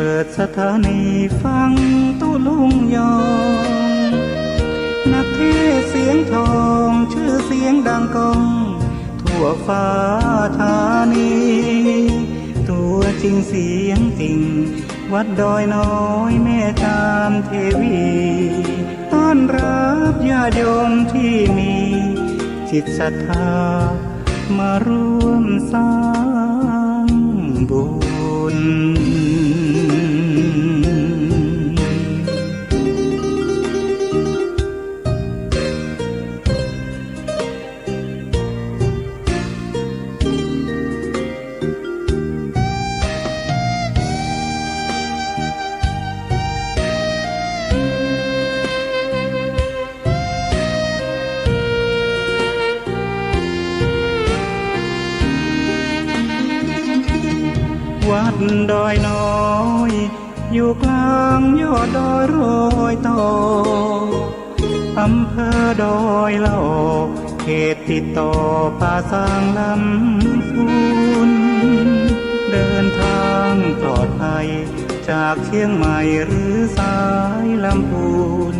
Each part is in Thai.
ปิดสถานีฟังตุลุงยองนักเทศเสียงทองชื่อเสียงดังก้องทั่วฟ้าธานีตัวจริงเสียงจริงวัดดอยน้อยแม่ตามเทวีต้อนรับญาติโยมที่มีจิตศรัทธามาร่วมสร้างบุญวัดดอยน้อยอยู่กลางยอดดอยโรยต่ออำเภอดอยละออเขตติดต่อป่าสางลำพูนเดินทางปลอดภัยจากเชียงใหม่หรือสายลำพูน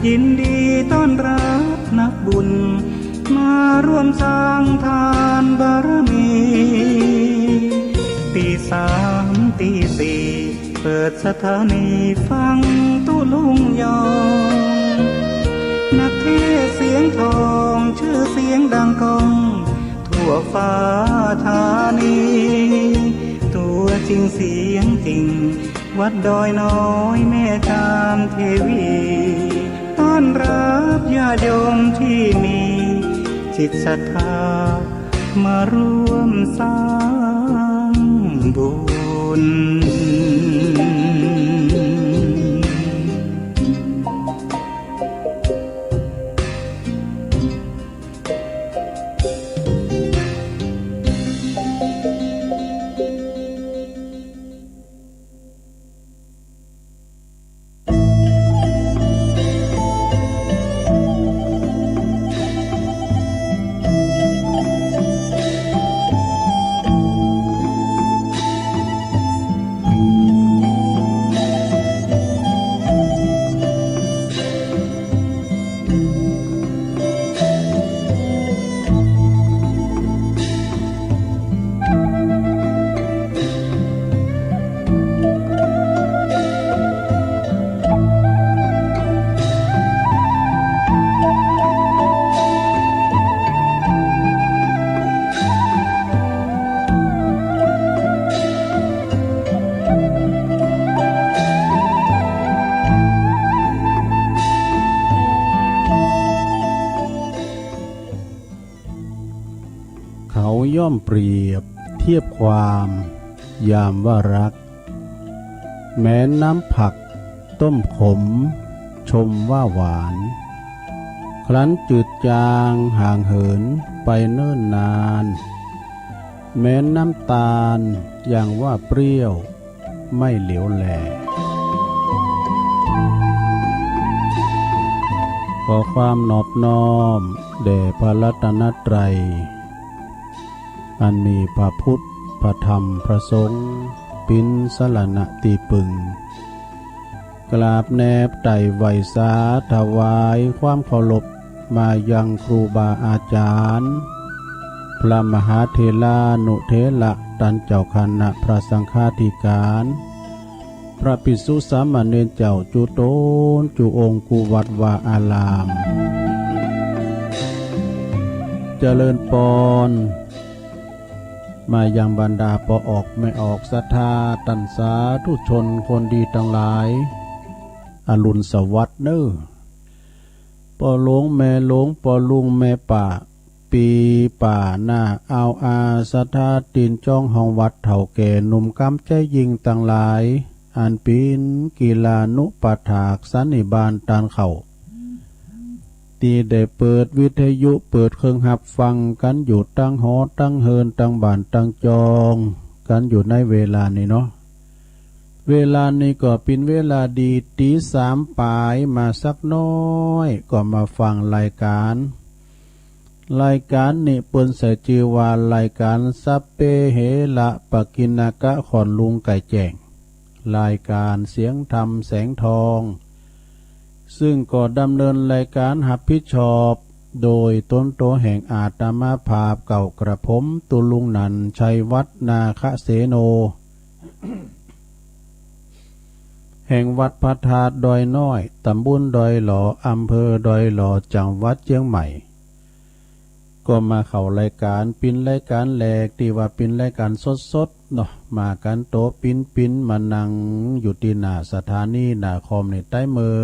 ยินดีต้อนรับนักบุญมาร่วมสร้างทานบารมีตีสามตีสี่เปิดสถานีฟังตุลุงยองนักเทศเสียงทองชื่อเสียงดังก้องทั่วฟ้าธานีตัวจริงเสียงจริงวัดดอยน้อยแม่ตามเทวีต้อนรับญาติโยมที่มีจิตศรัทธามาร่วมสร้างบุญเขาย่อมเปรียบเทียบความยามว่ารักแม้น้ำผักต้มขมชมว่าหวานครั้นจืดจางห่างเหินไปเนิ่นนานแม้น้ำตาลอย่างว่าเปรี้ยวไม่เหลวแลขอความนอบน้อมแด่พระรัตนตรัยอันมีพระพุทธพระธรรมพระสงฆ์เป็นสรณะตีปึงกราบแนบไต่ไหวสาถวายความเคารพมายังครูบาอาจารย์พระมหาเถรานุเถระตันเจ้าคณะพระสังฆาธิการพระภิกษุสามเณรเจ้าจุโตนจุองค์กุวัดวาอารามเจริญปอนมายังบรรดาปออกไม่ออกศรัทธาตันสาธุชนคนดีทั้งหลายอรุณสวัสดิ์เน้อปอหลวงแม่หลวงปอลุงแม่ป่าปีป่าหน้าเอาอาศรัทธาตีนจ้องห้องวัดเถ่าแก่หนุ่มกำใจยิงทั้งหลายอันปีนกีฬานุปถากสันนิบาตตานเข่าตีได้เปิดวิทยุเปิดเครื่องหับฟังกันอยู่ตั้งหอตั้งเฮินตั้งบ้านตั้งจองกันอยู่ในเวลานี้เนาะเวลานี้ก็เป็นเวลาดีตีสามปลายมาสักน้อยก็มาฟังรายการนี้เปิ้นใส่ชื่อว่ารายการสัพเพเหระปกิณกะขอนลุงไก่แจ้ง รายการเสียงธรรมแสงทองซึ่งก็ดำเนินรายการรับผิดชอบโดยต้นโตแห่งอาตมาภาพเก่ากระผมตุลุงนันชัยวัฒนาคเสโน แห่งวัดพระธาตุดอยน้อยตำบลดอยหลออำเภอดอยหลอจังหวัดเชียงใหม่ก็มาเข้ารายการปินรายการแหลกที่ว่าปินรายการสดๆเนาะมากันโตปินมานั่งอยู่ที่หน้าสถานีหน้าคอมในใต้มือ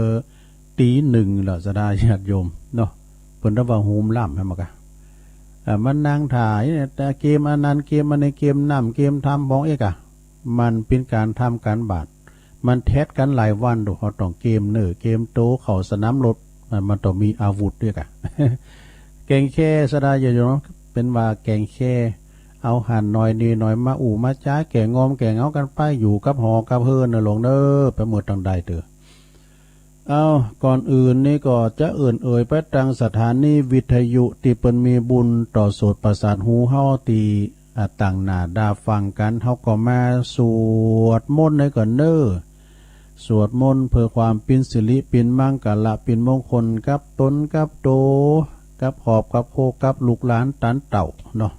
ตีหนึ่งแล้วสดาญาติโยมเนาะเพิ่นระว่าโฮมล่ำให้มากะมันนั่งถ่ายแต่เกมอันนั้นเกมอันในเกมน้ำเกมทำบ้องเอกอะมันเป็นการทำการบาดมันแทสกันหลายวันดูเขาต้องเกมเนื้อเกมโตเขาสนามรถมันต้องมีอาวุธด้วยกะ แกงแค่สดาอย่าอยู่เนาะเป็นว่าแกงแค่เอาหั่นหน่อยดีหน่อยมาอู่มาจ้าแกงงอมแกงเอากันไปอยู่กับหอกับเฮือนหลงเด้อไปหมดทางใดเถอะเอาก่อนอื่นนี่ก็จะเอ่ยไปทางสถานีวิทยุที่เปิ้นมีบุญต่อโสตประสาทหูเฮาตีต่างหน้าดาฟังกันเฮาก็มาสวดมนต์ในก่อนเด้อสวดมนต์เพื่อความเป็นสิริเป็นมังกรเป็นมงคลกับตนกับโตกับขอบกับโคกับลูกหลานตันเต่าเนาะ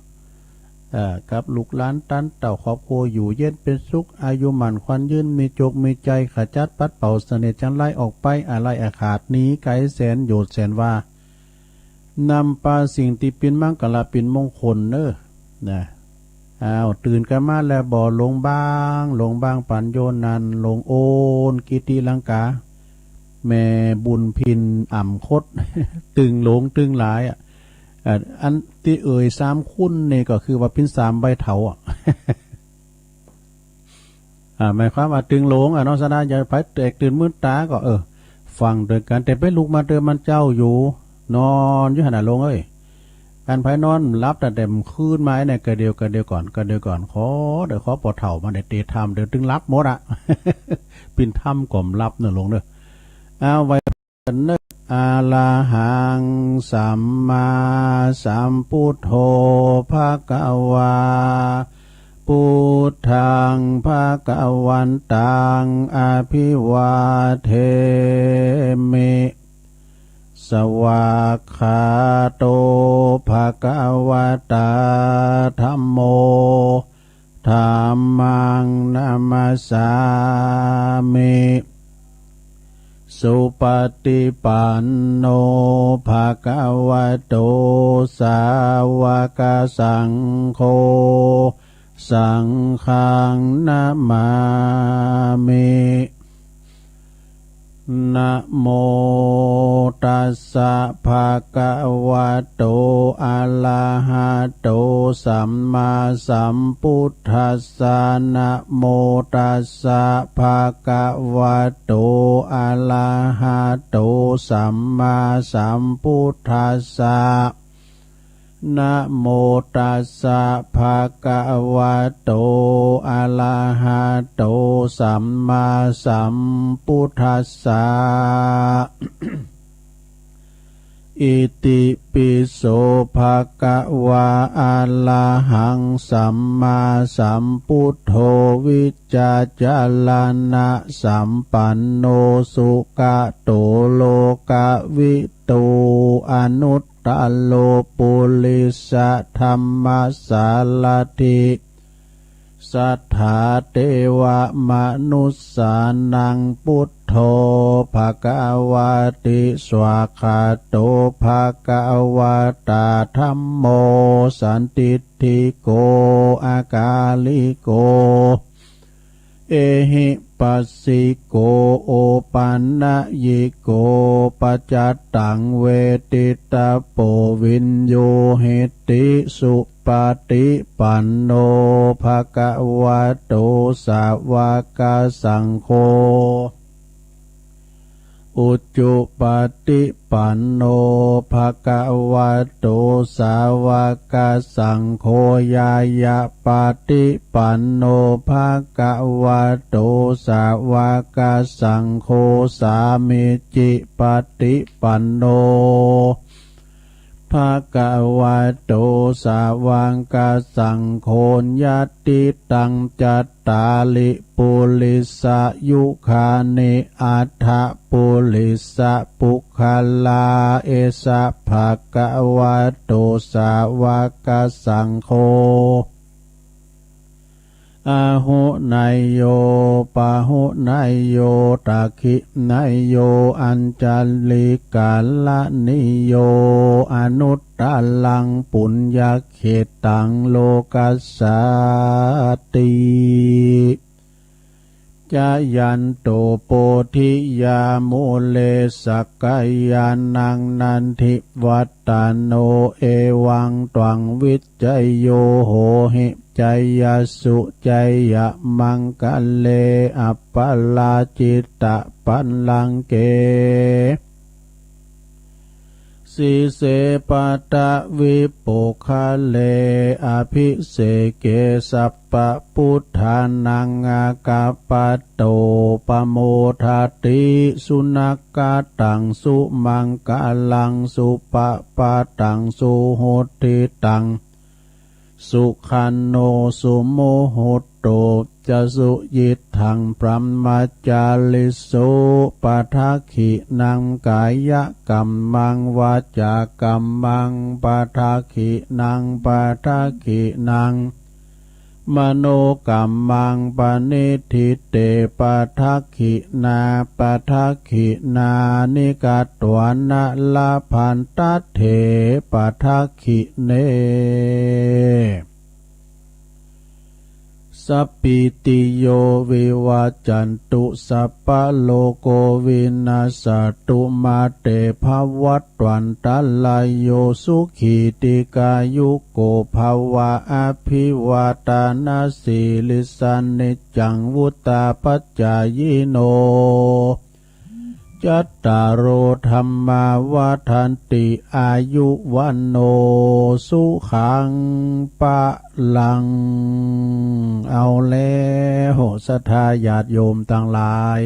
กับลูกหลานตันเต่าครอบครัวอยู่เย็นเป็นสุขอายุหมันควันยืนมีจกมีใจขจัดปัดเป่าเสน่ห์จังไล่ออกไปอะไรอาขาดนี้ไกลแสนโยดแสนว่านำปาสิ่งที่เป็นมังกรเป็นมงคลเนอะนะตื่นกันมาแล้วบ่ลงบ้างปัญโยนันลงโอนกิติลังกาแม่บุญพินอ่ำคด ตึงหลงตึงหลายอันที่สามคุณนี่ก็คือว่าพินสามใบเถาหมายความว่าตึงหลงน้องสดาอย่าไปแตกตื่นมืดตาก็ฟังโดยกันแต่ไปลุกมาเดิมมันเจ้าอยู่นอนอยู่ขนาดลงการไผนอนรับแต่เต็มคืนไม้เนี่ยกระเดียวก่อนเดี๋ยวขอปอเถ่ามาเตะทำเดี๋ยวตึงรับหมดปินถ้ำก่อมรับเนอะลงเนอะไว้เนอะอาลาหังสัมมาสัมพุทโธภะคะวาพุทธังภะคะวันตังอภิวาเทมิสวากขาโตภะคะวะตาธัมโมธัมมังนามัสสามิสุปฏิปันโนภะคะวะโตสาวกสังโฆสังฆังนะมามินะโมตัสสะภะคะวะโตอะระหะโตสัมมาสัมพุทธัสสะนะโมตัสสะภะคะวะโตอะระหะโตสัมมาสัมพุทธัสสะนะโมตัสสะภะคะวะโตอะระหะโตสัมมาสัมพุทธัสสะ อิติปิโสภะคะวะอะระหังสัมมาสัมพุทโธวิจจาลานะสัมปันโนสุขโตโลกวิตูอนุตตโลปุริสธรรมสารถิสัทธาเทวมนุสสานังพุทโธภคะวะติสวากขาโตภคะวะตาธัมโมสันติทิโกอากาลิโกเอหิปัสสิโกโอปันนะยิโกปัจจัตตังเวติตาโปวินโยเหติสุปฏิปันโนภะคะวะโตสาวกสังโฆอุจจุปฏิปันโนภะคะวะโตสาวกสังโฆยายะปฏิปันโนภะคะวะโตสาวกสังโฆสามิจิปฏิปันโนภ ภะคะวะโตสาวกสังโฆยัตติตังจัตตาลิปุริสยุคานิอัฏฐปุริสปุคคลาเอสะภะคะวะโตสาวกสังโฆอาหุนายโยปะหุนายโยตักขินายโยอัญจลิกาลนิโยอนุตตลังปุญญเขตังโลกัสสติจายันโตโปธิยามุเลสักกายานังนันทิวัตตาโนเอวังตวังวิจัยโยโหหิใจยสุใจยมังคะเลอัปปลาจิตตปันลังเกสีเสปตะวิปุคะเลอภิเสเกสัพปะพุทธานังอากาปโตปโมทาติสุนักกาตังสุมังกาลังสุปะปะตังสุโหติตังสุขันโนสุโมโหโตจะสุยิทังพรัมมัจจาลิโสปะทักขินังกายกัมมังวาจากัมมังปะทักขินังปะทักขินังมโนกัมมังปณิทิเตปะทักขินาปะทักขินานิกาตวนะลาพันตัเถปะทักขิเนสัพพิติโยวิวัจจันตุสัพพะโลโกวินาศตุมาเตภวัตวันตะลายโยสุขีติกายุโกภวะอภิวาตานาสีลิสันนิจังวุตตาปัจจายโนจัตตารโอธรรมาวาทันติอายุวันโนสุขังปะลังเอาแล้วศรัทธาญาติโยมต่างหลาย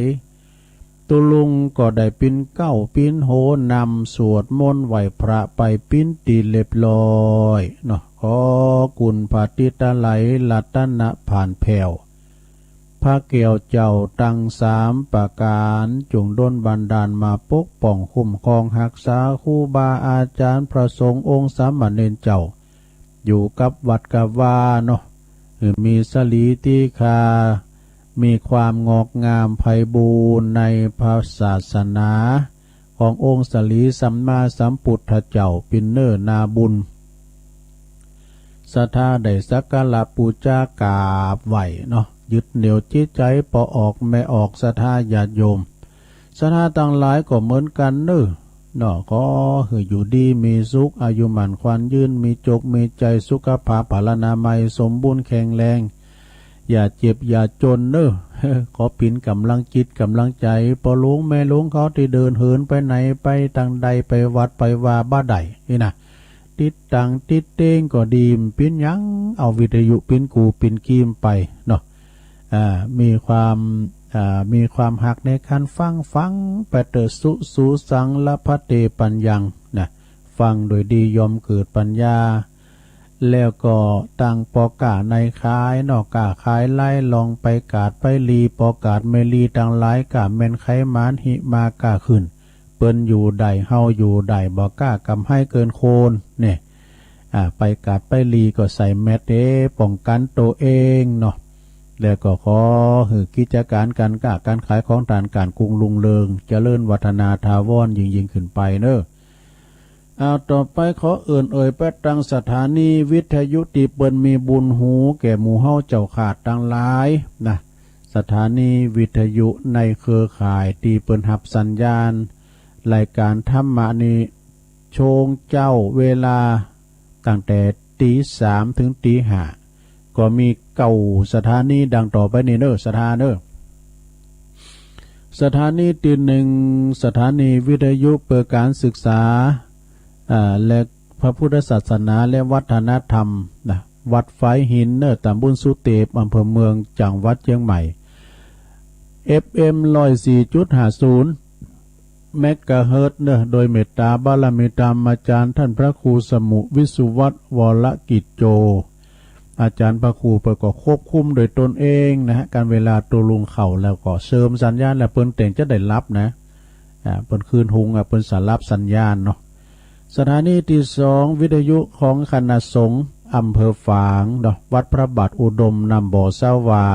ตุลุงก็ได้ปิ้นเก้าปิ้นโหนำสวดมนต์ไหวพระไปปิ้นตีเรียบร้อยเนาะขอกุณพระติตะไหลลัตนะผ่านแผ่วพระเกี่ยวเจ้าตั้งสามประการจงดลบันดาลมาปกป้องคุ้มครองรักษาครูบาอาจารย์พระสงฆ์องค์สามเณรเจ้าอยู่กับวัดกับว่าเนาะมีสลีติคามีความงอกงามไพบูรณ์ในพระศาสนาขององค์สลีสัมมาสัมพุทธเจ้าปินเนอร์นาบุญศรัทธาได้สักการะปูชากราบไหวเนาะยึดเหนี่ยวจิตใจปอออกไม่ออกศรัทธาญาติโยมศรัทธาต่างหลายก็เหมือนกันเนอะเนาะก็คืออยู่ดีมีสุขอายุหมันควันยืนมีจกมีใจสุขภาพพลานามัยสมบูรณ์แข็งแรงอย่าเจ็บอย่าจนเนอะขอปิ่นกำลังจิตกำลังใจปอลุงแม่ลุงเขาที่เดินเหินไปไหนไปทางใดไปวัดไปว่าบ้าใดนี่นะติดตังติดเต้งก็ดีปิ้นยังเอาวิทยุปิ้นกูปิ้นกีมไปเนาะมีความหักในการฟังปะเตสุสูสังละพะเตปัญญังนะฟังโดยดียอมเกิดปัญญาแล้วก็ตั้งปอกาในคายนอกกาคายไล่ลองไปกาดไปลีปอกาดเมลีต่างหลายกาเมนไขมานหิมากาขึ้นเปิ้นอยู่ใดเฮาอยู่ใดบ่กล้ากำให้เกินโคนเนี่ยไปกาดไปลีก็ใส่แมสเด้ป้องกันตัวเองเนาะแล้วก็ขอคือกิจการการขายของทานการกรุงลุงเริงเจริญวัฒนาทาวรยิ่งขึ้นไปเนอะเอาต่อไปขอเไปตั้งสถานีวิทยุที่เปิ้นมีบุญหูแก่หมู่เฮาเจ้าขาดตั้งหลายนะสถานีวิทยุในเครือข่ายที่เปิ้นรับสัญญาณรายการธรรมะนี้โชงเจ้าเวลาตั้งแต่ตี3ถึงตี5ก็มีเก่าสถานีดังต่อไปนี้เนอะสถานีที่1สถานีวิทยุเพื่อการศึกษาและพระพุทธศาสนาและวัฒนธรรมนะวัดไฟหินเนอตำบลสุเตปอำเภอเมืองจังหวัดเชียงใหม่ FM 104.50 เมกะเฮิรตซ์เนอะโดยเมตตาบารมีธรรมอาจารย์ท่านพระครูสมุวิสุวัตรวรกิจโจอาจารย์พระครูเปิดก็ควบคุมโดยตนเองนะฮะการเวลาตัวลุงเข่าแล้วก็เสริมสัญญาณแล้วเปิ้นเต่งจะได้รับนะเปิ้นคืนหุงเปิ้นสารรับสัญญาณเนาะสถานีที่2วิทยุของคณะสงฆ์อำเภอฝางเนาะวัดพระบาทอุดมนำบ่อเศร้าวา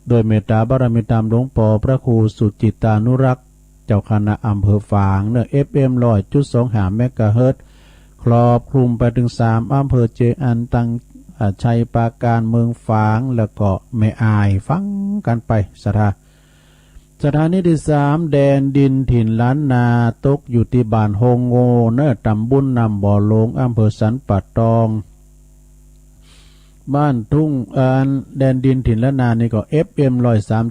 โดยเมตตาบารมีธรรมหลวงปู่พระครูสุจิตานุรักษ์เจ้าคณะอำเภอฝางเนื้อ FM 100.25 เมกะเฮิรตซ์ครอบคลุมไปถึง3อำเภอเจอันตังชัยปราการเมืองฝางแล้วก็แม่อายฟังกันไปสถานีที่3แดนดินถิ่นล้านนาตกอยู่ที่บ้านโฮงโงเนื้อตำบุญนำบ่อหลงอำเภอสันป่าตองบ้านทุ่งแดนดินถิ่นล้านนานี่ก็ FM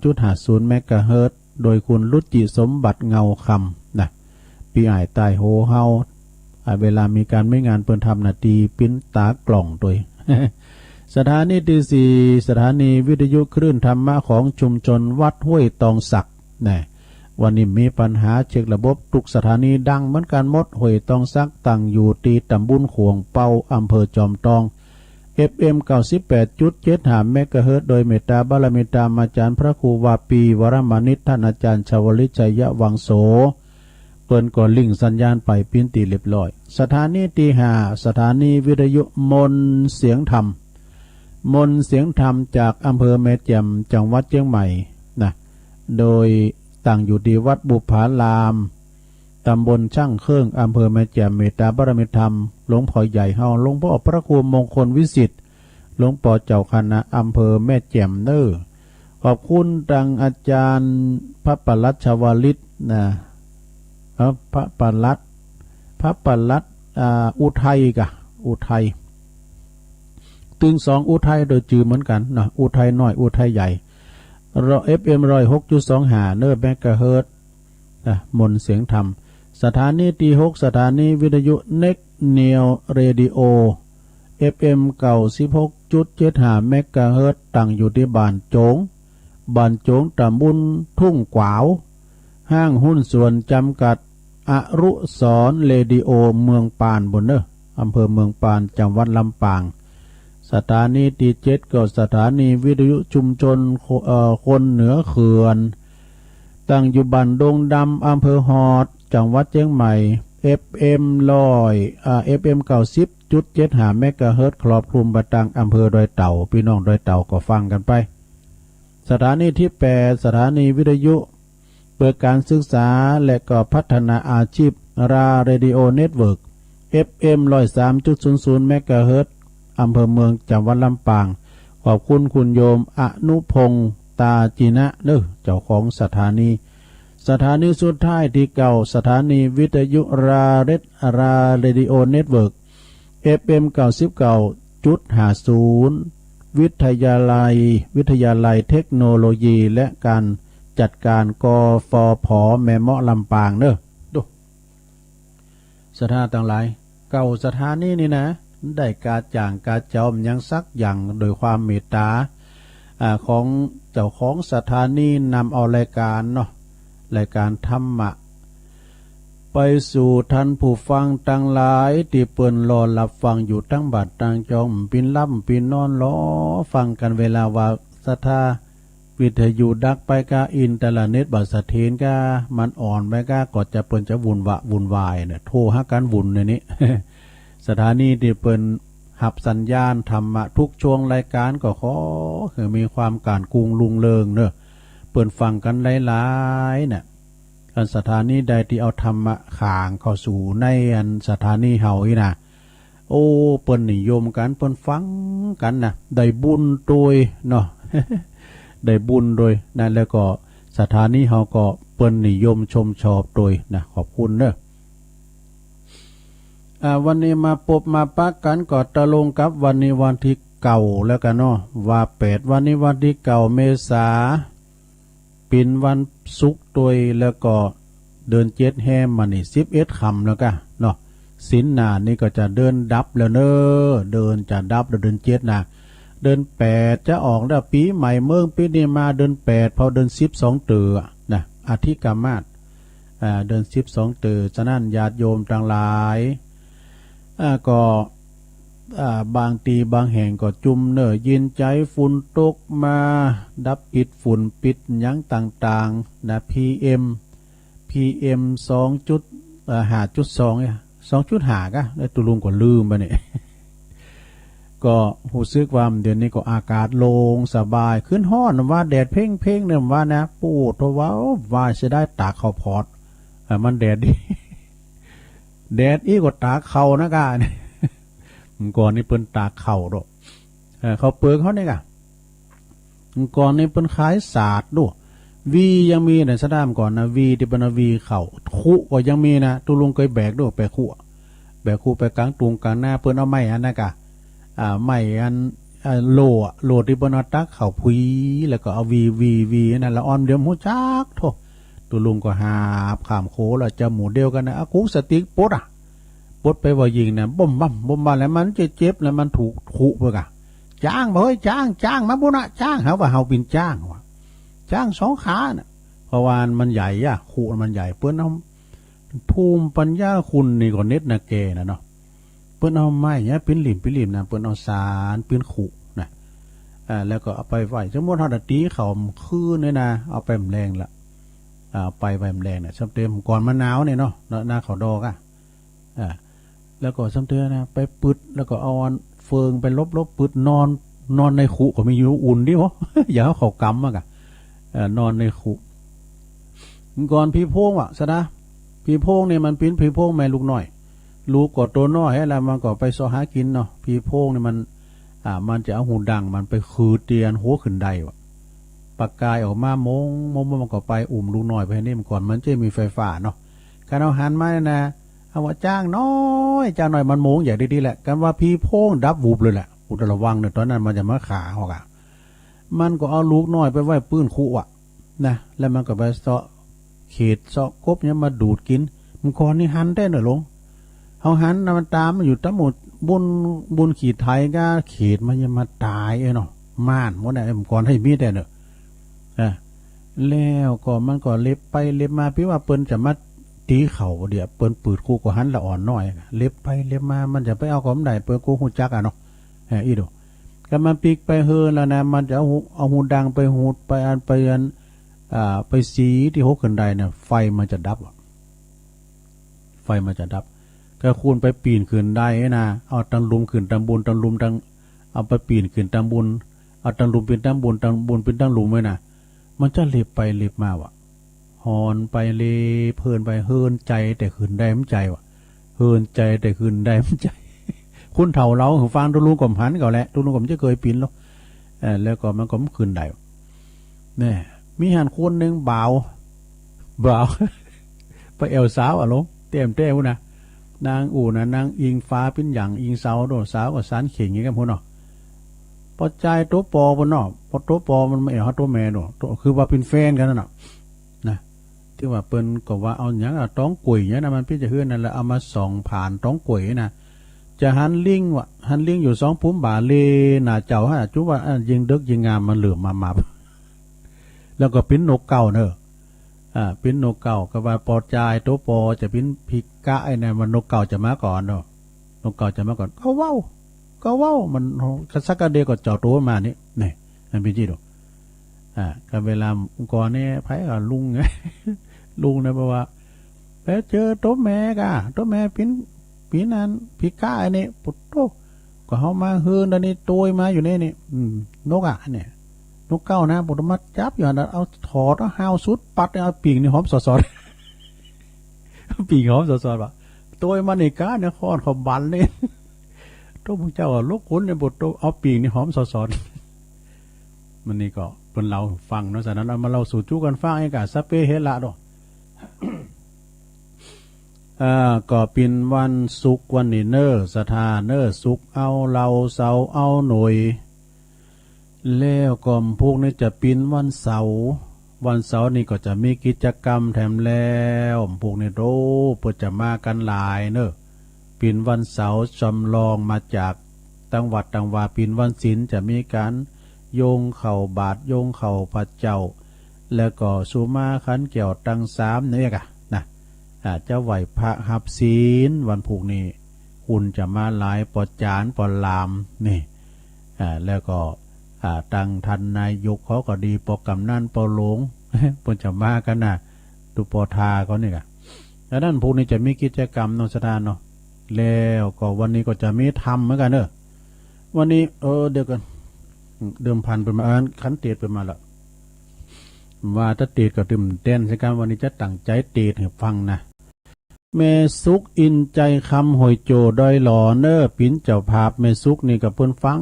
103.50 เมกะเฮิรตซ์โดยคุณรุจิสมบัติเงาคำนะปีอ้ายใต้โหเฮาเวลามีการไม่งานเปิ้นทำนาทีปิ้นตากล่องตัว สถานีที่4สถานีวิทยุคลื่นธรรมะของชุมชนวัดห้วยตองสักนะวันนี้มีปัญหาเช็คระบบทุกสถานีดังเหมือนกันหมดห้วยตองสักตั้งอยู่ตีตำบุญขวงเป้าอำเภอจอมตอง FM 98.75 เมกะเฮิรตซ์โดยเมตตาบารมีธรรมอาจารย์พระครูวาปีวรมานิตท่านอาจารย์ชวลิตชัยวังโสเปิ้นก็ลิงก์สัญญาณไปปิ้นตีเรียบร้อยสถานีที่5สถานีวิทยุมนเสียงธรรมจากอำเภอแม่แจ่มจังหวัดเชียงใหม่นะโดยตั้งอยู่ที่วัดบุพารามตำบลช่างเครื่องอำเภอแม่แจ่มเมตตาบารมีธรรมหลวงพ่อใหญ่เฮาหลวงพ่อพระครูมงคลวิสิทธิ์หลวงพ่อเจ้าคณะอำเภอแม่แจ่มเน้อขอบคุณดังอาจารย์พระปลัดชวลิตนะพระปลัดอุทัยกะอุทัยตึง2อุทัยโดยจือเหมือนกันนะอุทัยน้อยอุทัยใหญ่FM 106.25 เมกะเฮิรตซ์มนเสียงธรรมสถานีที่6สถานีวิทยุเน็กเนียวเรดิโอ FM 96.75 เมกะเฮิรตซ์ตั้งอยู่ที่บ้านโจงตำบลทุ่งกวาวห้างหุ้นส่วนจำกัดอรุสรเรดิโอเมืองปานบนเนออำเภอเมืองปานจังหวัดลำปางสถานีที่7ก็สถานีวิทยุชุมชนคนเหนือเขื่อนตั้งอยู่บ้านดงดำอำเภอฮอดจังหวัดเชียงใหม่ FM 90.75 เมกะเฮิรตซ์ครอบคลุมประตังอำเภอดอยเต่าพี่น้องดอยเต่าก็ฟังกันไปสถานีที่8สถานีวิทยุเปิดการศึกษาและก็พัฒนาอาชีพเรดิโอเน็ตเวิร์ก FM 103.00 เมกะเฮิรตซ์อำเภอเมืองจังหวัดลำปางขอบคุณคุณโยมอนุพงษ์ตาจีนะเด้อเจ้าของสถานีสุดท้ายที่เก่าสถานีวิทยุเรดิโอเน็ตเวิร์ก FM 99.50 วิทยาลัยเทคโนโลยีและการจัดการกฟผแม่เมาะลำปางเด้อดูสถานต่างหลายเก่าสถานีนี่นะได้กาจ่างกาจอมยังสักอย่างโดยความเมตตาของเจ้าของสถานีนำเอารายการเนาะรายการธรรมะไปสู่ท่านผู้ฟังตั้งหลายที่เปิ้นรอรับฟังอยู่ทั้งบัดตั้งจอมปินล่ำปินนอนล้อฟังกันเวลาว่าสถาวิทยุดักไปกาอินเทอร์เน็ตบัดสะเทนกามันอ่อนไปกาก็จะเปิ้นจะวุ่นวายเนี่ยโทรหากันวุ่นในนี้ สถานีที่เปิ้นหับสัญญาณธรรมะทุกช่วงรายการก็ขอคือมีความการกุงลุงเลิงเนอะเปิ้นฟังกันหลายๆเนี่ยกันสถานีใดที่เอาธรรมะข่างเข้าสู่ในอันสถานีเฮาอีน่ะโอ้เปิ้นนิยมกันเปิ้นฟังกันน่ะได้บุญโดยเนาะ ได้บุญโดยนั่นแล้วก็สถานีเฮาก็เปิ้นนิยมชมชอบโดยนะขอบคุณเนอะวันนี้มาพบมาปักกันก็ตะลงกับวันนี้วันที่เก่าแล้วกันเนาะว่า8วันนี้วันที่เก่าเมษาเป็นวันศุกร์ตัวแล้วก็เดิน7แฮมมานี่11ค่ำแล้วกันเนาะศีลหน้านี่ก็จะเดินดับแล้วเนอเดินจะดับแล้วเดิน7นะเดิน8จะออกแล้วปีใหม่เมืองปีนี้มาเดิน8พอเดิน12เตือนะอธิกามาศ เดือน12ตื่นฉะนั้นญาติโยมทั้งหลายก็บางตีบางแห่งก็จุ่มเนอยินใจฝุ่นตกมาดับปิดฝุ่นปิดหยังต่างๆนะ PM 2.5.2 2.5ก็ได้ตุลุงก็ลืมไปเนี่ย ก็หูซึกว่าเดือนนี้ก็อากาศโล่งสบายขึ้นห้อนว่าแดดเพ่งเนี่ยว่านะปูดเพราะว่าจะได้ตากข้าวพอดมันแดดดี แดดอีกก็ตากเข่านะกาเนี่ยก่อนนี่เปิ้นตากเข่าดอกเขาเปลือกเขาเนี่ยกะก่อนนี่เปิ้นขายศาสตร์ด้วยวียังมีในสะดามก่อนนะวีที่เป็นวีเข่าคุก็ยังมีนะตุลุงเคยแบกด้วยแบกคู่ไปกลางตุงกลางหน้าเปิ้นเอาไม้อันนะกะไม้อันโลที่เปิ้นเอาตักเข่าพุยแล้วก็เอาวีนั่นละอ่อนเดียวหูจักโธ่ตุลุงก็หาบขามโคแล้วจะหมูเดียวกันนะคุสติ๊กปดปดไปว่ายิงนะบ่มบั่มแล้วมันจะเจ็บแล้วมันถูกขู่เปกะจ้างบ่เฮ้ยจ้างมาบุญนะจ้างหาว่าเฮาเป็นจ้างว่ะจ้าง2 ขาน่ะเพราะว่ามันใหญ่ขู่มันใหญ่เปิ้นเอาภูมิปัญญาคุณนี่ก็เน็ตนะแกนะเนาะเปิ้นเอาไม้เนี่ยปิ้นหลิมนะเปิ้นเอาสารปิ้นขู่นะแล้วก็เอาไปไว้สมมุติเฮาตีเขาคืนเนี่ยนะเอาไปแมลงละไปแมลงน่ะซ้ำเต็มก่อนมะนาวเนี่ยเนาะหน้าเขาดอกแล้วก็ซ้ำเตือนะไปปึดแล้วก็เอาเฟืองไปลบปึดนอนในขุก็มีอยู่อุ่นดิวะ อย่าเขากำมากะนอนในขุก่อนพี่โพงสนะพี่โพงเนี่ยมันปิ้นพี่โพงแม่ลูกน้อยลูกก็ตัวน้อยแล้วมันก็ไปซอหากินเนาะพี่โพงเนี่ยมันจะเอาหูดังมันไปคือเตียนหัวขึ้นใดวะปากกายออกมามงมันก็ไปลูกน้อยไปนี่มันก่อนมันจะมีไฟฟ้าเนาะการเอาหันมานะเอาว่าจ้างน้อยมันโมงอย่างดีๆแหละกันว่าพี่โพงดับวูบเลยแหละอุตระวังเนี่ยตอนนั้นมันจะมาขาหอกมันก็เอาลูกน้อยไปไว้ปื้นคู่นะแล้วมันก็ไปเสาะเขตเสาะกบเนี่ยมาดูดกินมันก่อนนี่หันได้หน่อยลงเอาหันมันตามมันอยู่ทั้งหมดบุญขีดไทยก็เขตมันยังมาตายเนาะม่านว่าไหนมันก่อนให้มีแต่เนอะแล้วก็มันก็เล็บไปเล็บมาพี่ว่าเปิ้นจะมาตีเข่าเดี๋ยวเปิ้นปืดคู่ก็หันละอ่อนน้อยเล็บไปเล็บมามันจะไปเอาของใดเปิ้นกูหูจักเนาะอีโดก็มันปีกไปเฮือแล้วนะมันจะเอาหูดังไปหูดไปไปสีที่หกขึ้นใดเนี่ยไฟมันจะดับก็คูณไปปีนขึ้นได้นะเอาตังลุมขึ้นตังบุญตังลุมตังเอาไปปีนขึ้นตังบุญเอาตังลุมเป็นตังบุญตังบุญเป็นตังลุมไว้นะมันจะเล็บไปเล็บมาวะหอนไปเลเพลินไปเฮินใจแต่ขืนได้ไม่ใจวะเฮินใจแต่ขืนได้ไม่ใจ คุณเถ่าเราฟังตุลุงกลมหันก่อนแหละตุลุงกลมจะเคยปีนแล้วแล้วก็มันก็ไม่ขืนได้เนี่ยมีหันคนหนึ่งบ่าว ไปเอวสาวลงเต็มนะนางอู่นะนางอิงฟ้าเป็นอย่างอิงเสาโดดสาวกับสารเข่งอย่างนี้กันพูดเนาะพอใจตัวปอบนเนาะพอตัวปอมันไม่เอาตัวแม่เนาะคือว่าเป็นแฟนกันเนาะที่ว่าเปิ้นก็ว่าเอาอย่างต้องกุยเนี่ยนะมันพี่จะเฮือนนั่นแหละเอามาส่องผ่านต้องกุยนะจะหันลิงอยู่2 พุ่มบ่าเลน่ะเจ้าจุว่ายิงเด็กยิงงามมันเหลือมมาแล้วก็ปิ้นนกเก่าเนอะปิ้นนกเก่าก็ว่าปอจายตัวปอจะปิ้นพิกะไอ้เนี่ยมันนกเก่าจะมาก่อนเนาะนกเก่าจะมาก่อนก็ว้าวมันสักกะเดก็เจ้าตัวมานี่มันเป็นจีดกับเวลาก่อนเนี่ยไผกับลุงไง ลุงนะบอกว่าไปเจอตัวแม่ตัวแม่ปีนั้นพิก้าไอ้นี่ปุตโตก็เขามาเฮือนอันนี้ตัวมาอยู่นี่นกเนี่ยนกเก้านะปุตมัดจับอยู่นะเอาถอดเอาหาวสุดปัดเอาปีกนี่หอมสดๆ ปีกหอมสดๆว่ะตัวมันนี่ก้าเนี่ยคอนเขาบันเลยตัวพระเจ้าลูกคุณเนี่ยปุตโตเอาปีกนี่หอมสดๆมันนี่ก็เป็นเราฟังเนาะฉะนั้นเอามาเราสู่จู้กันฟังไอ้กะสเปเฮละดอก ก็เป็นวันศุกร์วันนี้เนอสถานเนอศุกร์เอาเราเสาเอาหน่วยแล้วก็พวกนี้จะเป็นวันเสาร์นี่ก็จะมีกิจกรรมแถมแล้วพวกนี้โตเพื่อจะมากันหลายเนอเป็นวันเสาร์จำลองมาจากจังหวัดต่างว่าเป็นวันศีลจะมีการโยงเข่าบาทโยงเข่าพระเจ้าแล้วก็สุมาขันเกี่ยวตัง3เนี่ยกะนะ อาจจะไหวพระหับศีลวันพุกนี้คุณจะมาหลายปอจานปอลามนี่แล้วก็ตังทันนายกเขาก็ดีปอกำนั่นปอหลงปนจะมากันนะตุปอทาเขานี่กะแล้วนั่นพวกนี้จะมีกิจกรรมนองสถานเนาะแล้วก็วันนี้ก็จะมีทำเหมือนกันเนอะวันนี้เดี๋ยวกันเดิมพันเป็นมาขันเตียดเป็นมาละว่าถ้าเตียดก็ดื่มเต้นใช่กันวันนี้จะตั้งใจเตียดให้ฟังนะแม่สุกอินใจคำหอยโจดอยหล่อเนอปิ่นเจ้าภาพแม่สุกนี่กับเพิ่นฟัง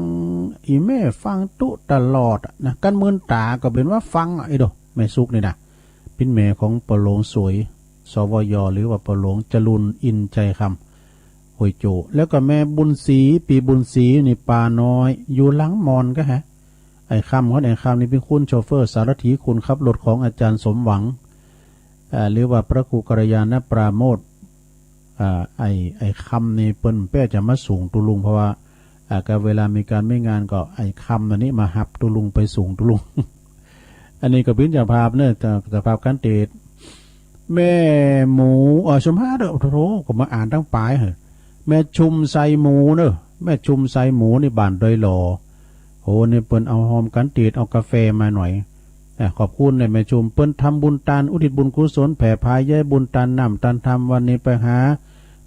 อีแม่ฟังตุตลอดนะกันมือนตาก็เป็นว่าฟังไอ้ดอกแม่สุกนี่นะเป็นแม่ของปะโลงสวยสวยหรือว่าปะโลงจรุนอินใจคำหอยโจแล้วก็แม่บุญศรีปีบุญศรีนี่ปาน้อยอยู่หลังมอนก็ฮะไอ้คำเขาไอ้คำนี่เป็นคุณโชเฟอร์สารถีคุณขับรถของอาจารย์สมหวังหรือว่าพระครูกัลยาณปราโมทไอ้คำนี่เปิ้นแป้จะมาสูงตุลุงเพราะว่าก็เวลามีการไม่งานก็ไอ้คำตัวนี้มาหับตุลุงไปสูงตุลุง อันนี้ก็เป็นเจ้าภาพเนี่ยเจ้าภาพการเตดแม่หมูชมห้าเด้อโธ่ก็มาอ่านตั้งปลายเหรอแม่ชุมใส่หมูเนอะแม่ชุมใส่หมูนี่บานโดยหล่อโหนี่เปิ้นเอาหอมกันเตดเอากาแฟมาหน่อยขอบคุณเนี่ยแม่ชุมเปิ้นทำบุญตานอุทิศบุญกุศลแผ่พายแย่บุญตานน้ำตานทำวันนี้ไปหา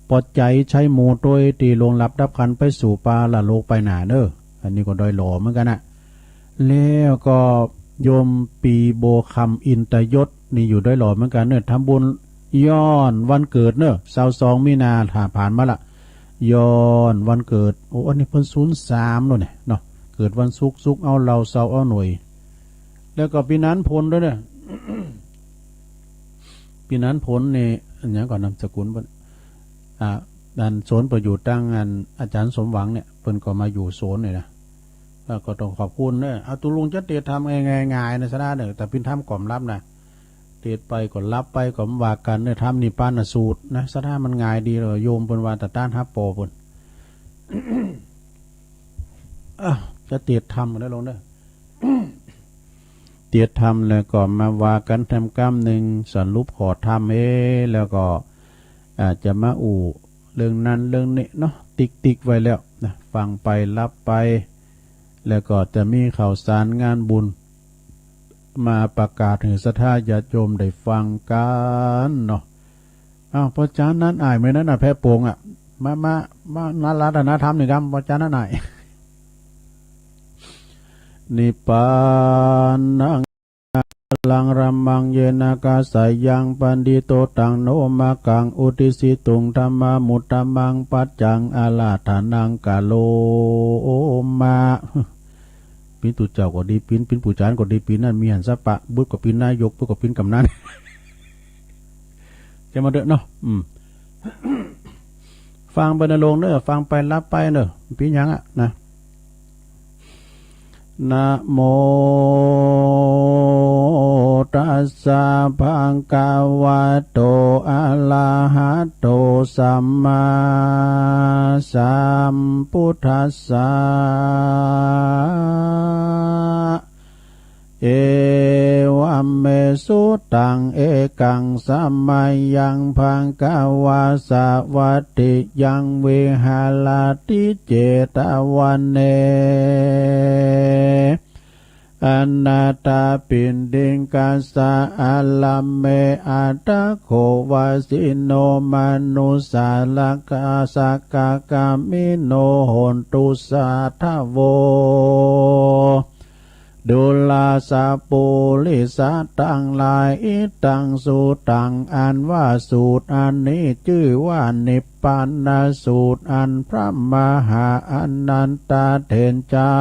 ปอดใจใช้หมูโดยตีลงรับดับคันไปสู่ปลาละโลกไปหนาเนอะอันนี้ก็โดยหล่อเหมือนกันนะแล้วก็โยมปีโบคำอินตยศนี่อยู่ด้วยหล่อเหมือนกันเนอะทำบุญย้อนวันเกิดเนอะ22 มีนาผ่านมาละย้อนวันเกิดโอ้อันนี้เพิ่น03โน่นเนี่ยเนาะเกิดวันศุกร์เอาเราเสาเอาหน่วยแล้วก็ปีนั้นผลด้วยเนี่ย ปีนั้นผลนี่อันนี้ก่อนนำสกุลเพิ่นดันโซนประอยู่ตั้งงานอาจารย์สมหวังเนี่ยเพิ่นก็มาอยู่โซนเนี่ยนะก็ต้องขอบคุณเนี่ยเอาตุลุงจะเตะทำง่ายๆนะสนาเนี่ยแต่พินทำก่อมรับนะเตะไปก่อนรับไปก่อนว่ากันเนี่ยทำนี่ปานสูตรนะสนามันง่ายดีเลยโยมเพิ่นว่าแต่ต้านฮับโปเพิ่น จะเตะทำกันได้ลงเด้อ เตียดทำแล้วก็มาว่ากันทำกรรมหนึ่งสอนรูปขอทำแล้วก็อาจจะมาเรื่องนั้นเรื่องนี้เนาะติ๊กไว้แล้วนะฟังไปรับไปแล้วก็จะมีข่าวสารงานบุญมาประกาศให้ศรัทธาญาติโยมได้ฟังกันเนาะพระอาจารย์นั้นอ่ายไหมนั้นแพ้โป่งมานารัตนธรรมนี่ครับพระอาจารย์นั้นอ่ายนิปานังลังรัมมังเยนากาสายังปันดิโตตังโนมากังอุติสิตุงธรรมามุตตมังปัจจังอาลาฐานังกาโลมาปินตุเจ้าก็ดีปินผู้จานก็ดีปินนั่นมีหันสะปะบุตรก็ปินนายกบุตรก็ปินกำนัน จะมาเด้อเนาะฟังไปในโรงเด้อฟังไปรับไปเด้อปินยังนะนะโมตัสสะภะคะวะโตอะระหะโตสัมมาสัมพุทธัสสะเอวัมเมสุตังเอกังสัมมายังภังกวาสวัตติยังวิหารติเจตวันเนอนาตาปินดิงกาสะอัลลัมเมอัตตะโควาสิโนมนุสาลกาสกากามิโนโหนตุสาทะโวดุลาสาปุลิสาตังลายอิตังสูตังอันว่าสูตรอันนี้ชื่อว่านิพพานสูตรอันพระมหาอนันตเถรเจ้า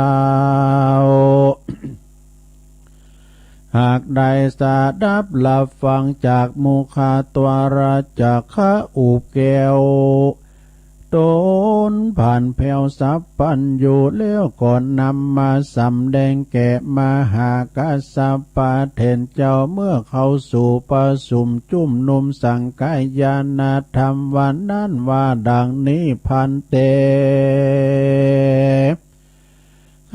หากได้สดับหลับฟังจากมุขตวาราจากข้าอุแก้วโตนผ่านแผ่วสับปันอยู่แล้วก่อนนำมาสำแดงแก่มหากัสสปะเถรเจ้าเมื่อเข้าสู่ประสุมจุ่มนุมสังกายานาธรรมวันนั้นว่าดังนี้พันเต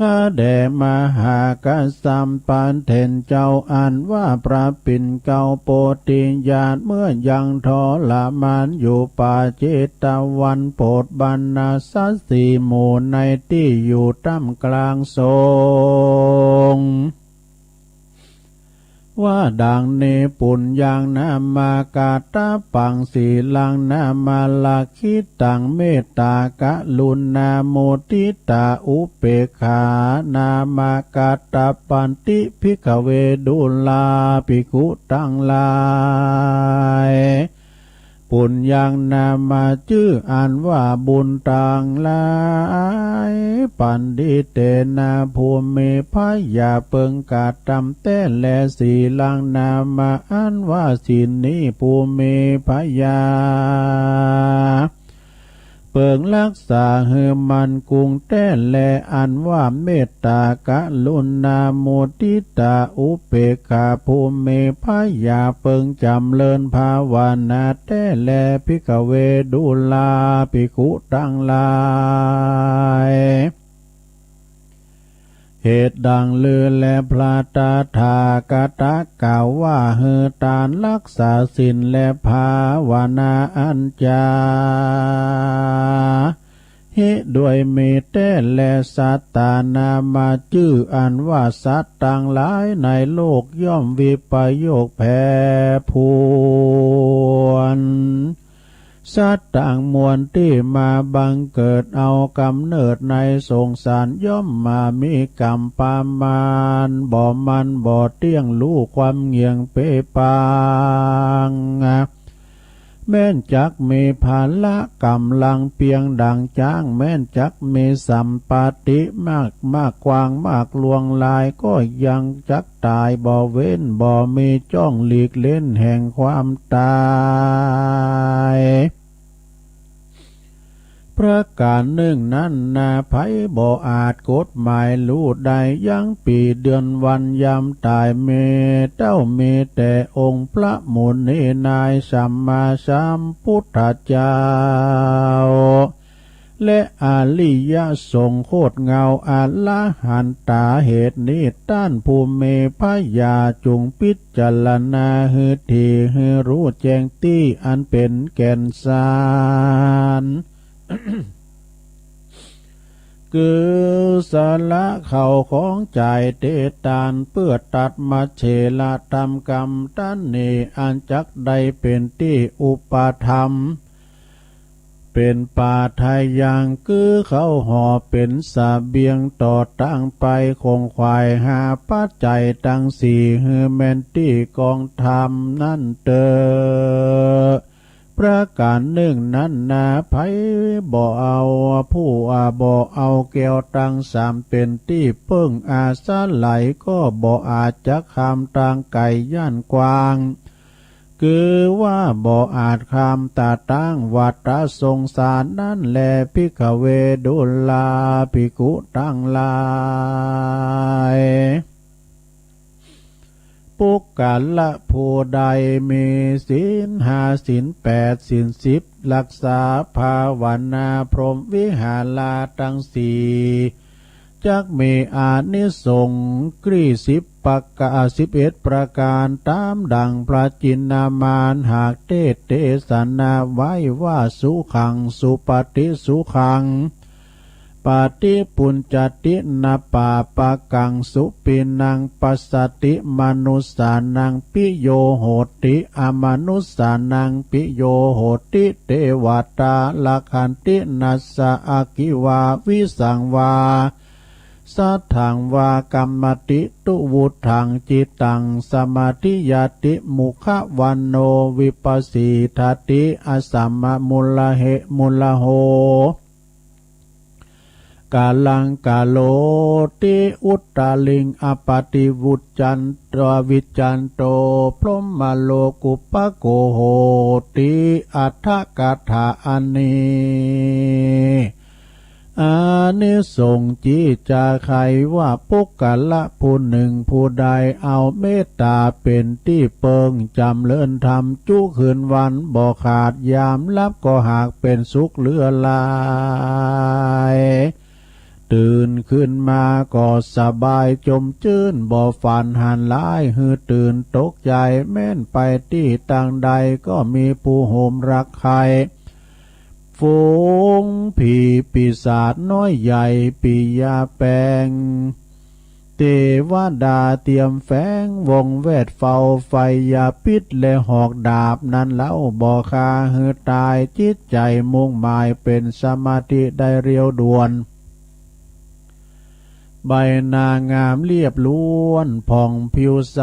ข้าแด่มหากษัมปันเทนเจ้าอันว่าพระปิ่นเก่าโปติญาณเมื่อยังทรมานอยู่ป่าเจตวันโปรดบรรณาสัสสีหมู่ในที่อยู่ท่ามกลางสงฆ์ว่าดังนี้ปุญญังนามากาตาปังสีลังนามาลาคิตังเมตตากะลุณาโมทิตาอุเปกขานามากาตาปันติภิกขเวดุลาภิกขุตั้งหลายปุญญังนามาชื่ออันว่าบุญต่างหลายปันดิเตนาภูมิพยาเปิงกาตำแต่และสีลังนามาอันว่าสินนี้ภูมิพยาเปิงรักษาเฮือมันกุงแต่และอันว่าเมตตากะลุณาโมทิตาอุเปกขาภูมิพยาเปิงจำเลินภาวนาแต่และภิกขเวดุลาภิกขุตั้งหลายเหตุดังลือและพระตาถากตะกล่าวว่าเฮือตานรักษาศีลและภาวนาอันจาเหตุด้วยเมตเตและสัตตานามาชื่ออันว่าสัตว์ต่างหลายในโลกย่อมวิปโยคแผ่พวนสัตว์ต่างมวลที่มาบังเกิดเอากำเนิดในสงสารย่อมมามีกรรมปามานบ่มันบ่เตี้ยงรู้ความเงียงเปปางแม่นจักมีภาละกำลังเพียงดังจ้างแม่นจักมีสัมปติมากกว้างมากลวงลายก็ยังจักตายบ่เว้นบ่มีจ้องหลีกเล่นแห่งความตายประการหนึ่งนั้นนาไผบ่อาจกฎหมายรู้ใดยังปีเดือนวันยามตายเมเจ้ามีแต่องค์พระมุนีนายสัมมาสัมพุทธเจ้าและอริยสงฆ์โคตรเงาอาละหันตาเหตุนี้ต้านภูมิพยาจุงพิจารณาหือทีหือรู้แจ้งตี้อันเป็นแก่นสารคือสาระเข่าของใจเตตานเพื่อตัดมาเฉลาธรรมกรรมตันนี้อันจักใดเป็นที่อุปธรรมเป็นป่าไทยอย่างคือเขาห่อเป็นสาเบียงต่อตั้งไปคงควายหาปัจจัยตั้งสี่ฮือแมนตี้กองธรรมนั่นเตอประการหนึ่งนั้นนาไผบ่เอาผู้บ่เอาแก้วตั้งสามเป็นที่เพิ่งอาสาไหลก็บ่อาจจะคำต่างไก่ย่านกวางคือว่าบ่อาจคำตาตั้งวัฏสงสารนั่นแลภิกขเวดุลาภิกขุตั้งหลายปุกกะละผู้ใดมีศีลห้าศีลแปดศีลสิบรักษาภาวนาพรหมวิหาราทั้งสี่จักมีอานิสงส์กรี11 ประการตามดังพระจินนามานหากเทศนาไว้ว่าสุขังสุปฏิสุขังปาติปุญจตินาปาปะกังสุปินังปัสสติมนุสสานังปิโยโหติอมนุสสานังปิโยโหติเทวตาลักขันตินัสสะอากิวาวิสังวาสัทธังวากรรมติตุวุธังจิตังสมาธิยติมุขวันโนวิปัสสิทติอสัมมมุลเหมุลโหกาลังกาโลติอุตตาลิงอปติวุจจันตวิจันโตพรหมโลกุปโกโหติอัฏฐกถาอันนีอานิสงส์จีจาใครว่าปุกกะละผู้หนึ่งผู้ใดเอาเมตตาเป็นที่เปิงจำเลินทำจุคืนวันบ่ขาดยามลับก็หากเป็นสุขเหลือลาย ตื่นขึ้นมาก็สบายจมจื้นบ่ฝันหันหลายฮือตื่นตกใจแม่นไปที่ต่างใดก็มีผู้โหมรักใครฝูงผีปีศาจน้อยใหญ่ปิยาแปงเทวดาเตรียมแฝงวงเวทเฝ้าไฟยาพิษและหอกดาบนั้นเล่าบ่คาฮือตายจิตใจมุ่งหมายเป็นสมาธิได้เรียวด่วนใบหน้างามเรียบล้วนผ่องผิวใส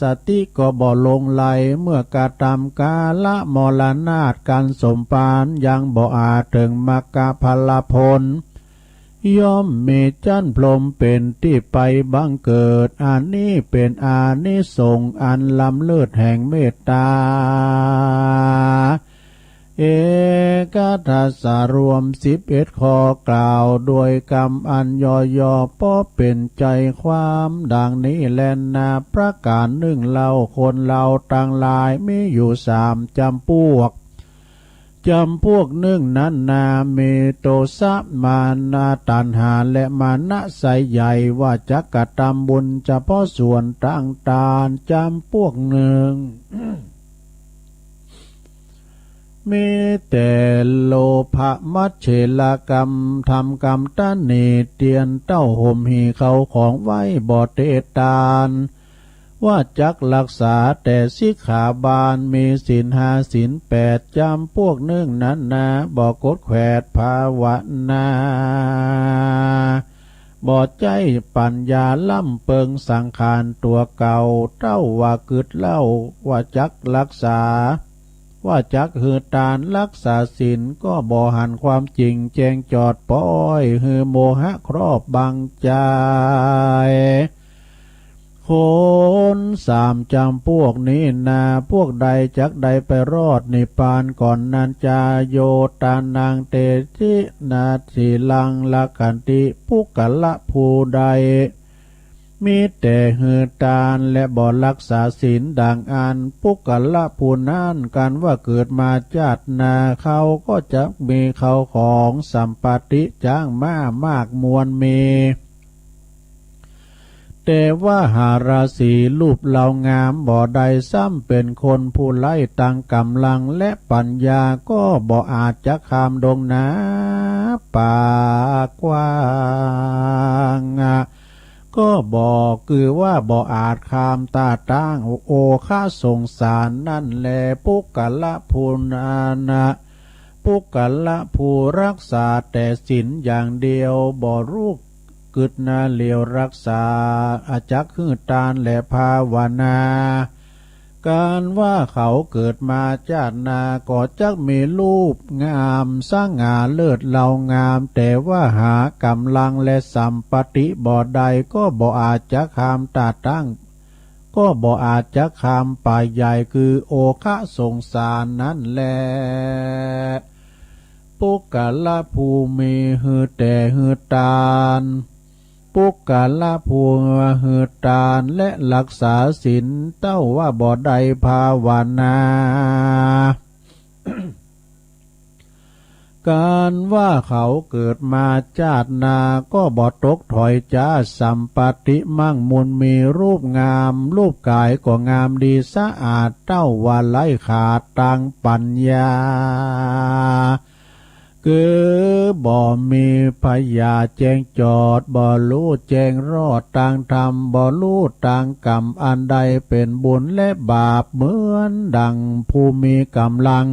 สติก็บ่ลงไหลเมื่อกาตำกาละมรณาฏการสมปานยังบ่อาจถึงมรรคพลผลย่อมมีจันพรหมเป็นที่ไปบังเกิดอันนี้เป็นอานิสงส์อันล้ำเลิศแห่งเมตตาเอกทัสสะรวม11ข้อกล่าวโดยกรรมอันย่อๆป้อเป็นใจความดังนี้แลนาประการหนึ่งเล่าคนเราต่างหลายมีอยู่3 จำพวกหนึ่งนั้นนาเมโตสะมานาตัณหาและมานะใสใหญ่ว่าจักกะทำบุญเฉพาะส่วนต่างๆจำพวกหนึ่ง มีแต่โลภะมัจเฉลกรรมทำกรรมตันเนเตียนเต้าห่มหีเขาของไว้บ่เตตานว่าจักรักษาแต่สิกขาบาลมีศีล5 ศีล8จำพวกหนึ่งนั้นนาบ่กดแขวดภาวนาบ่ใจปัญญาล่ำเปิงสังขารตัวเก่าเต้าว่ากึดเล่าว่าจักรักษาว่าจักหือตานรักษาศีลก็บ่หันความจริงแจงจอดป้อยหือโมหะครอบบังใจคน3 จำพวกนี้นาพวกใดจักใดไปรอดนิพพานก่อนนันจาโยตานังเตจินาทีลังละกันติปุกะละผู้ใดมีแต่หือตานและบ่รักษาศีลดังอันปุกะละผู้นั้นกันว่าเกิดมาชาตินาเขาก็จะมีเขาของสัมปติจ้างมากมวลมีแต่ว่าหาราศีรูปเหล่างามบ่ใดซ้ำเป็นคนผู้ไล่ตั้งกำลังและปัญญาก็บ่อาจจะข้ามดงนาป่ากว้างก็บอกคือว่าบ่อาจข้ามตาตั้งโอค่าสงสารนั่นแลปุกกะละภูนานะปุกกะละผู้รักษาแต่ศีลอย่างเดียวบ่รู้กึดนาเลียวรักษาอาจักขือตานและภาวนาการว่าเขาเกิดมาชาตินาก็จักมีรูปงามสร้างงาเลิศเหล่างามแต่ว่าหากำลังและสัมปติบ่ใดก็บ่อาจจะข้ามตาตั้งก็บ่อาจจะข้ามป่าใหญ่คือโอคะสงสารนั้นแลปุกกะละภูมีหือแต่หือตานปุกกะละภูหือตานและรักษาศีลเต้าว่าบ่ได้ภาวนา การว่าเขาเกิดมาชาตินาก็บ่ตกถอยจ้าสัมปติมั่งมุนมีรูปงามรูปกายก็งามดีสะอาดเต้าว่าไร้ขาดตังปัญญาคือบ่มีพยาแจ้งจอดบ่รู้แจ้งรอดต่างธรรมบ่รู้ต่างกรรมอันใดเป็นบุญและบาปเหมือนดังผู้มีกำลัง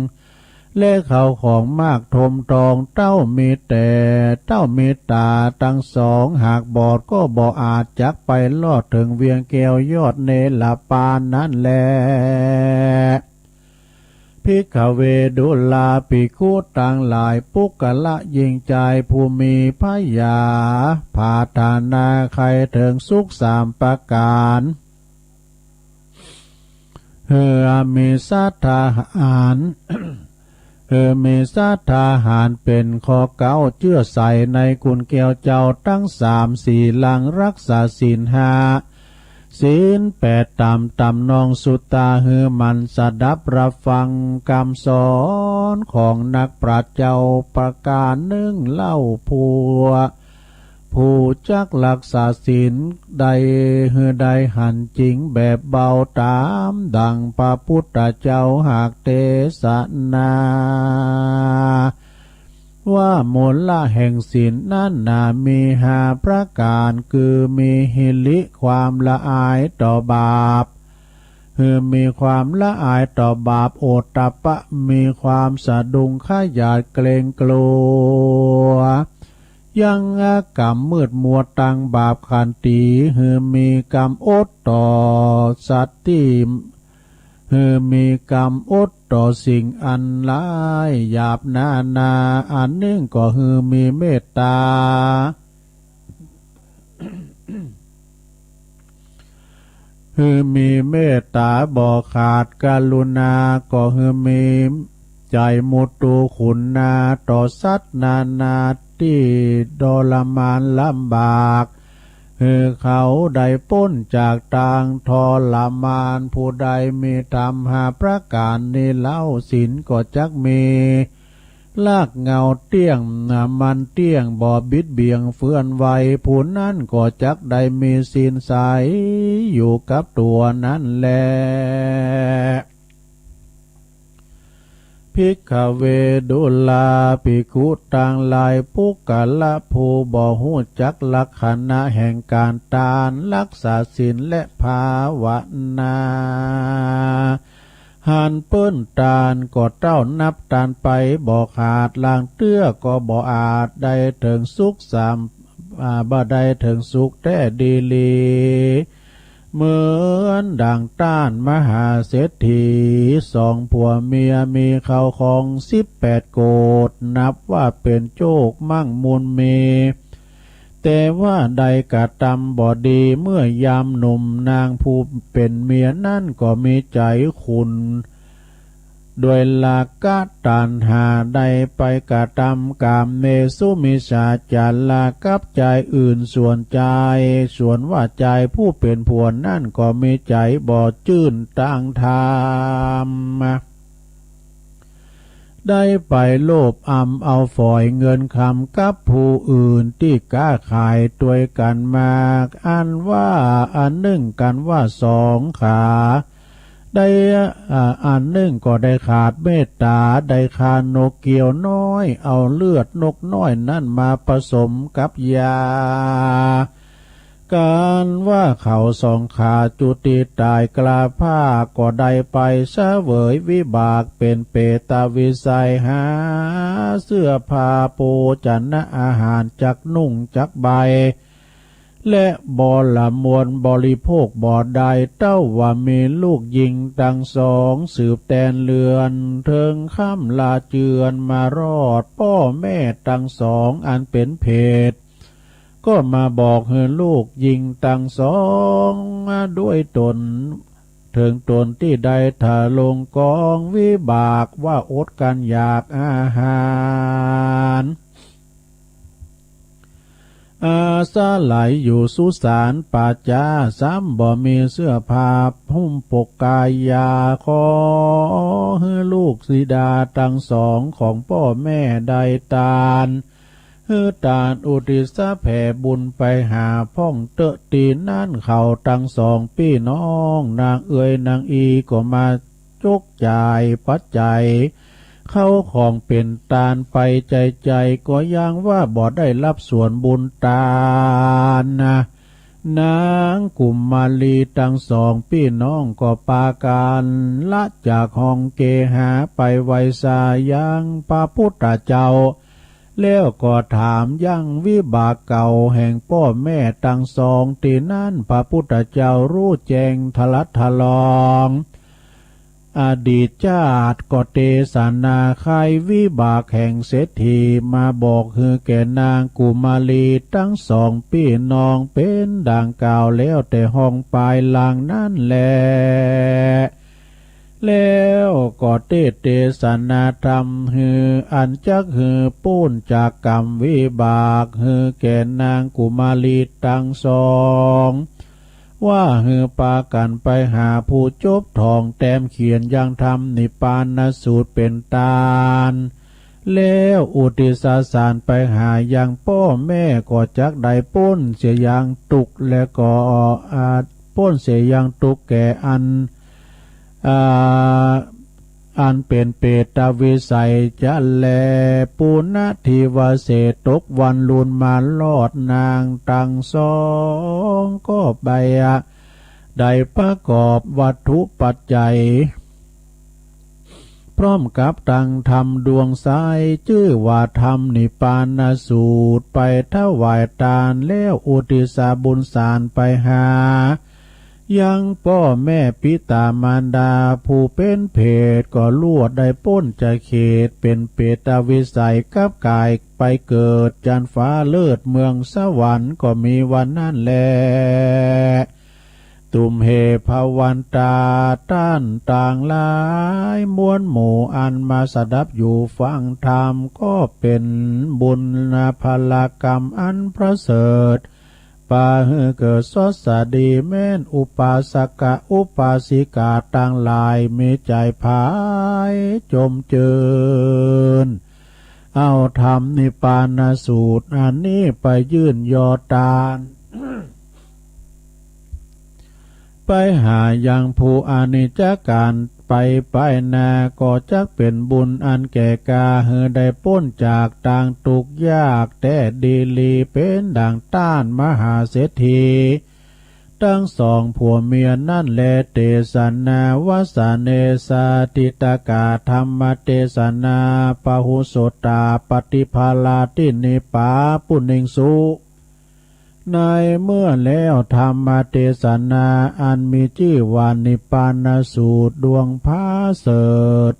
และเขาของมากทมทองเต้ามีแต่เต้ามีตาทั้งสองหากบอดก็บ่อาจจักไปลอดถึงเวียงแก้วยอดเนลปานนั้นแลภิกขเวดุลาภิกขุต่างหลายปุกกะละยิ่งใจผู้มีพยาภาทานาใครถึงสุข3 ประการเฮอมีสัทธาหารมีสัทธาหารเป็นข้อเก้าเชื่อใส่ในคุณแก้วเจ้าตั้ง3 4หลังรักษาศีล5ศีล8ตำนองสุตตาหือมันสดับรับฟังคำสอนของนักปราชญ์เจ้าประการหนึ่งเล่าผัว ผู้จักรักษาศีลใดเฮือใดหันจริงแบบเบาตามดังพระพุทธเจ้าหากเทศนาว่ามนละแห่งศีลนั้นนามีห้าประการคือมีหิริความละอายต่อบาปคือมีความละอายต่อบาปโอตตัปปะมีความสะดุ้งขยาดเกรงกลัวยังกรรมมืดมัวตังบาปขันตีหือมีกรรมอดต่อสัตว์ที่หือมีกรรมอดต่อสิ่งอันร้ายหยาบนาอันหนึ่งก็หือมีเมตตา หือมีเมตตาบ่ขาดกรุณาก็หือมีใจมุตุคุณนาต่อสัตว์นาที่ทรมานลำบากคือเขาได้พ้นจากทางทรมานผู้ใดมีธรรมห้าประการนี้เล่าศีลก็จักมีลากเงาเตี้ยงมันเตี้ยงบ่บิดเบียงเฟื่อนไหวผู้นั้นก็จักได้มีศีลใสอยู่กับตัวนั้นแลภิกขเวดุลาภิกขุต่างหลายปุกกะละผู้บ่ฮู้จักลักษณะแห่งการทานรักษาศีลและภาวนาหันเปิ้นตานก็เต้านับตานไปบ่ขาดลางเตื้อก็บ่อาจได้ถึงสุขสามบ่ได้ถึงสุขแต่ดีลีเหมือนดังต้านมหาเศรษฐีสองผัวเมียมีเขาของ18 โกฏนับว่าเป็นโชคมั่งมูลมีแต่ว่าใดกะตำบ่ดีเมื่อยามหนุ่มนางผู้เป็นเมียนั่นก็มีใจคุณโดยลากะตันหาใดไปกะตำกามเมสุมิสาจาลากับใจอื่นส่วนใจส่วนว่าใจผู้เป็นผัวนั่นก็มีใจบ่จื้นตั้งธรรมได้ไปโลภเอาฝอยเงินคำกับผู้อื่นที่ก้าขายตัวกันมาอันว่าอันหนึ่งกันว่าสองขาได้อันหนึ่งก็ได้ขาดเมตตาได้ขาดนกเกี่ยวน้อยเอาเลือดนกน้อยนั่นมาผสมกับยาการว่าเขาสองขาจุติตายกลาผ้าก็ได้ไปเสวยวิบากเป็นเปตวิสัยหาเสื้อผ้าปูจันอาหารจักนุ่งจักใบและบ่ละมวลบริโภคบ่ได้เต้าว่ามีลูกหญิงตั้งสองสืบแตนเลือนเทิงค่ำลาเจือนมารอดพ่อแม่ตั้งสองอันเป็นเพศก็มาบอกให้ลูกหญิงตั้งสองด้วยตนถึงตนที่ใดถ้าลงกองวิบากว่าอดกันอยากอาหารอาสาไหลอยู่สุสานป่าจ้าซ้ำบ่มีเสื้อผ้าหุ้มปกกายยาขอให้ลูกสีดาตั้งสองของพ่อแม่ได้ตานฮือตานอุทิศแผ่บุญไปหาพ่องเตอะตีนั่นเขาตั้งสองพี่น้องนางเอ๋ยนางอีก็มาจกจ่ายปัจจัยเข้าของเป็นตานไปใจก็ยังว่าบ่ได้รับส่วนบุญตานนะนางกุมมาลีตั้งสองพี่น้องก็ปาการละจากห้องเกหาไปไวสายังพระพุทธเจ้าแล้วก็ถามยังวิบากเก่าแห่งพ่อแม่ตั้งสองตีนั่นพระพุทธเจ้ารู้แจ้งทลัดทลองอดีตชาติก็เทศนาใครวิบากแห่งเศรษฐีมาบอกคือแก่นางกุมารีทั้งสองพี่น้องเป็นดังกล่าวแล้วแต่ห้องปลายหลังนั่นแหละแล้วก็เทศนาธรรมฮืออันจักฮือปูนจากกรรมวิบากฮือแก่นางกุมารีทั้งสองว่าฮือปากันไปหาผู้จบทองแต้มเขียนยังทำนิพพานสูตรเป็นตาล แล้วอุติสาสารไปหายังพ่อแม่ก็จักได้ป้นเสียอย่างตุกและก็อาจป้นเสียอย่างตุกแก่อันเป็นเปตวิสัยจะแลปุณทิวเสตกวันลุนมาลอดนางตังสองก็ใบได้ประกอบวัตถุปัจจัยพร้อมกับตั้งธรรมดวงใสชื่อว่าธรรมนิพพานสูตรไปถวายทานแล้วอุทิศบุญสารไปหายังพ่อแม่ปิตามารดาผู้เป็นเพศก็ลวดได้ป้นจะเขตเป็นเปตวิสัยกับกายไปเกิดจันฟ้าเลิศเมืองสวรรค์ก็มีวันนั้นแลตุมเหภวันตาต้านต่างหลายมวลหมู่อันมาสดับอยู่ฟังธรรมก็เป็นบุญพลกรรมอันประเสริฐปาเกิดสดสดีแม่นอุปาสกะอุปาสิกาต่างหลายมีใจภายจมเจิญเอาธรรมนิพพานสูตรอันนี้ไปยื่นยอตานไปหายังผู้อานิจการไปนาก็จักเป็นบุญอันแก่กาได้พ้นจากต่างทุกข์ยากแต่ดีลีเป็นดังต้านมหาเศรษฐีทั้งสองผัวเมียนั่นแลเตสนาวสเนสาติตกาธรรมเตสนาปหุโสตาปฏิภาลาตินิปาปุณิงสุในเมื่อแล้วธรรมเทศนาอันมีชื่อว่านิพพานสูตรดวงพาเสด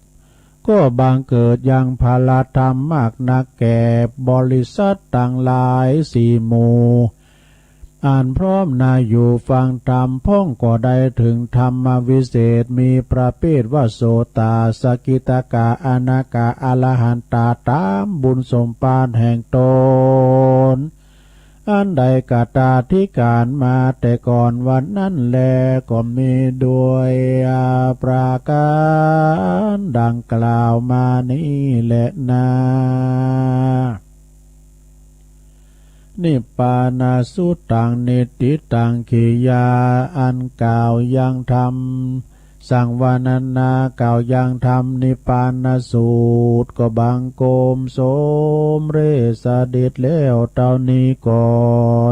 ก็บังเกิดยังพลธรรมมากนักแก่บริษัทต่างหลายสี่หมู่อ่านพร้อมนาอยู่ฟังธรรมพ่องก็ได้ถึงธรรมวิเศษมีประเภทว่าโสตาสกิตากาอนาคาอรหันตาตามบุญสมปานแห่งตนอันใดกาตาที่การมาแต่ก่อนวันนั้นแลก็มีด้วยประการดังกล่าวมานี้แหละนานิพพานาสุตังนิติตังขียาอันกล่าวยังธรรมสังวานานาเก่ายังธรรมนิพพานสูตรก็บังโกมโสมเรสเด็จแล้วเต่านี้ก่อ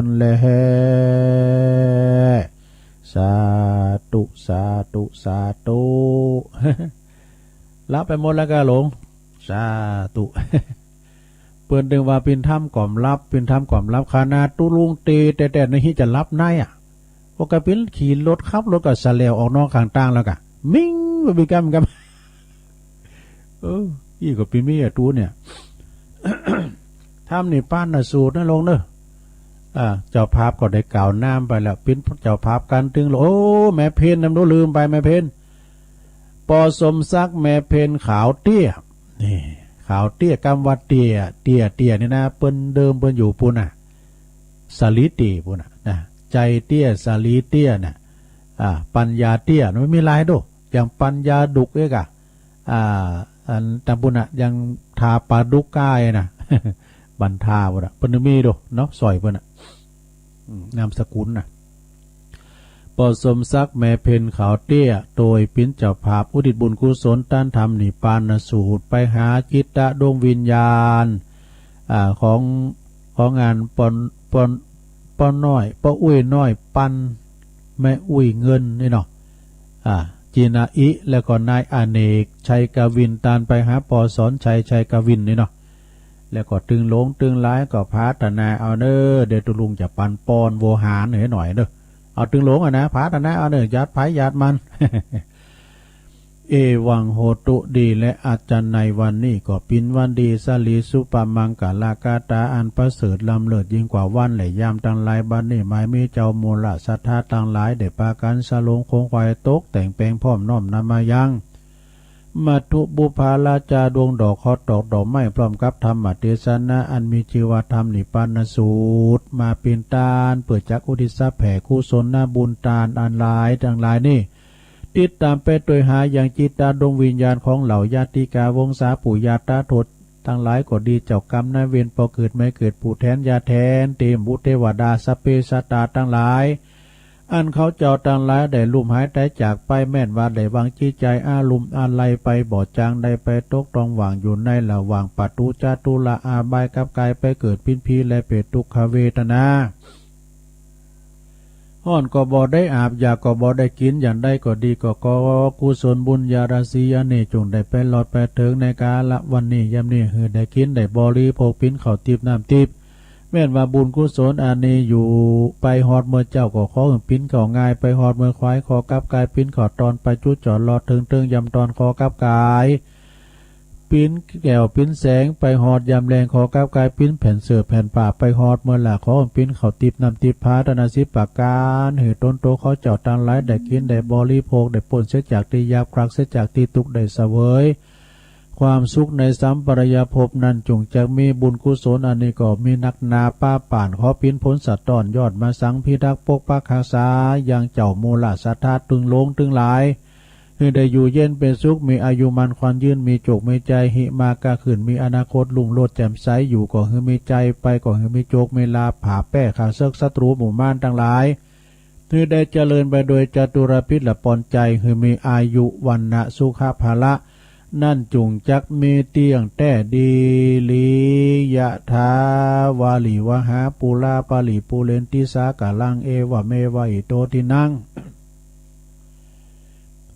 นแลสาธุสาธุสาธุรับไปหมดแล้วก็หลงสาธุเปิ่นดึงว่าเป็นถ้ำก่อมรับเป็นถ้ำก่อมรับขนาดตุลุงตีแต่ในที่จะรับในพวกกระปิ้นขี่รถขับรถกับสะเลวออกนอกข้างต่างแล้วกะมิ่งไปบีกันยี่ก็เป็นมีตู้เนี่ย ทำนี่ป้านสูตรนั่นลงเนอะเจ้าภาพก็ได้กล่าวน้ำไปแล้วเป็นเจ้าภาพกันตึงโอ้แม่เพนน้ำรู้ลืมไปแม่เพนปอสมซักแม่เพนขาวเตี้ยนี่ขาวเตี้ยกำวัดเตี้ยนี่นะเปิ้นเดิมเปิ้นอยู่ปุ่นสาลีตีปุ่นนะใจเตี้ยสาลีเตี้ยน่ะปัญญาเตี้ยมันไม่มีลายดูอย่างปัญญาดุกเอกอันตำบุญยังทาปลาดุกกายนะ บันทาปุ่นเปิ้นมีดูเนาะซอยเปิ้นนามสกุลปอสมซักแม่เพนขาวเตี้ยโดยปิ้นเจ้าภาพอุทิศบุญกุศลต้านธรรมนิพพานสูตรไปหาจิตตะดวงวิญญาณของงานปอนน้อยป้าอุ้ยน้อยปันแม่อุ้ยเงินนี่เนาะจีนาอิแล้วก็นายอเนกชัยกวินตานไปหาปอสอนชัยกวินนี่เนาะแล้วก็ตึงหลงตึงร้ายก็พาตนาเอาเด้อเดี๋ยวตุลุงจะปันปอนโวหารหน่อยเด้อเอาตึงหลงนะพาตนาเอาเด้อญาติไผญาติมัน เอวังโหตุดีและอาจารย์ในวันนี้ก็ปินวันดีสลีสุปมังกาลากาตาอันประเสริฐลำเลิศยิ่งกว่าวันและยามตั้งหลายบัดนี้หมายมีเจ้ามูลศรัทธาตั้งหลายได้ปากันสลงคงควายตกแต่งแปลงพร้อมน้อมนำมายังมัทุบุพาลาจาดวงดอกขอตอกดอกไม้พร้อมกับธรรมเทศนาอันมีชื่อว่าธรรมนิพพานสูตรมาเป็นตาลเปิดจักอุทิศแผ่กุศลนาบุญตาลอันหลายทั้งหลายนี่ติดตามไปโดยหาอย่างจิตตาดวงวิญญาณของเหล่าญาติกาวงศาปู่ญาตาทศ ทั้งหลายก็ดีเจ้ากรรมนายเวรพอเกิดไม่เกิดผู้แทนยาแทนเตมบุเทวดาสเปสตาทั้งหลายอันเขาเจ้าทั้งหลายได้ลุ่มหายใจจากไปแม่นว่าได้วางจิตใจอาลุมอาลัยไปบ่อจางได้ไปตกตองหว่างอยู่ในระหว่างปัตุจาตุละอาบายกับกายไปเกิดพินพีและเปรตทุกขเวทนาห้อนก็บ่ได้อาบยาก็บ่ได้กินอย่างใดก็ดีก็กุศลบุญญาราศีอันนี้จงได้ไปหลอดไปถึงในกาละวันนี้ยามนี้เฮือได้กินได้บริโภคปิ้นข้าวติบน้ำติบแม่นว่าบุญกุศลอันนี้อยู่ไปฮอดเมื่อเจ้าก็ขอปิ้นข้าวง่ายไปฮอดเมื่อควายขอกับกายปิ้นข้าวตอนไปจุดจอดหลอดถึงยำตอนขอกับกายปิ้นแก้วปิ้นแสงไปฮอดยำแรงขอกับกายปิ้นแผ่นเสือแผ่นป่าไปฮอดเมื่อละขอปิ้นข้าวติบน้ำติบพาตนาสิปากการเหตุต้นโตเขาเจ้าตังหลายได้กินได้บริโภคได้ปนเสียจากที่ยาบครักเสียจากที่ทุกข์ได้เสวยความสุขในสัมปรายภพนั้นจงจะมีบุญกุศลอันนี้ก็มีนักนาป้าป่านขอปิ้นพ้นสัตว์ตอนยอดมาสังพิทักษ์ปกปักรักษาอย่างเจ้ามูลสัทธาตึงลงตึงหลายให้ได้อยู่เย็นเป็นสุขมีอายุมันควันยืนมีโจกมีใจหิมากาขืนมีอนาคตลุ่งโลดแจ่มใสอยู่ก็คือมีใจไปก็คือมีโจกมีลาผาแป้ขาเซิกศัตรูหมู่ม่านทั้งหลายคือได้เจริญไปโดยจตุรพิษละปอนใจคือมีอายุวันนะสุขภาละนั่นจุงจักมีเตียงแต่ดีลียะทาวาลีวหาปูลาปาลีปูเลนติสากาลังเอวะเมวะอิโตตินัง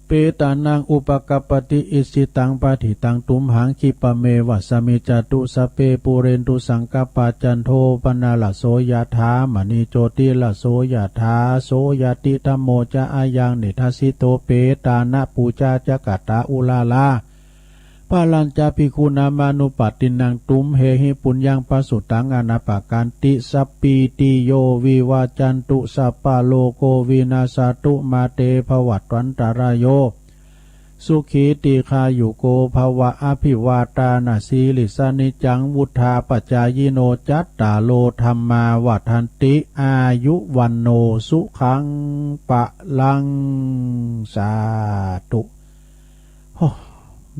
เปตานังอุปกัปปติอิสิตังปะถิตังตุมหังคิปะเมวะสมิจตุสเปปูเรนตุสังกปะจันโทปนาลโสยถามณีโจติลโสยถาโสยติธัมโมจะอายังเนทัสสิโตเปตานะปูจาจักตาอุลาลาปาลัญจาภิกขุนามานุปัตตินังตุมเฮหิปุญญังปสุตังอนาปการติสัปปีติโยวิวาจันตุสัปปะโลโกวินาสตุมาเตภวัตวันตรายโยสุขีติคายุโกภวะอภิวาตานาสีลิสานิจังวุธาปัจจายโนจัตตาโลธรรมาวัฏันติอายุวันโนสุขังปะลังสาธุ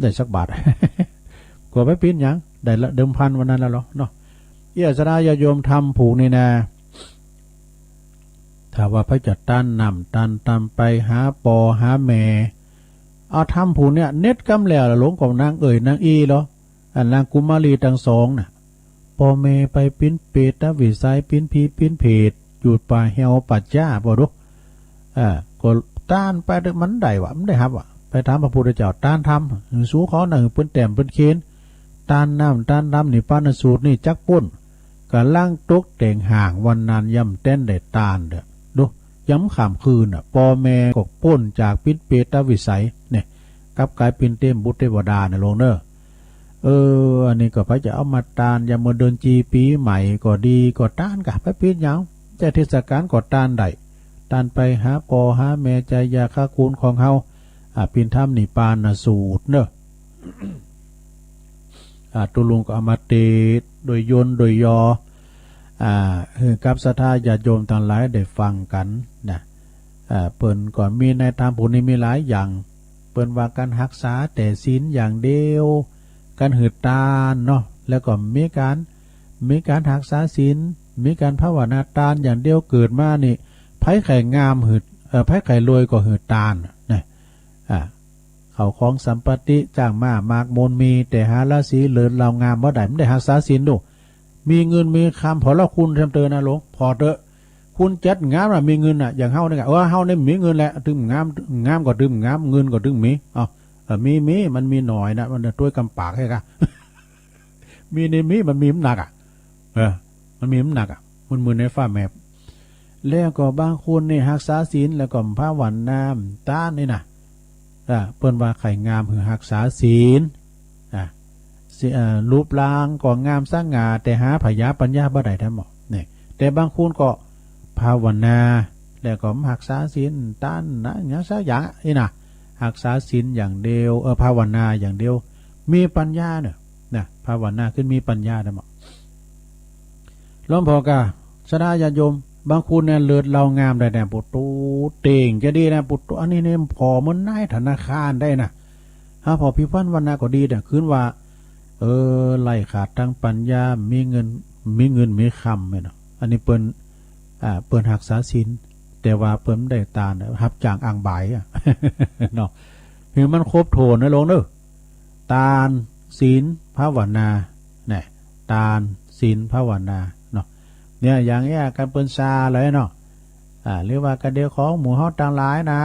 ได้สักบาท กว่าไปปิ้นยังได้ละเดิมพันวันนั้นแล้วเนาะเอี่ยสดายโยมทำผูกนี่นะถ้าว่าพระจัดต้านนำตันตามไปหาปอหาแม่เอาทำผูกเนี่ยเน็ตกำแล้วหลงของนางนางอีเหรออันนางกุมารีทั้งสองน่ะปอเมไปปิ้นเป็ดนะวิสัยปิ้นพีปิ้นเพดหยุดป่าเหี่ยวปัจจ้าบ่ดุก็ต้านไปมันได้วะมันได้ครับวะไปถามพระพุทธเจ้าต้านทำสู้เขาหนึ่งเปิ้นแต้มเปิ้นเคนต้านน้ำต้านดำนี่ปานสูตรนี่จักปุ้นกะล่างตกแต่งห่างวันนั้นย่ำเต้นได้ต้านเด้อดูย้ำขามคืนปอแม่กกป้นจากปิดเปตวิสัยเนี่ยกับกลายเป็นเต็มบุตรเทวดาเนี่ยลงเนออันนี้ก็พระจะเอามาต้านยามเดินจีปีใหม่ก็ดีก็ต้านกับไปปิดยังแต่เทศกาลก็ต้านได้ต้านไปหาปอหาแม่ใจยาค่าคูณของเฮาปินถ้ำนิปานสูตรเนอะตุลุงก็อมาเตโดยยนโดยยอกับศรัทธาญาติโยมต่างหลายได้ฟังกันนะเปิ้นก่อนมีในธรรมผู้นี้มีหลายอย่างเปิ้นว่าการรักษาแต่ศีลอย่างเดียวการหืดตาเนาะแล้วก็มีการรักษาศีลมีการภาวนาตานอย่างเดียวเกิดมานี่ไผไข่งามหืดไผไข่รวยก็หืดตานเขาของสัมปติจ้างมามากมนมีแต่หาราศีเลิศเรางามบ่ได้ไม่ได้หักษาศีลดูมีเงินมีคำพอละคุณทำเตอนะหลวงพอเตอคุณจัดงามน่ะมีเงินน่ะอย่างเฮานี่เฮาเนี่ยมีเงินแหละถึงงามก็ถึงงามเงินก็ถึงมีมีมันมีหน่อยนะมันตัวกำปากให้กะ มีในมันมีน้ำหนักมันมีน้ำหนักมันมือในฟ้าแมพแล้วก็บางคนนี่หักษาศีลแล้วก็ภาวนาต้านนี่นะเปิ้นว่าไข่งามคือรักษาศีลรูปร่างก็งามสง่าแต่หาพยาปัญญาบ่ได้ทั้งหมดนี่แต่บางคนก็ภาวนาแล้วก็รักษาศีลต้านนะอย่างสักอย่างนี่นะรักษาศีลอย่างเดียวภาวนาอย่างเดียวมีปัญญาเนี่ยนะภาวนาขึ้นมีปัญญาทั้งหมดล้อมพอกะสดาญาโยมบางคนเนี่ยเลือดเรางามได้แต่ปุตตุเต่งจะดีนะปุตตุอันนี้เนี่ยพอมันนายธนาคารได้นะพอพิพันธ์วรรณะก็ดีแต่คืนว่า ไล่ขาดทั้งปัญญามีเงินมีคำเนาะอันนี้เปิ้นหักษาศีลแต่ว่าเปิ้นได้ตารับจ้างอ่างบายอ่ะ เนาะคือมันครบโทนนะลงเด้อตาลศีลภาวนาเนี่ยตาลศีลภาวนาเนาะเนี่ยอย่างเงี้ยการเปิ้นซาเลยเนาะหรือว่าการเดียวของหมู่เฮาต่างหลายนะ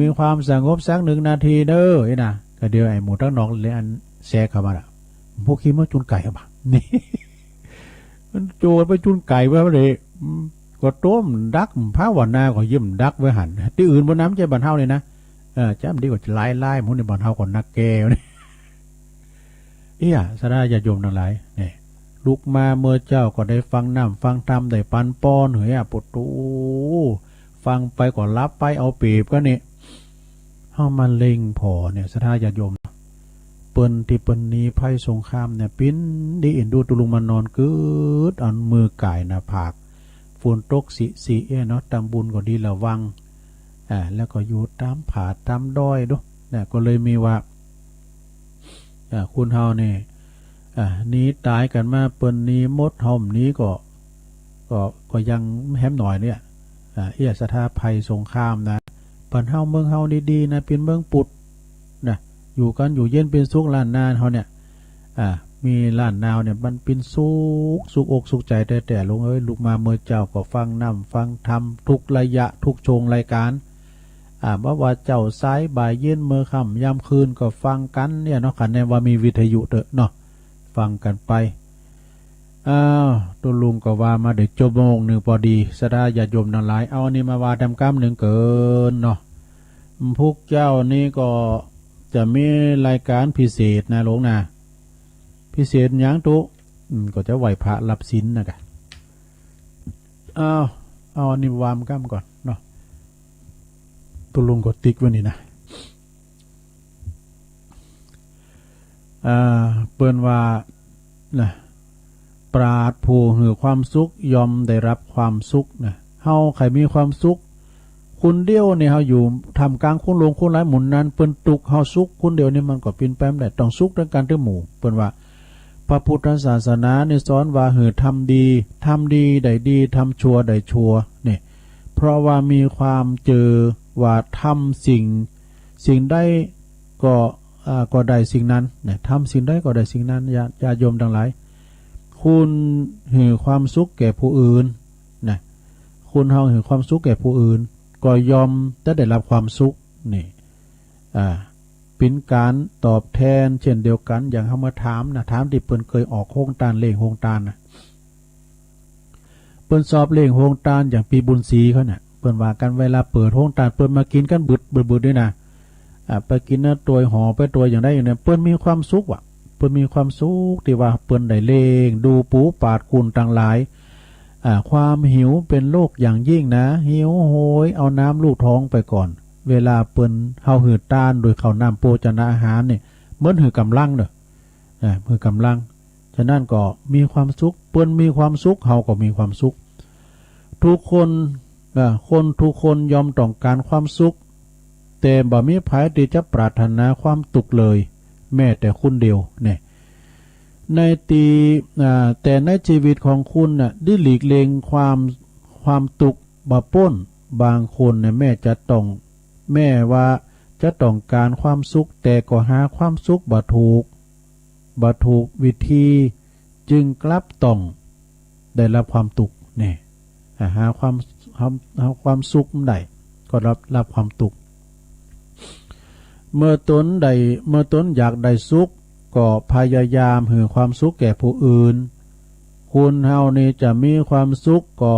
มีความสงบสัก1 นาทีเด้อไอ้น่ะก็เดียวไอ้หมู่ทั้งนอกเลยอันแซกเข้ามาล่ะพวกขี้มาจุนไก่ป่ะนี่ มันโจรไปจุนไก่ไว้เลยก็ต้มดักภาวนาก็ยิ้มดักไว้หันที่อื่นบนน้ำใจบ้านเฮาเลยนะจ้ำดีกว่าไล่หมุนในบ้านเฮาก่อนนักแก้วนี่สระญาติโยมทั้งหลายนี่ลุกมาเมื่อเจ้าก็ได้ฟังน้ำฟังธรรมได้ปันป้อนเฮ้ยปุตตูฟังไปก็รับไปเอาเปรียบก็นี่เฮามาเล็งพอเนี่ยสระญาติโยมเปิ้นที่เปิ้นนี้ภัยสงครามเนี่ยปิ้นดีเอ็นดูตุลุงมานอนกึดอันมือก่ายหน้าผากฝนตกสิเนาะตามบุญก็ดีระวังแล้วก็อยู่ตามผาตามดอยด้วยเนี่ยก็เลยมีว่าคุณเฮาเนี่ยนี้ตายกันมาเปิ้นนี้มดห่มนี้ก็ยังแฮมหน่อยเนี่ยสถาภัยสงครามนะเปิ้นเฮาเมืองเฮาดีๆนะเป็นเมืองปุดนะอยู่กันอยู่เย็นเป็นสุขล้านนาเฮาเนี่ยมีล้านนาวเนี่ยมันเป็นสุขอกสุขใจแต่ลงลูกมาเมื่อเจ้าก็ฟังน้ำฟังธรรมทุกระยะทุกโชงรายการว่าเจ้าซ้ายบ่ายเย็นเมื่อค่ำยามคืนก็ฟังกันเนี่ยเนาะขันแนว่ามีวิทยุเนาะฟังกันไปตัวลุงก็ว่ามาเด็กชั่วโมงหนึ่งพอดีสดาญาติโยมทั้งหลายเอาอันนี้มาว่าทำกรรมหนึ่งเกินเนาะพวกเจ้านี่ก็จะมีรายการพิเศษนะหลวงนะพิเศษอย่างตุก็จะไหวพระรับศีลนะกะเอาอันนี้วามกรรมก่อนเนาะตัวลุงก็ติ๊กไว้นี่นะเปิ้นว่านะปราดผู้หือความสุขยอมได้รับความสุขนะเฮาใครมีความสุขคุณเดียวเนี่ยเฮาอยู่ทำกลางคุณลงคุณหลายหมุนนั้นเปิ้นตุกเฮาสุขคุณเดียวนี่มันก็เป็นแป๊มได้ต้องสุขด้วยกันด้วยหมู่เปิ้นว่าพระพุทธศาสนาเนี่ยสอนว่าหือทำดีได้ดีทำชั่วได้ชั่วเนี่ยเพราะว่ามีความเจอว่าทำสิ่งได้ก็ได้สิ่งนั้นเนี่ยทำสิ่งได้ก็ได้สิ่งนั้นญาติโยมทั้งหลายคุณหือความสุขแก่ผู้อื่นนะคุณเฮาหือความสุขแก่ผู้อื่นก็ยอมจะได้รับความสุขนี่เป็นการตอบแทนเช่นเดียวกันอย่างเฮามาถามที่เปิ้นเคยออกโครงการเลงโครงการนะเปิ้นสอบเลงโครงการอย่างปีบุญศรีเขาน่ะเปิ้นว่ากันเวลาเปิดโครงการเปิ้นมากินกันบึดด้วยนะไปกินตัวห่อไปตัวอย่างได้อย่างนี้เปิ้นมีความสุขว่ะเปิ้นมีความสุขที่ว่าเปิ้นได้เลงดูปูปาดคุณต่างหลายความหิวเป็นโรคอย่างยิ่งนะหิวโหยเอาน้ำลูกท้องไปก่อนเวลาเปิ้นเฮาหืดต้านโดยข้าวน้ำโภชนาอาหารเนี่ยเหมือนหือกำลังเด้อหือกำลังฉะนั้นก็มีความสุขเปิ้นมีความสุขเฮาก็มีความสุขทุกคนทุกคนยอมต้องการความสุขแต่บ่มีไผที่จะปรารถนาความตุกเลยแม้แต่คุณเดียวเนี่ยแต่ในชีวิตของคุณน่ะได้หลีกเลี่ยงความตุกบ่ป้นบางคนเนี่ยแม่ว่าจะต้องการความสุขแต่ก็หาความสุขบ่ถูกวิธีจึงกลับต้องได้รับความตุกเนี่ยหาความสุขได้ก็รับความตุกเมื่อตนอยากได้สุขก็พยายามให้ความสุขแก่ผู้อื่นคุณเฮานี่จะมีความสุขก็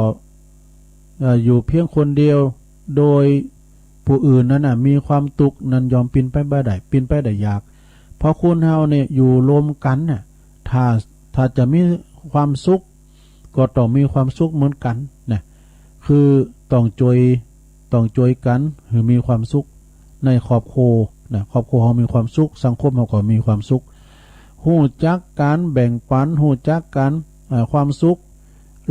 อยู่เพียงคนเดียวโดยผู้อื่นนั้นมีความตุกนั้นยอมปินไปได้ยากเพราะคุณเฮาเนี่ยอยู่รวมกันน่ะถ้าจะมีความสุขก็ต้องมีความสุขเหมือนกันนะคือต้องช่วยกันให้มีความสุขในครอบครัวนะครอบครัวเรามีความสุขสังคมเราก็มีความสุขฮู้จักการแบ่งปันฮู้จักกันความสุข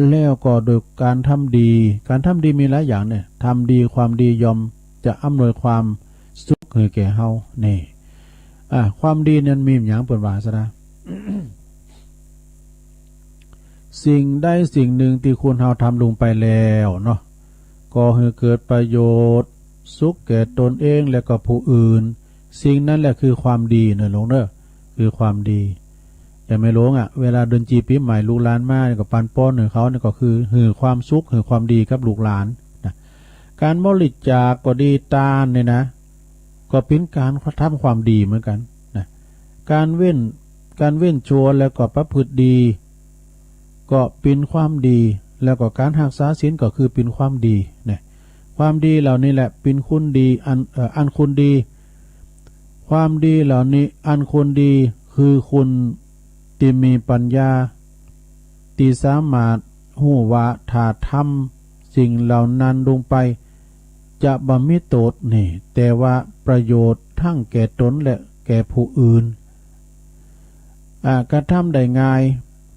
แล้วก็โดยการทำดีมีหลายอย่างเนี่ยทำดีความดียอมจะอำนวยความสุขให้แก่เฮานี่ ความดีนั้นมีอย่างเปิดว่าซะนะ สิ่งใดสิ่งหนึ่งที่คุณเฮาทำลงไปแล้วเนาะก็ให้เกิดประโยชน์สุขแก่ตนเองและก็ผู้อื่นสิ่งนั้นแหละคือความดีเนอะหลวงเนอะคือความดีอย่าไม่หลงเวลาเดินจีปีใหม่ลูกหลานมาก็ปันป้อนเขาเนี่ยก็คือหือความสุขหือความดีกับลูกหลานนะการบริจาคก็ดีทานเนี่ยนะก็เป็นการทำความดีเหมือนกันนะการเว้นชั่วแล้วก็ประพฤติดีก็เป็นความดีแล้วก็การรักษาศีลก็คือเป็นความดีนะความดีเหล่านี้แหละเป็นคุณดีอันคุณดีความดีเหล่านี้อันคุณดีคือคุณที่มีปัญญาที่สามารถหู้ว่าถ้าทำสิ่งเหล่านั้นลงไปจะบ่มีโทษนี่แต่ว่าประโยชน์ทั้งแก่ตนและแก่ผู้อื่นกระทำได้ง่าย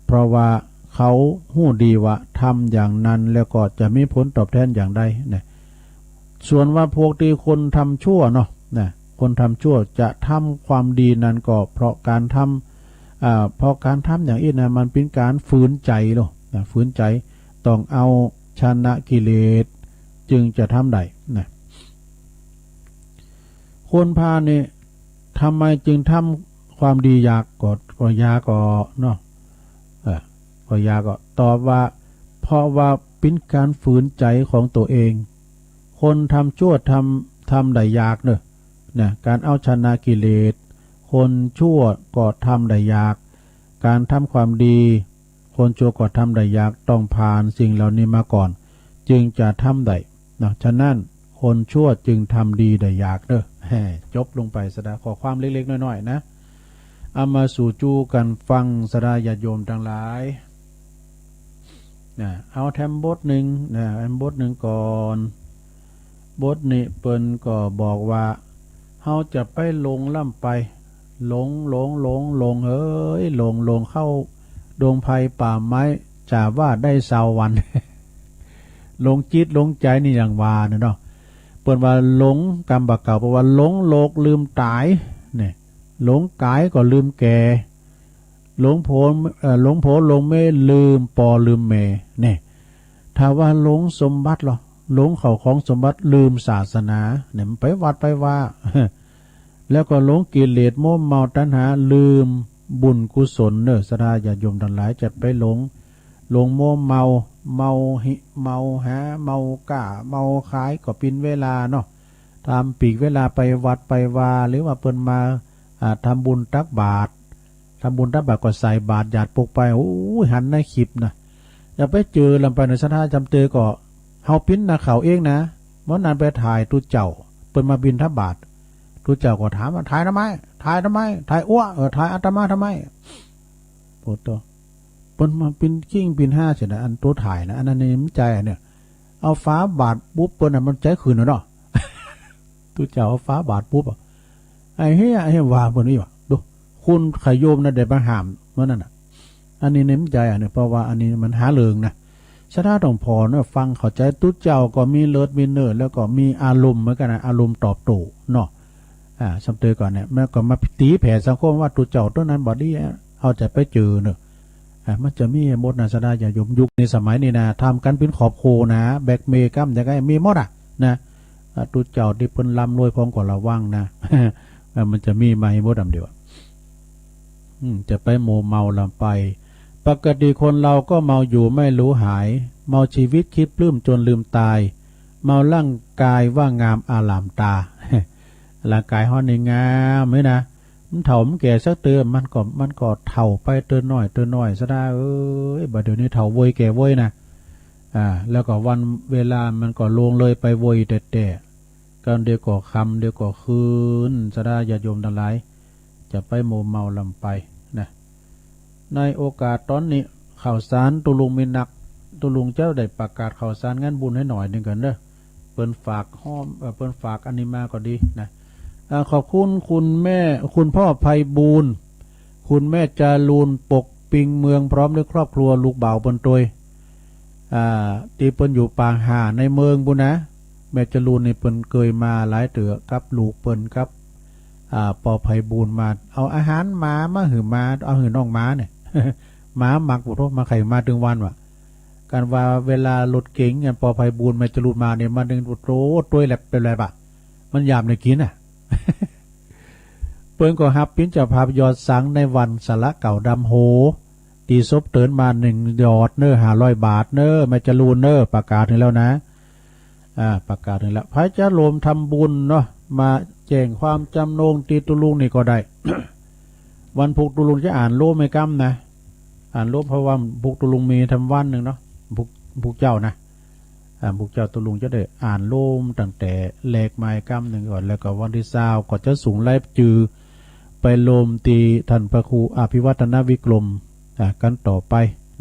เพราะว่าเขาหู้ดีว่าทำอย่างนั้นแล้วก็จะมีผลตอบแทนอย่างใดนะส่วนว่าพวกที่คนทำชั่วเนาะนะคนทำชั่วจะทำความดีนั้นก็เพราะการทำอย่างนี้นะมันเป็นการฝืนใจหรอนะฝืนใจต้องเอาชนะกิเลสจึงจะทำได้นะคนพาลนี่ทำไมจึงทำความดียากก็ยากก็เนาะก็ยากก็ตอบว่าเพราะว่าเป็นการฝืนใจของตัวเองคนทำชั่วทำได้ยากเนอะนะการเอาชนะกิเลสคนชั่วก็ทำได้ยากการทำความดีคนชั่วก็ทำได้ยากต้องผ่านสิ่งเหล่านี้มาก่อนจึงจะทำได้นะฉะนั้นคนชั่วจึงทำดีได้ยากเด้อจบลงไปสดาขอความเล็กๆน้อยๆนะเอามาสู่จูกันฟังสดาญาติโยมทั้งหลายเอาแถมบทหนึ่งบทหนึ่งก่อนบทนี้เปิ้นก็บอกว่าเฮาจะไปลงล่ำไปหลงเอ้ยหลงเข้าดงไผ่ป่าไม้จ่าว่าได้เศร้าวัน หลงจิตหลงใจนี่อย่างว่าเนาะเปิ้นว่าหลงกรรมบาเก่าเพราะว่าหลงโลกลืมตายเนี่ยหลงกายก็ลืมแก่หลงโผหลงเมลืมปอลืมเมเนี่ยถ้าว่าหลงสมบัติหรอหลงเข้าของสมบัติลืมศาสนาเนี่ยมันไปวัดไปว่า แล้วก็หลงกิเลสโมเมาตัณหาลืมบุญกุศลเนอะสดาญาติโยมทั้งหลายจะไปหลงโมเมาหิเมาหาเมากะเมาขายก็ปินเวลาเนาะตามปีกเวลาไปวัดไปว่าหรือว่าเปิ้นมาทำบุญตักบาตรก็ใส่บาตรหยาดปกไปโอ้ยหันในคลิปนะอย่าไปเจอลำไปในสถานจำเตอก็เฮาปิ้นนะเขาเองนะเมื่อนานไปถ่ายตุเจ้าเปิ้นมาบินทบาทตุเจ้าก็ถามว่าถ่ายทำไมถ่ายอ้วถ่ายอาตมาทำไมโปรดตัวเปิ้นมาปิ้นกิ้งปิ้นห้าเฉยนะอันตัวถ่ายนะอันนั้นนี่มันใจเนี่ยเอาฟ้าบาดปุ๊บเปิ้นน่ะมันใจคืนเนาะ ตุเจ้าเอาฟ้าบาดปุ๊บไอ้เหี้ยว่าเปิ้นนี่ว่ะดูคุณขยโยมนะได้มาห้ามเมื่อนั้นน่ะอันนี้เน้นใจเนี่ยเพราะว่าอันนี้มันหาเริงนะชาติต้องพอเนาะฟังเข้าใจตุ๊เจ้าก็มีเลิศมีเนิร์ดแล้วก็มีอารมณ์เหมือนกันนะอารมณ์ตอบโต้เนาะสำเตอก่อนเนี่ยแม่ก็มาตีแผ่สังคมว่าตุ๊เจ้าตัวนั้นบอดี้เอาใจไปเจอเนาะมันจะมีหมดนะชาติอย่ายมยุคในสมัยนี้นะทำกันเป็นขอบโคนะแบกเมกัมจะไงมีหมดนะตุ๊เจ้าที่เพิ่นลำรวยพร้อมกับระวังนะ มันจะมีมาให้หมดดำเดียวจะไปโมเมาลำไปปกติคนเราก็เมาอยู่ไม่รู้หายเมาชีวิตคิดปลื้มจนลืมตายเมาร่างกายว่างามอารามตา ร่างกายห่อในงามไหมนะมันเถ่ามันแก่สักเตือนมันก็เถ่าไปเตือนหน่อยซะได้บัดเดี๋ยวนี้เถ่าโวยแก่โวยนะแล้วก็วันเวลามันก็ลงเลยไปโวยแต่กันเดียวก็คำเดียวก็คืนซะได้ญาติโยมทั้งหลายจะไปโมเมาลำไปนะในโอกาสตอนนี้ข่าวสารตุลุงมีนักตุลุงเจ้าได้ประกาศข่าวสารงานบุญให้หน่อยหนึ่งกันเด้อเปิ้นฝากเปิ้นฝากอันนี้มาก็ดีนะขอบคุณคุณแม่คุณพ่อไพบูลย์คุณแม่จารูนปกปิงเมืองพร้อมด้วยครอบครัวลูกบ่าวเปิ้นตัวที่เปิ้นอยู่ปางหาในเมืองบุญนะแม่จารูนนี่เปิ้นเคยมาหลายเตือกับลูกเปิ้นกับ ปอไผ่บูนมาเอาอาหารมาหือมาเอาหือน้องม้าเนี่ย ม้าหมักบุตรมาไข่มาถึงวันวะการว่าเวลารถเก๋งเงี้ยปอไผ่บูนมาจรูดมาเนี่ยมาดึงบุตรตัวแหลบเป็นไรปะมันยามในกินอ่ะ เปิ้นก็ฮับปิ้นจะพาพยอดสังในวันสละเก่าดำโหตีซบเตินมา1 ยอดเนอ500 บาทเนอมาจรูนเนอประกาศถึงแล้วนะประกาศถึงแล้วพระจะรวมทำบุญเนาะมาแจ้งความจำนงตีตุลุงนี่ก็ได้ วันพุกตุลุงจะอ่านโลไม่กำนะอ่านโลเพราะว่าพุกตุลุงมีทำวันหนึ่งเนาะพุกเจ้านะพุกเจ้าตุลุงจะได้อ่านโลมตั้งแต่แหลกไม้กำหนึ่งก่อนแล้วก็วันที่20ก็จะสูงไล่จือไปโลมตีท่านพระครูอภิวัฒนวิกรมกันต่อไป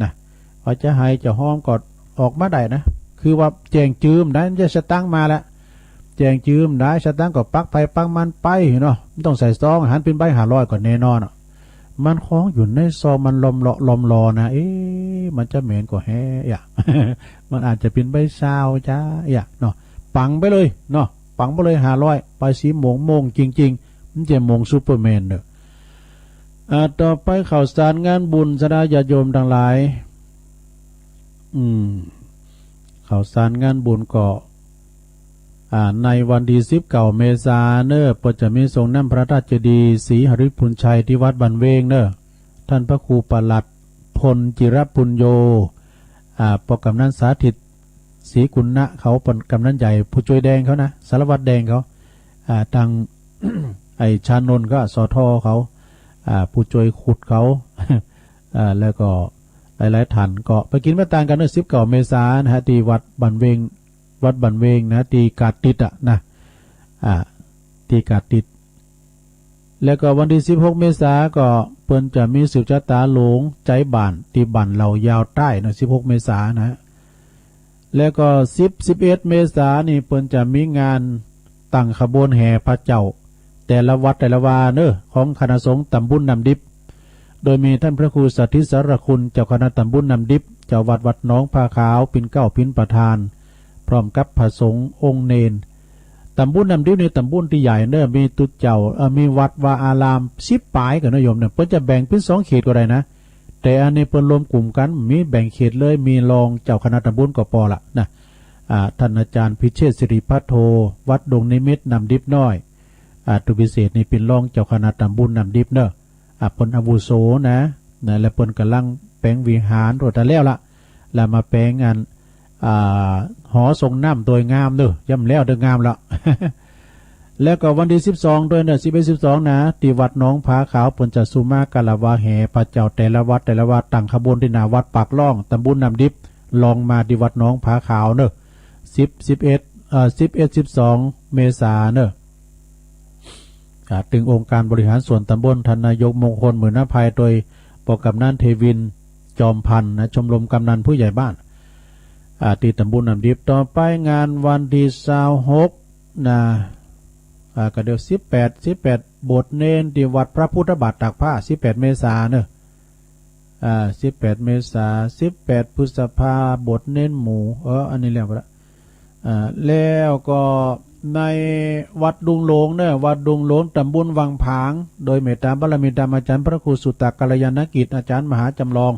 นะว่าจะให้จะห้อมกอดออกมาได้นะคือว่าแจงจืมได้จะสตั้งมาแล้วแจงจืมได้สตั้งก็ปักไปปักมันไปเนาะไม่ต้องใส่ซองหันเป็นใบ500ก่อนแน่นอนมันคล้องอยู่ในซองมันลมรอนะมันจะเหม็นกว่าแฮ่มันอาจจะเป็นใบซาวจ้าเนาะปังไปเลยเนาะปังไปเลย500ไปสีโมงจริงๆมันจะโมงซูเปอร์แมนเนอะต่อไปข่าวสารงานบุญสดาญาโยมทั้งหลายข่าวสารงานบุญก็ในวันที่19 เมษายนเนอะจะมีทรงน้ำพระราชเจดีย์ศรีหฤพุนชัยที่วัดบันเวงเนอะท่านพระครูปลัดพลจิรปุญโยปกำนันสาธิตศรีกุณณะเขาปกำนันใหญ่ผู้ช่วยแดงเขานะสารวัตรแดงเขาทาง ไอชานนท์ก็สอทอเขาผู้ช่วยขุดเขา แล้วก็หลายๆท่านก็ไปกินมาตางกันเนอะ19 เมษายนนะฮะที่วัดบันเวงนะตีกาดติดนะตีกาดติดแล้วก็วันที่16 เมษายนก็เปิ้นจะมีสืบชะตาหลงใจบ้านที่บ้านเหล่ายาวใต้นะ16 เมษายนนะแล้วก็11 เมษายนนี่เปิ้นจะมีงานตั้งขบวนแห่พระเจ้าแต่ละวัดแต่ละวาเนอะของคณะสงฆ์ตำบลนำดิบโดยมีท่านพระครูสัทธิสารคุณเจ้าคณะตำบลนำดิบเจ้าวัดหนองผาขาวปิ่นเก้าพินประธานพร้อมกับพระสงฆ์องค์เนนตำบลนำดิบในตำบลที่ใหญ่เนอะมีตุเจ้ามีวัดวาอาราม10 ปายกันนะโยมเนี่ยเพิ่นจะแบ่งเป็น2 เขตก็ได้นะแต่อันนี้เพิ่นรวมกลุ่มกันมีแบ่งเขตเลยมีรองเจ้าคณะตำบลก็พอละนะท่านอาจารย์พิเชษฐ์สิริพัทโทวัดดงนิมิตรนำดิบน้อยตุพิเศษนี่เป็นรองเจ้าคณะตำบลนำดิบเนอะเพิ่นอาวุโสนะและเพิ่นกำลังแปลงวิหารโดดแล้วละแล้วมาแปลงงานหอทรงน้ำโดยงามเนอะย่ำแล้วเด้องามแล้ว แล้วก็วันที่12ด้วยเนอะ11-12นะที่วัดหนองผาขาวเพิ่นจะสุมากาลวาแห่พระเจ้าแต่ละวัดตั้งขบวนที่หน้าวัดปากล่องตำบลนำดิบลองมาที่วัดหนองผาขาวเนอะ11-12 เมษายนเนอะถึงองค์การบริหารส่วนตำบลท่านนายกมงคลหมื่นอภัยโดยปกำนันเทวินจอมพันธ์นะชมรมกำนันผู้ใหญ่บ้านที่ตำบลนำดิบต่อไปงานวันที่26นะก็เดี๋ยว18บทเนนที่วัดพระพุทธบาทตากผ้า18 เมษายนเนอะ18 เมษายน18 พฤษภาบทเน้นหมู่อันนี้แล้วละแล้วก็ในวัดดุงหลงเนี่ยวัดดุงหลงตำบลวังผางโดยเมตตาบารมีธรรมอาจารย์พระครูสุตตกัลยาณกิจอาจารย์มหาจำลอง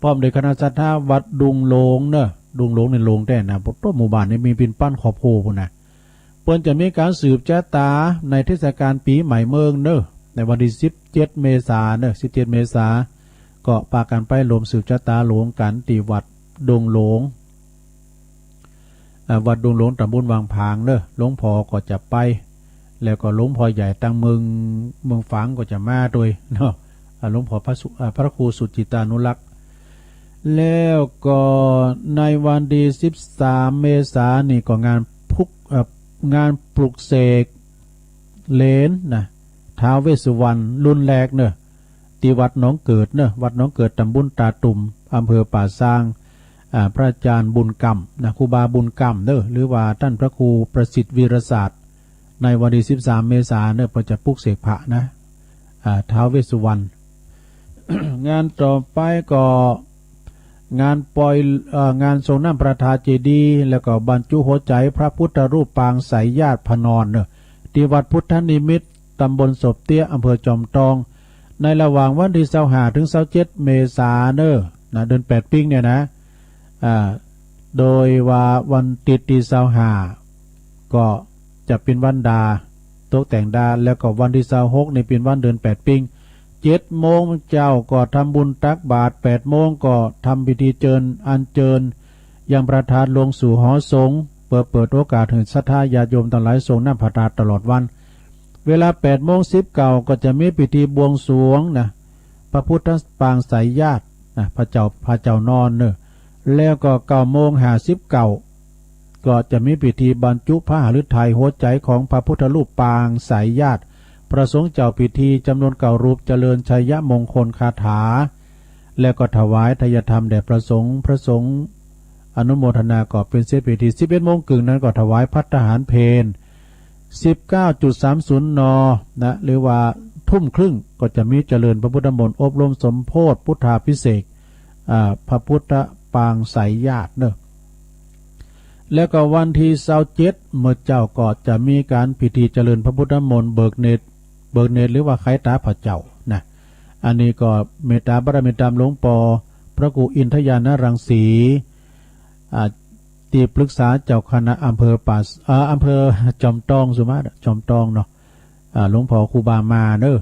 พร้อมโดยคณะสัตยาวัดดุงหลงเนี่ยดุงหลงในหลงแต่นะต้นหมู่บ้านนี่มีปิ่นปั้นขอบโพพุ่นนะเปิ้นจะมีการสืบชะตาในเทศกาลปีใหม่เมืองเนอะในวันที่17 เมษายนเนอะ17 เมษายนก็พากันไปรวมสืบชะตาหลวงกันที่วัดดุงหลงวัดดุงหลงตำบลวังผางเนอะหลวงพ่อก็จะไปแล้วก็หลวงพ่อใหญ่ตั้งเมืองฝางก็จะมาโดยเนาะหลวงพ่อพระครูสุจิตานุรักษ์แล้วก็ในวันที่13 เมษายนนี่ก็งานปลุกเสกเลนนะท้าวเวสสุวรรณรุ่นแรกเนอะที่วัดหนองเกิดเนอะวัดหนองเกิดตำบลตาตุ่มอำเภอป่าซางพระอาจารย์บุญกรรมนะครูบาบุญกรรมเนอะหรือว่าท่านพระครูประสิทธิ์วีรศาสตร์ในวันที่13 เมษายนเนอะประจะปลุกเสกพระนะท้าวเวสสุวรรณ งานต่อไปก็งานปล่อยงานทรงน้ำประทาเจดีย์แล้วก็บรรจุหัวใจพระพุทธรูปปางสายญาติพนรเนอะที่วัดพุทธนิมิตร ตำบลศพเตี้ยอำเภอจอมทองในระหว่างวันที่25ถึง27เมษายนนะเดือน8ปิ้งเนี่ยนะโดยว่าวันติดที่25ก็จะเป็นวันดาตกแต่งดาแล้วก็วันที่26ในเป็นวันเดือน8ปิ้ง7โมงเจ้าก็ทำบุญตักบาตร8โมงก็ทำพิธีเจิญอัญเชิญยังประธานลงสู่หอสงฆ์เปิดโอกาสให้ศรัทธาญาติโยมทั้งหลายทรงน้ำพระธาตุตลอดวันเวลา8โมง10ก็จะมีพิธีบวงสรวงนะพระพุทธปางสายญาตินะพระเจ้านอนเนอะแล้วก็9โมง59ก็จะมีพิธีบรรจุพระหฤทัยหัวใจของพระพุทธรูปปางสายญาติประสงค์เจ้าพิธีจำนวน9รูปเจริญชัยมงคลคาถาแล้วก็ถวายทายธรรมแด่พระสงฆ์อนุโมทนาก็เป็นเสร็จพิธี11โมงครึ่งนั้นก็ถวายภัตตาหารเพล 19.30 น.นะหรือว่าทุ่มครึ่งก็จะมีเจริญพระพุทธมนต์อบรมสมโพธิพุทธาภิเษกพระพุทธปางสายญาติเนอะแล้วก็วันที่27เมื่อเจ้าก็จะมีการพิธีเจริญพระพุทธมนต์เบิกเนตรหรือว่าไขตาพระเจ้านะอันนี้ก็เมตตาบารมีตามหลวงปอพระครูอินทยานรังสีที่ปรึกษาเจ้าคณะอำเภออำเภอจอมทองสุมาตรจอมทองเนาะหลวงพ่อครูบามาเนอะ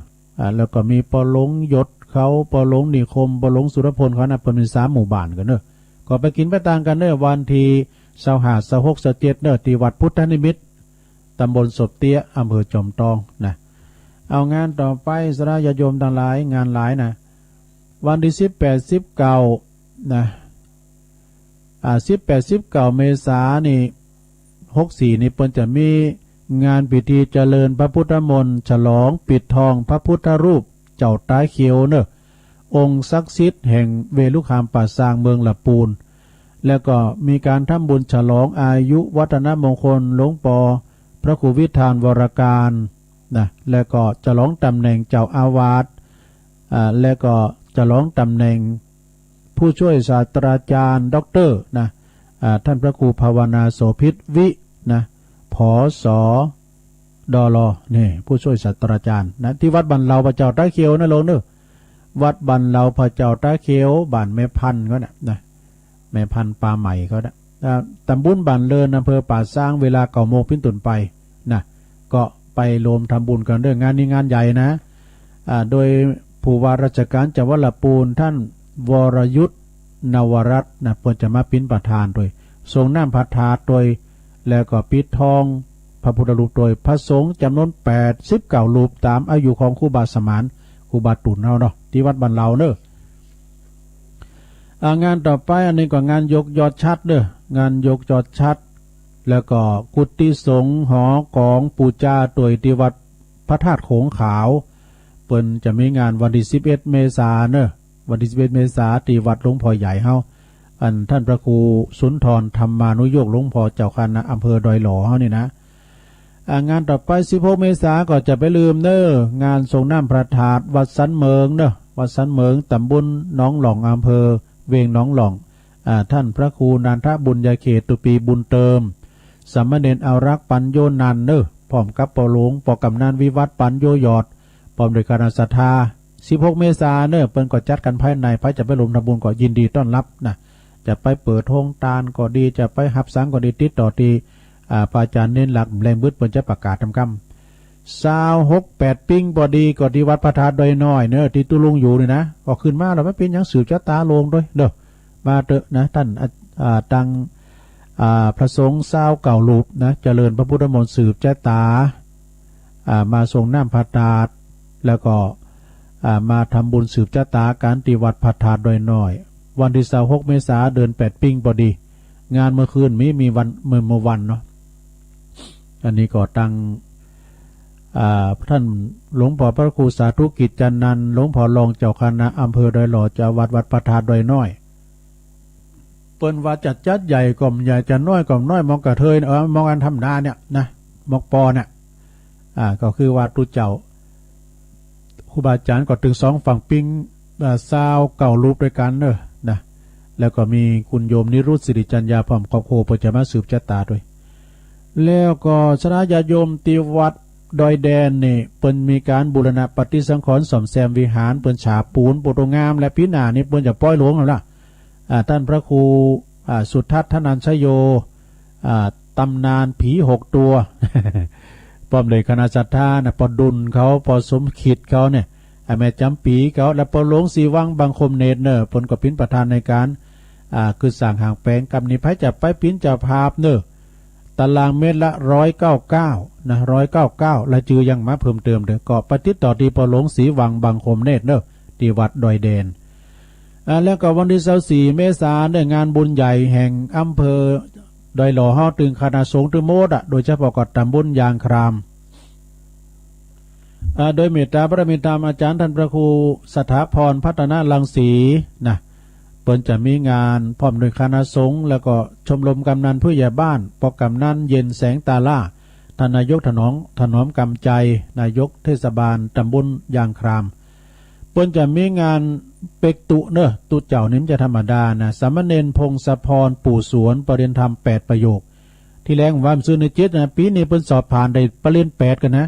แล้วก็มีปอหลงยศเขาปอหลงนิคมปอหลงสุรพลเขานะเป็น3หมู่บ้านกันเนอะก็ไปกินไปต่างกันเนอะวันที่25 26 27เนอะที่วัดพุทธนิมิตรตำบลศพเตี้ยอำเภอจอมทองนะเอางานต่อไปสระญาติโยมทั้งหลายงานหลายนะวันที่18 19นะ18 19เมษายนนี่64นี่เพิ่นจะมีงานพิธีเจริญพระพุทธมนต์ฉลองปิดทองพระพุทธรูปเจ้าตาเขียวเนอะองค์ศักดิ์สิทธิ์แห่งเวลุคามป่าซางเมืองละปูนแล้วก็มีการทำบุญฉลองอายุวัฒนมงคลหลวงปอพระครูวิธานวรการนะแล้วก็ฉลองตำแหน่งเจ้าอาวาสแล้วก็ฉลองตำแหน่งผู้ช่วยศาสตราจารย์ด็อกเตอร์นะท่านพระครูภาวนาโสภิตวินะผอสอดอลอนี่ผู้ช่วยศาสตราจารย์นะที่วัดบันเหลาพระเจ้าตาเขียวนะลงเนอะวัดบันเหลาพระเจ้าตาเขียวบ้านแม่พันก็นะแม่พันปลาใหม่เขานะตำบลบ้านเลินอำเภอป่าซางเวลา9 โมงเป็นต้นไปนะก็ไปรวมทำบุญกันเรื่องงานนี้งานใหญ่นะโดยผู้ว่าราชการจังหวัดลำพูนท่านวรยุทธนวรัตน์นะเพิ่นจะมาปิ้นประธานโดยทรงน้ำพระธาตุโดยแล้วก็ปิดทองพระพุทธรูปโดยพระสงฆ์จำนวน89รูปตามอายุของครูบาสมานครูบาตุ่นเนาะที่วัดบ้านเราเนอะงานต่อไปอันนี้ก็งานยกยอดชัดเด้องานยกยอดชัดแล้วก็กุฏิสงฆ์หอกองปูจาโดยที่วัดพระธาตุโขงขาวเปิ้นจะมีงานวันที่11 เมษายนเนอะวันที่11 เมษายนที่วัดหลวงพ่อใหญ่เฮาอันท่านพระครูสุนทรธรรมานุโยคหลวงพ่อเจ้าคณะอำเภอดอยหล่อเฮานี่นะงานต่อไป16 เมษายนก็จะไปลืมเนอะงานทรงน้ำพระธาตุวัดสันเมิงเนอะวัดสันเมิงตำบลหนองหล่องอำเภอเวียงหนองหล่องท่านพระครูนันทบุญญาเขตตุปีบุญเติมสามเณรอารักษ์ปัญโยนันเนอะพร้อมกับปอหลวงปอกำนันวิวัฒน์ปัญโยยอดพร้อมด้วยคณะศรัทธา16 เมษายนเนอะเปิ้นก็จัดกันภายในพระจะไปรวมทำบุญก็ยินดีต้อนรับนะจะไปเปิดโรงทานก็ดีจะไปหับสังก็ดีติดต่อที่พระอาจารย์เน้นหลักแรงบึดเปิ้นจะประกาศทำกรรม26-8ปิ้งบอดีก็ที่วัดพระธาตุดอยน้อยเนอะที่ตุลุงอยู่นี่นะก็ขึ้นมาแล้วไม่เป็นหยังสืบชะตาลงด้วยเด้อมาเถอะนะท่านตังพระสงฆ์29รูปนะเจริญพระพุทธมนต์สืบชะตามาทรงน้ำพระธาตุแล้วก็มาทำบุญสืบชะตาการที่วัดพระธาตุดอยน้อยวันที่26 เมษายนเดือน8ปิ้งบอดีงานเมื่อคืนมีวันเมื่อวันเนาะอันนี้ก็ตั้งท่านหลวงพ่อพระครูสาธุกิจจันนันท์หลวงพ่อรองเจ้าคณะอำเภอดอยหล่อเจ้าวัดพระธาตุดอยน้อยเปิ้นว่าจัดใหญ่ก่อมใหญ่จะน้อยก่อมน้อยมองกระเทยมองอันทำนาเนี่ยนะมองปอเนี่ยก็คือว่าตุเจ้าครูบาอาจารย์ก็ถึง2ฝั่งปิ้ง29รูปด้วยกันเนอะนะแล้วก็มีคุณโยมนิรุตสิริจัญญาพร้อมครอบครัวเพื่อจะมาสืบชะตาด้วยแล้วก็สระญาติโยมที่วัด ดอยแดนนี่เปิ้นมีการบูรณะปฏิสังขรณ์ซ่อมแซมวิหารเปิ้นฉาบปูนโปรโตงามและพิณานี่เปิ้นจะปล่อยหลวงแล้วล่ะท่านพระครูสุทัศน์ธนัญชโยตำนานผี6 ตัว ป้อมเลยคณะศรัทธานะปอดุลเขาปอสมคิดเขาเนี่ยแม่จำปีเขาและปอหลวงสีวังบางคมเนตรเนอผลก็เป็นประธานในการคือสั่งห่างแปลงกำนิพายจะไปปิ้นจะภาพเนอตารางเมตรละ199นะ199และจือยังมาเพิ่มเติมเด้อก็ปฏิติต่อที่ปอหลวงสีวังบางคมเนตรเนอที่วัดดอยแดนแล้วก็วันที่24 เมษายนได้งานบุญใหญ่แห่งอำเภอดอยหล่อเฮาตึงคณะสงฆ์ตึงโมดโดยเฉพาะกับตำบลยางครามโดยเมตตาพระเมตตาอาจารย์ท่านพระครูสถาพรพัฒนาลังสีนะเปิ้นจะมีงานพร้อมโดยคณะสงฆ์แล้วก็ชมรมกำนันผู้ใหญ่บ้านปกำนันเย็นแสงตาล่าท่านนายกถนอมกำใจนายกเทศบาลตำบลยางครามเปิ้นจะมีงานเป็กตุเนอะตุเจ้านิ้มจะธรรมดานะสามเณรพงศพรปู่สวนปรริญญาธรรม8 ประโยคที่แรงว่าซื้อในจิตนะปีนี้เปิ้นสอบผ่านได้ปรริญญา8กันนะ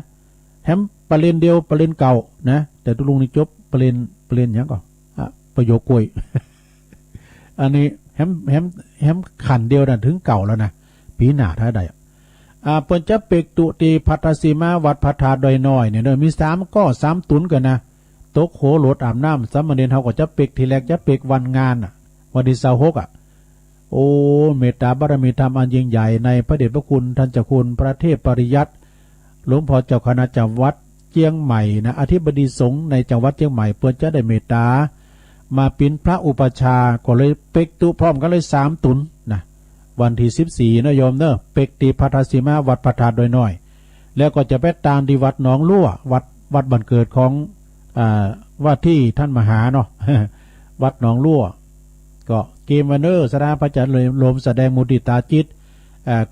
แฮมปรริญญาเดียวปรริญญาเก่านะแต่ตุลุงนี่จบปรริญญาหยังก่อนประโยคกล้วย อันนี้แฮมขันเดียวนะถึงเก่าแล้วนะปีหน้าถ้าได้เปิ้นจะเป็กตุตีพัทสีมาวัดพัทธาดอยน้อยเนี่ยมี3ก็3ตุนกันนะตกโขโหลดอาบน้ำสามเณรเขาก็จะเป็กทีแรกจะเป็กวันงานวันที่26โอ้เมตตาบารมีธรรมอันยิ่งใหญ่ในพระเดชพระคุณท่านเจ้าคุณพระเทพปริยัติหลวงพ่อเจ้าคณะจังหวัดเชียงใหม่นะอธิบดีสงฆ์ในจังหวัดเชียงใหม่เพื่อจะได้เมตตามาเป็นพระอุปชาก็เลยเป็กตุพร้อมกันเลย3 ตุนนะวันที่14นะโยมเนอะเป็กตีพัทสีมาวัดพัทธาดอยน้อยแล้วก็จะไปตามที่วัดหนองลั่ววัดบ้านเกิดของว่าที่ท่านมหาเนาะ วัดหนองลั่วก็เกมวันเนอร์สราพระจันทร์ลมแสดงมุติตาจิต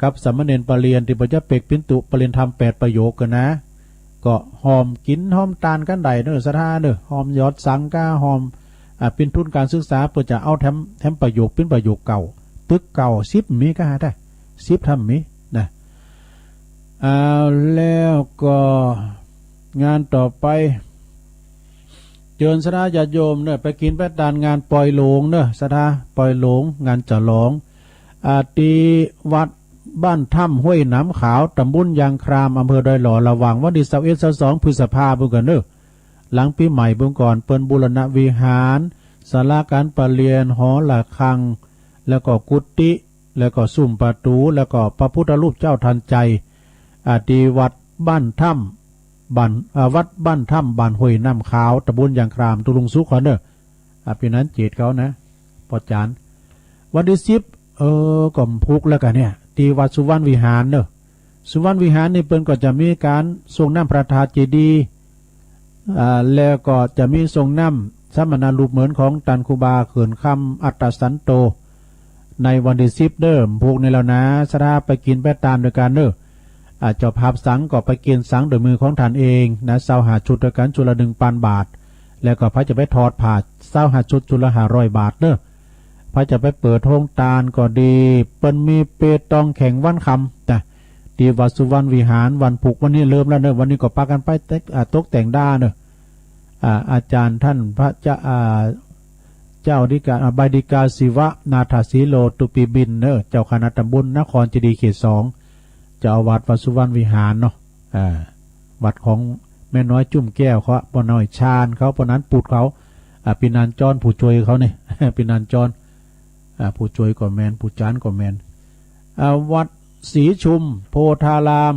กับสามเณรปรริญญาที่พระเจ้าเป็กปินตุปริญญาธรรม8 ประโยคกันนะก็หอมกินหอมตาลกันใดเนอสราเนอหอมยอดสังกาหอมเป็นทุนการศึกษาเพื่อจะเอาแถมประโยคเป็นประโยคเก่าตึกเก่า10 มีก็หาได้10 ทำมีนะแล้วก็งานต่อไปเจิญสราญาติโยมเนี่ยไปกินไปทานงานปล่อยหลงเนอะสราปล่อยหลงงานจะหลองตีวัดบ้านถ้ำห้วยน้ำขาวตำบลยางครามอำเภอดอยหล่อระหว่างวันที่21-22 พฤษภาคมบุกันเนอะหลังปีใหม่บุญก่อนเปิ้นบูรณะวิหารศาลาการประเรียนหอระฆังแล้วก็กุฏิแล้วก็ซุ้มประตูแล้วก็พระพุทธรูปเจ้าทันใจตีวัดบ้านถ้ำวัดบ้านถ้ำบ้านห้วยน้ำขาวตำบลยางครามตุลุงสุขเนอะปีนั้นเจตเขานะปอจานวันที่10ก่อมพุกแล้วกันเนี่ยที่วัดสุวรรณวิหารเนอะสุวรรณวิหารนี่เปิ้นก็จะมีการทรงน้ำพระธาตุเจดีย์แล้วก็จะมีทรงน้ำสมณรูปเหมือนของตันคูบาเขื่อนคำอัตตสันโตในวันที่10เด้อพุกในแล้วนะสราไปกินไปตามโดยการเนอะเจ้าภาพสังก็ไปเกณฑ์สังโดยมือของท่านเองนะ25 ชุดด้วยกันชุดละ 1,000 บาทแล้วก็พระจะไปทอดผ้า25 ชุดชุดละ500 บาทเนอะพระจะไปเปิดโรงตาลก็ดีเปิ้นมีเปตองแข่งวันคำนะที่วัดสุวรรณวิหารวันผูกวันนี้เริ่มแล้วเนอะวันนี้ก็ปากันไปตกแต่งด้าเนอะอาจารย์ท่านพระเจ้าดิกาบดิกาศิวะนาถสีโลตุปีบินเนอะเจ้าคณะตำบลนครเจดีย์เขต 2จะเอาวัดสุวรรณวิหารเนาะวัดของแม่น้อยจุ่มแก้วเขาปน้อยชาญเขาปนั้นปูดเขาปีนันจรผู้ช่วยเขาเนี่ย ปีนันจรผู้ช่วยก่อแมนผู้จานก่อแมนวัดศรีชุมโพธาราม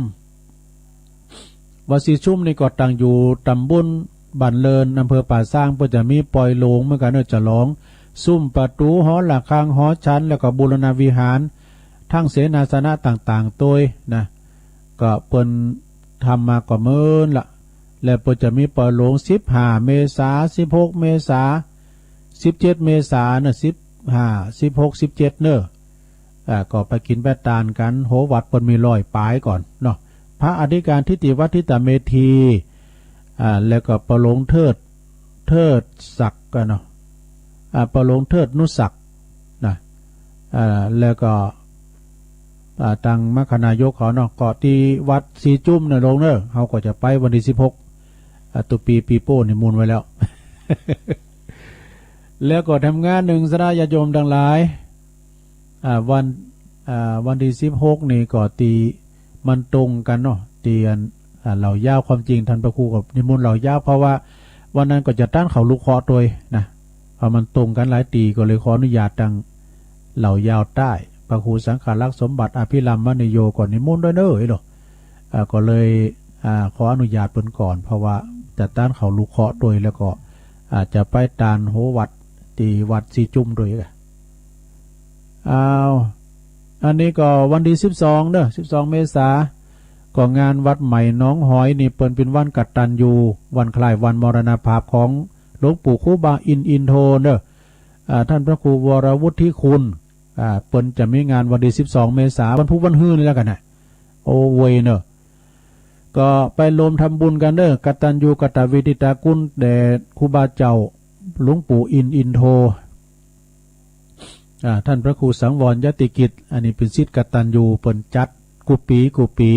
วัดศรีชุมนี่ก็ตั้งอยู่ตำบลบันเลินอำเภอป่าสร้างเพื่อจะมีปล่อยโลงเมื่อกันจะร้องซุ่มประตูหอหลักคางหอชั้นแล้วก็บูรณาวิหารทั้งเสนาสนะต่างๆตัวนะก็เปิ้นทำมาก็เมินละแล้วเปิ้นจะมีปล่อยโลง15 เมษายน16 เมษายน17 เมษายน15 16 17เนอะก็ไปกินไปตานกันโหวัดเปิ้นมี100 ปลายก่อนเนาะพระอธิการทิติวัฒทิตเมธีแล้วก็ประหลงเทิดศักดิ์กันเนาะประหลงเทิดนุศักดิ์นะแล้วก็ ตังมคณายกเขาเนาะเกาะที่วัดสีจุ่มเนี่ยลงเนอะเขาก็จะไปวันที่16ตุปีโป้นี่มูลไว้แล้ว แล้วก็ทำงานหนึ่งสระญาติโยมทั้งหลายวันที่16นี่ก็ตีมันตรงกันเนาะตีเหล่ายาวความจริงท่านพระครูกับนิมนต์เหล่ายาวเพราะว่าวันนั้นก็จะตั้งเขาลูกคอตัวนะพอมันตรงกันหลายตีก็เลยขออนุญาตดังเหล่ายาวใต้พระครูสังฆลักษณ์สมบัติอภิรัมมณีโยก่อนนิมนต์ด้วยเนอะหรอก็เลยขออนุญาตเพิ่นก่อนเพราะว่าจะตั้งเขาลูกคอตัวแล้วก็อาจจะไปตานโหวัดตีวัดสีจุ่มด้วยกันอันนี้ก็วันที่12เด้อ12 เมษาก็งานวัดใหม่น้องหอยนี่เปิ้นเป็นวันกตัญญูวันคล้ายวันมรณภาพของหลวงปู่ครูบาอินโทเด้อท่านพระครูวรวุฒิคุณเปิ้นจะมีงานวันที่12 เมษาวันพุธวันฮื้อนี่แล้วกันนะโอเวเนอะก็ไปรวมทำบุญกันเด้อกตัญญูกตวิทิตากุลแด่ครูบาเจ้าหลวงปู่อินโทท่านพระครูสังวรยติกิจอันนี้เป็นศิษย์กตัญญูเปิ้นจัดกุปี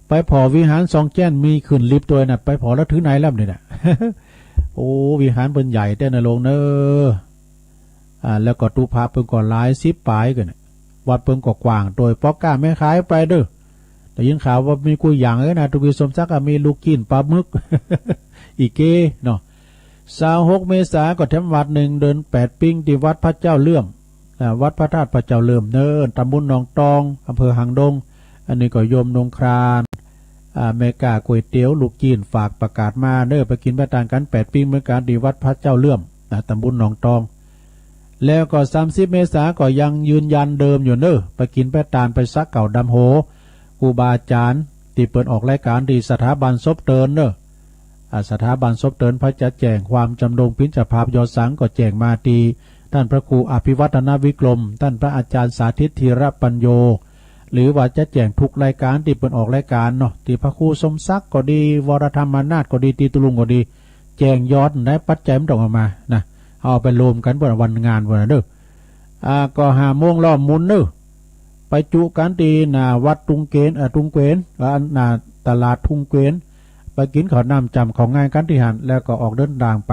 ไปพอวิหารสองแจ้นมีขึ้นลิฟต์ตัวน่ะไปพอแล้วถึงไหนแล้วนี่น่ะ โอ้วิหารเปิ้นใหญ่แต่นะลงเนอะแล้วก็ตูพาเปิ้นก็หลาย10 ปลายกันวัดเปิ้นก็กว้างโดยปอกก้าแม่ขายไปเด้อแต่ยินข่าวว่ามีกุยหยางนะทุกสมศักดิ์มีลูกกินปลาหมึก อีเกเนาะ26 เมษาก็แถมวัดหนึ่งเดิน8 ปิ้งที่วัดพระเจ้าเลื่อมวัดพระธาตุพระเจ้าเลื่อมเนินตำบลหนองตองอำเภอหางดงอันนี้ก็โยมนงครานเมกาก๋วยเตี๋ยวลูกจีนฝากประกาศมาเด้อไปกินประทานกัน8 ปิ้งเหมือนกันที่วัดพระเจ้าเลื่อมตำบลหนองตองแล้วก็30 เมษาก็ยังยืนยันเดิมอยู่เด้อไปกินประทานไปซักเก่าดำโหครูบาอาจารย์ที่เปิดออกรายการที่สถาบันซบเตินเด้อสถาบันซบเตินพระจะแจ้งความจำลงพิจภาพยอสังก็แจ้งมาตีท่านพระครูอภิวัฒนวิกรมท่านพระอาจารย์สาธิตธีรปัญโยหรือว่าจะแจ้งทุกรายการที่เปิดออกรายการเนาะที่พระครูสมศักดิ์ก็ดีวรธรรมนาถก็ดีตีตุลุงก็ดีแจ้งยอดได้ปัจจัยมันต้องออกมานะเอาไปรวมกันบนวันงานวันเด้อก็5 โมงล้อมมุนเด้อไปจุกันตีหน้าวัดตุงเกณฑ์ตุงเกวนหน้าตลาดทุงเกวนไปกินข้าวน้ำจำของงานกันที่หันแล้วก็ออกเดินทางไป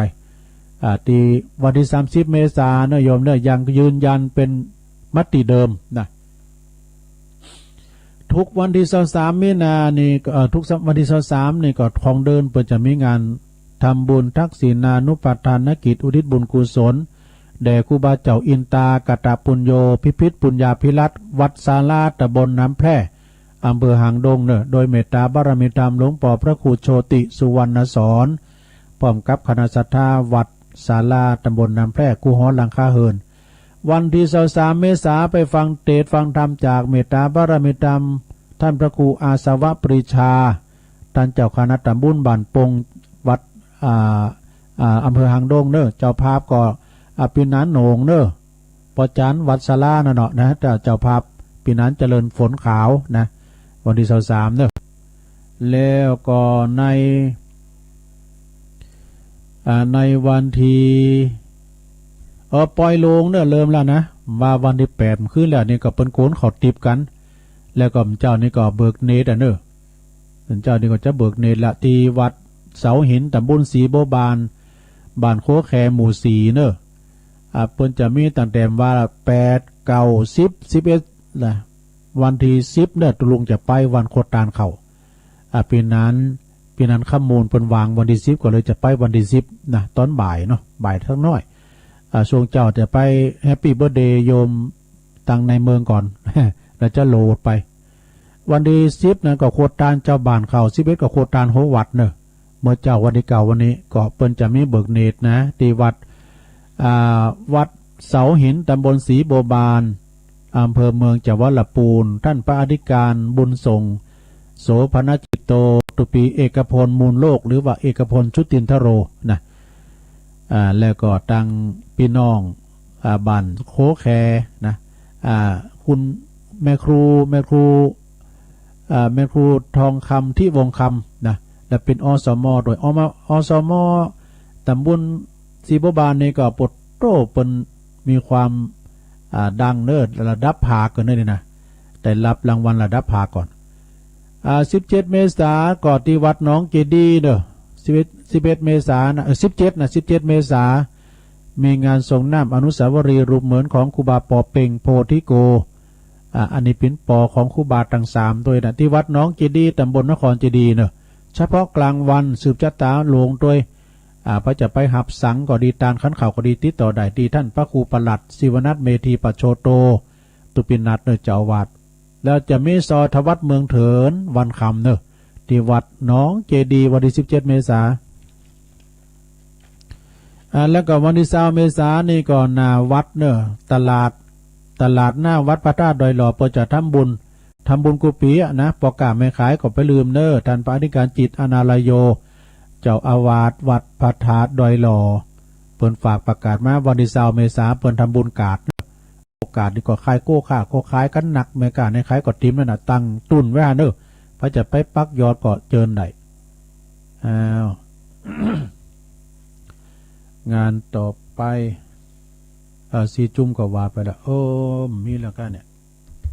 ตีวันที่30 เมษายนโยมเนี่ยยังยืนยันเป็นมติเดิมนะทุกวันที่23 มีนานี่ทุกวันที่23นี่ก็ของเดินเปิดจะมีงานทำบุญทักษิณานุปัฏฐานกิจอุทิศบุญกุศลแด่ครูบาเจ้าอินตากตปุญโยพิพิธปุญญาภิรัตน์วัดศาลาตำบลน้ำแพร่อำเภอหางดงเนอะโดยเมตตาบารมีธรรมหลวงพ่อพระครูโชติสุวรรณสอนพร้อมกับคณะศรัทธาวัดศาลาตำบลน้ำแพร่กูหอหลังคาเฮินวันที่23 เมษายนไปฟังเทศน์ฟังธรรมจากเมตตาบารมีธรรมท่านพระครูอาสวะปรีชาท่านเจ้าคณะตำบลบ้านปงวัดอำเภอหางดงเนอะเจ้าภาพก็ปีนันโหนงเนอะปอจันวัดศาลาเนาะนะเจ้าภาพปีนันเจริญฝนขาวนะวันที่23เนอะแล้วก็ในวันที่ปล่อยโลงเนี่ยเริ่มแล้วนะว่าวันที่8ขึ้นแล้วนี่ก็เป็นโกนเขาติบกันแล้วก็เจ้านี่ก็เบิกเนตรเนอะเจ้านี่ก็จะเบิกเนตรละที่วัดเสาหินตำบลศรีโบบานบ้านโคแคหมู่4เนอะเปิ้นจะมีตั้งแต่ว่า8 9 10 11นะวันที่10เนี่ยตุลุงจะไปวันโคตานเขาปีนั้นข้ามมูลเปิ้นวางวันที่10ก็เลยจะไปวันที่10นะตอนบ่ายเนาะบ่ายทั้งน้อยช่วงเจ้าจะไปแฮปปี้เบิร์ธเดย์โยมตังในเมืองก่อน แล้วจะโหลดไปวันที่10นั้นก็โคตานเจ้าบ้านเขา11ก็โคตานโหวัดเนอะเมื่อเจ้าวันที่9วันนี้ก็เปิ้นจะมีเบิกเนตรนะที่วัดเสาหินตำบลศรีโบบานอำเภอเมืองจังหวัดลำพูนท่านพระอธิการบุญส่งโสภณจิตโตตุปีเอกพลมูลโลกหรือว่าเอกพลชุตินทโรนะแล้วก็ตั้งพี่น้องบ้านโคแคนะคุณแม่ครูทองคำที่วงคำนะและเป็นอสมโดยอสมตำบลศรีโบบานนี่ก็ปดโตเป็นมีความดังเนิดระดับภาคกันเลยนะ ได้รับรางวัลระดับภาคก่อน17 เมษายนก่อนที่วัดหนองเจดีย์เด้อ11 เมษายน17 เมษายนมีงานส่งน้ำอนุสาวรีย์รูปเหมือนของครูบาปอเป่งโพธิโกอันนี้เป็นปอของครูบาทั้ง3ตัวนะที่วัดหนองเจดีย์ตำบลนครเจดีย์เนอะเฉพาะกลางวันสืบชะตาหลวงด้วยพระจะไปหับสังก็ดีตานขันข่าวก็ดีติดต่อได้ที่ท่านพระครูประหลัดศิวนัทเมธีปัจโชโตตุปินัทเนอะเจ้าอาวาสแล้วจะมีซอยทวัดเมืองเถินวันคำเนอะที่วัดหนองเจดีย์วันที่17 เมษายนแล้วก็วันที่20 เมษายนนี่ก็หน้าวัดเนอะตลาดหน้าวัดพระธาตุดอยหล่อเพื่อจะทำบุญกุปีนะปอกาไม่ขายก็ไปลืมเนอะท่านพระอธิการจิตอนาลโยเจ้าอาวาสวัดพระธาตุดอยหล่อเปิ้นฝากประกาศมาวันที่20 เมษายนเปิ้นทำบุญกาดโอกาสดีก็ขายโก้ค่าโคขายกันหนักเมกาในขายก็ติมนั่นน่ะตั้งตุนไว้เนอะพระจะไปปักยอดก็เจิญได้งานต่อไปสีจุ่มก็ว่าไปแล้วมีแล้วกันเนี่ย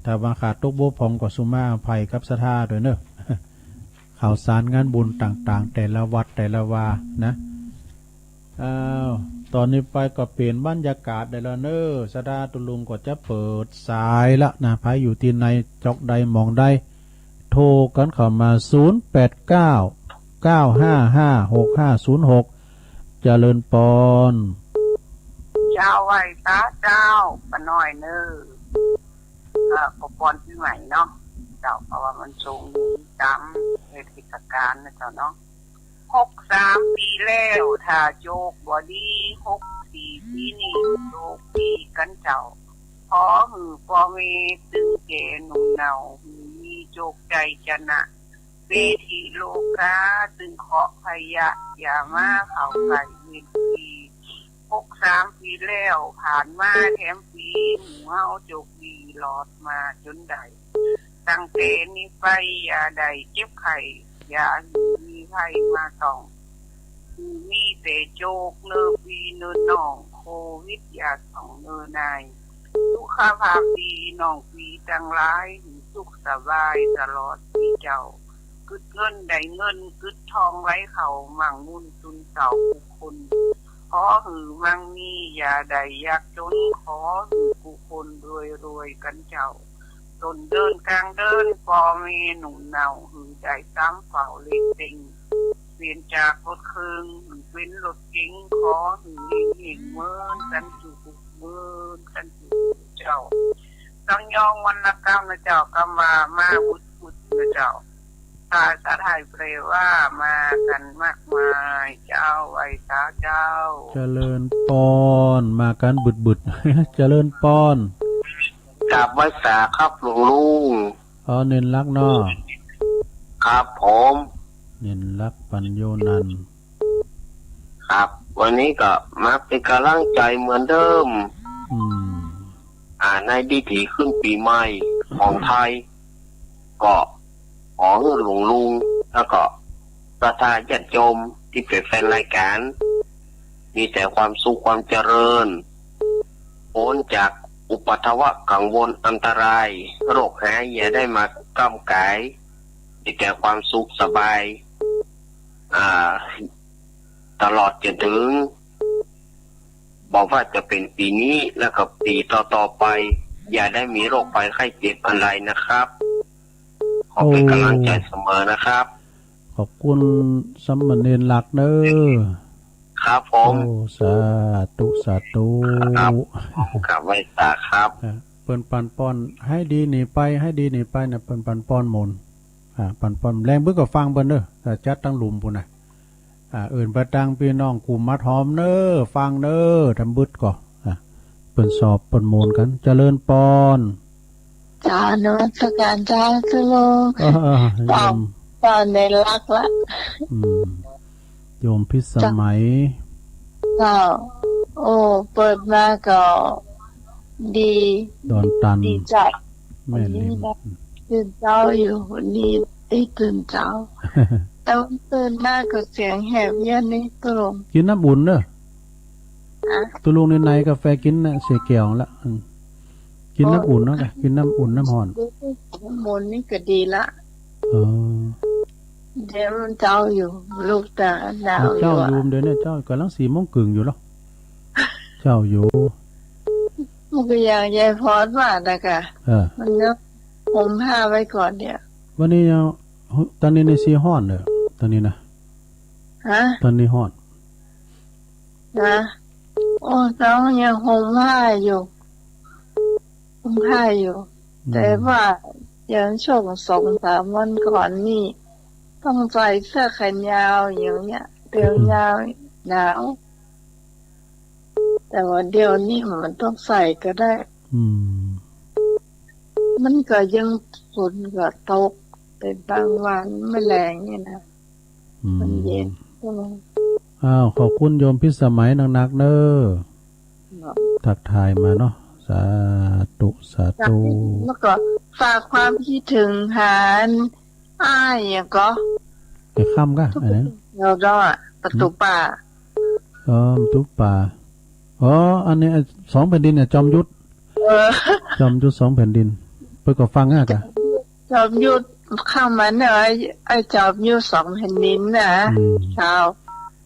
ถ้าว่าขาดตกบกพร่องก็สุมาอภัยกับศรัทธาด้วยเนอะข่าวสารงานบุญต่างๆแต่ละวัดแต่ละวานะตอนนี้ไปก็เปลี่ยนบรรยากาศได้แล้วเนอะศรัทธาตุลุงก็จะเปิดสายละนะพายอยู่ที่ในจอกใดมองได้โทรกันเข้ามา0899555656เจริญปอนเจ้าไหวตาเจ้าปะน้อยเนอปปอนที่ใหม่เนาะเจ้าเพราะว่ามันสูงจำเหตุการณ์นะเจ้าเนาะ63 ปีแล้วถ้าโจกบอดี้64 ปีนี้โจกปีกันเจ้าพอหือพอมีตึงเกหนุ่มเนาหือมีโจกใจชนะเวทีโลกาตึงเคาะพยะอย่ามาเข้าไก่เวที63 ปีแล้วผ่านมาแถมปีหมูเฮาโจกดีหลอดมาจนได้ตั้งแต่นี้ไปอย่าได้เจ็บไข้อย่ามีไข้มาต้องมีแต่โจกเนื้อปีเนื้อน้องโควิดอย่าต้องเนื้อนายสุขภาพดีน้องปีจังหลายสุขสบายตลอดปีเจ้ากึดเงินได้เงินกึดทองไว้เขามั่งมุ่นตุนเก่าผู้คนขอหือมั่งมีอย่าได้ยากจนขอหือผู้คนรวยกันเจ้าตนเดินกลางเดินพอมีหนุ่มเนาหือได้ตั้งเฝ้าเล็กเต็งเปลี่ยนจากรถเครื่องหือเป็นรถเก๋งขอหือเห็นเมื่อกันจุกเมื่อกันจุเจ้าต้องยองวันละกรรมนะเจ้ากรรมมาบุตรนะเจ้าภาษาไทยแปลว่ามากันมากมายเจ้าไว้ตาเจ้าเจริญปอนมากันบึดเจริญปอนกราบไหว้สาครับหลวงลุงเน้นรักเนาะครับผมเน้นรักปัญโยนันครับวันนี้ก็มาเป็นกำลังใจเหมือนเดิมในดีถีขึ้นปีใหม่ของไทยก็ขอให้หลวงลุงแล้วก็ประชาชนญาติโยมที่เป็นแฟนรายการมีแต่ความสุขความเจริญพ้นจากอุปัทวะกังวลอันตรายโรคหายอย่าได้มาก้ำกายมีแต่ความสุขสบายตลอดจนถึงบอกว่าจะเป็นปีนี้แล้วก็ปีต่อไปอย่าได้มีโรคภัยไข้เจ็บอะไรนะครับขอเป็นกำลังใจเสมอนะครับขอบคุณสมณเณรหลักเด้อครับผมสาธุครับไว้ตาครับเปิ้นปันป้อนให้ดีหนีไปนะเปิ้นปันป้อนมนปันป้อนแรงเบิ่งก็ฟังเบิ่นเด้อจัดตั้งหลุมพุ่นน่ะอื่นประตังพี่น้องกลุ่มมัดหอมเด้อฟังเด้อทำบึดก็เปิ้นสอบเปิ้นโมนกันเจริญปอนจ้านวัตการจ้าสุโลตอนในรักละโยมพิสมัยเปิดมาก็ดีดอนตันดีใจแม่นี่ตื่นเช้าอยู่วันนี้ได้ตื่นเช้าแต่ตื่นมาก็เสียงแหบเย็นนี่ตุลงกินน้ำอุ่นเด้อตุลงในกาแฟกินน่ะเสียแก้วละ กินน้ำอุ่นเนาะกะกินน้ำอุ่นน้ำห่อน น้ำมนต์นี่ก็ดีละ เออ เดี๋ยวมันเจ้าอยู่ลูกตาดาวอ เจ้า ยู่ อยู่เดี๋ยวนี้เจ้ากำลัง4 โมงครึ่งอยู่หรอเจ้าอยู่ มันก็อย่างยายพรว่านะกะ มันก็ผมผ้าไว้ก่อนเนี่ย วันนี้ยังตอนนี้ในซีฮ้อนเด้อตอนนี้นะ ฮะ ตอนนี้ฮ้อน นะโอ้น้องยังห่มผ้าอยู่ห่มผ้าอยู่ แต่ว่าอย่างช่วง2-3 วันก่อนนี่ต้องใส่เสื้อแขนยาวอย่างเงี้ยเตียวยาวหนาวแต่ว่าเดี๋ยวนี้มันต้องใส่ก็ได้ มันก็ยังฝนก็ตกแต่บางวันไม่แรงเนี่ยนะมันเย็น อ้าวขอบคุณโยมพิสมัยนักๆเด้อทักทายมาเนาะสาธุสาธุ แล้วก็ฝากความคิดถึงหาอ้ายอย่างก็ ไปค่ำกะอันนั้น เราดอประตูป่า ตุ๊กป่าอ๋ออันนี้2 แผ่นดินเนี่ยจอมยุทธจอมยุทธ2 แผ่นดินเพิ่นก็ฟังอ่ะกะ จอมยุทธเข้ามาเนอะไอ้จอมยุทธ2 แผ่นดินนะชาว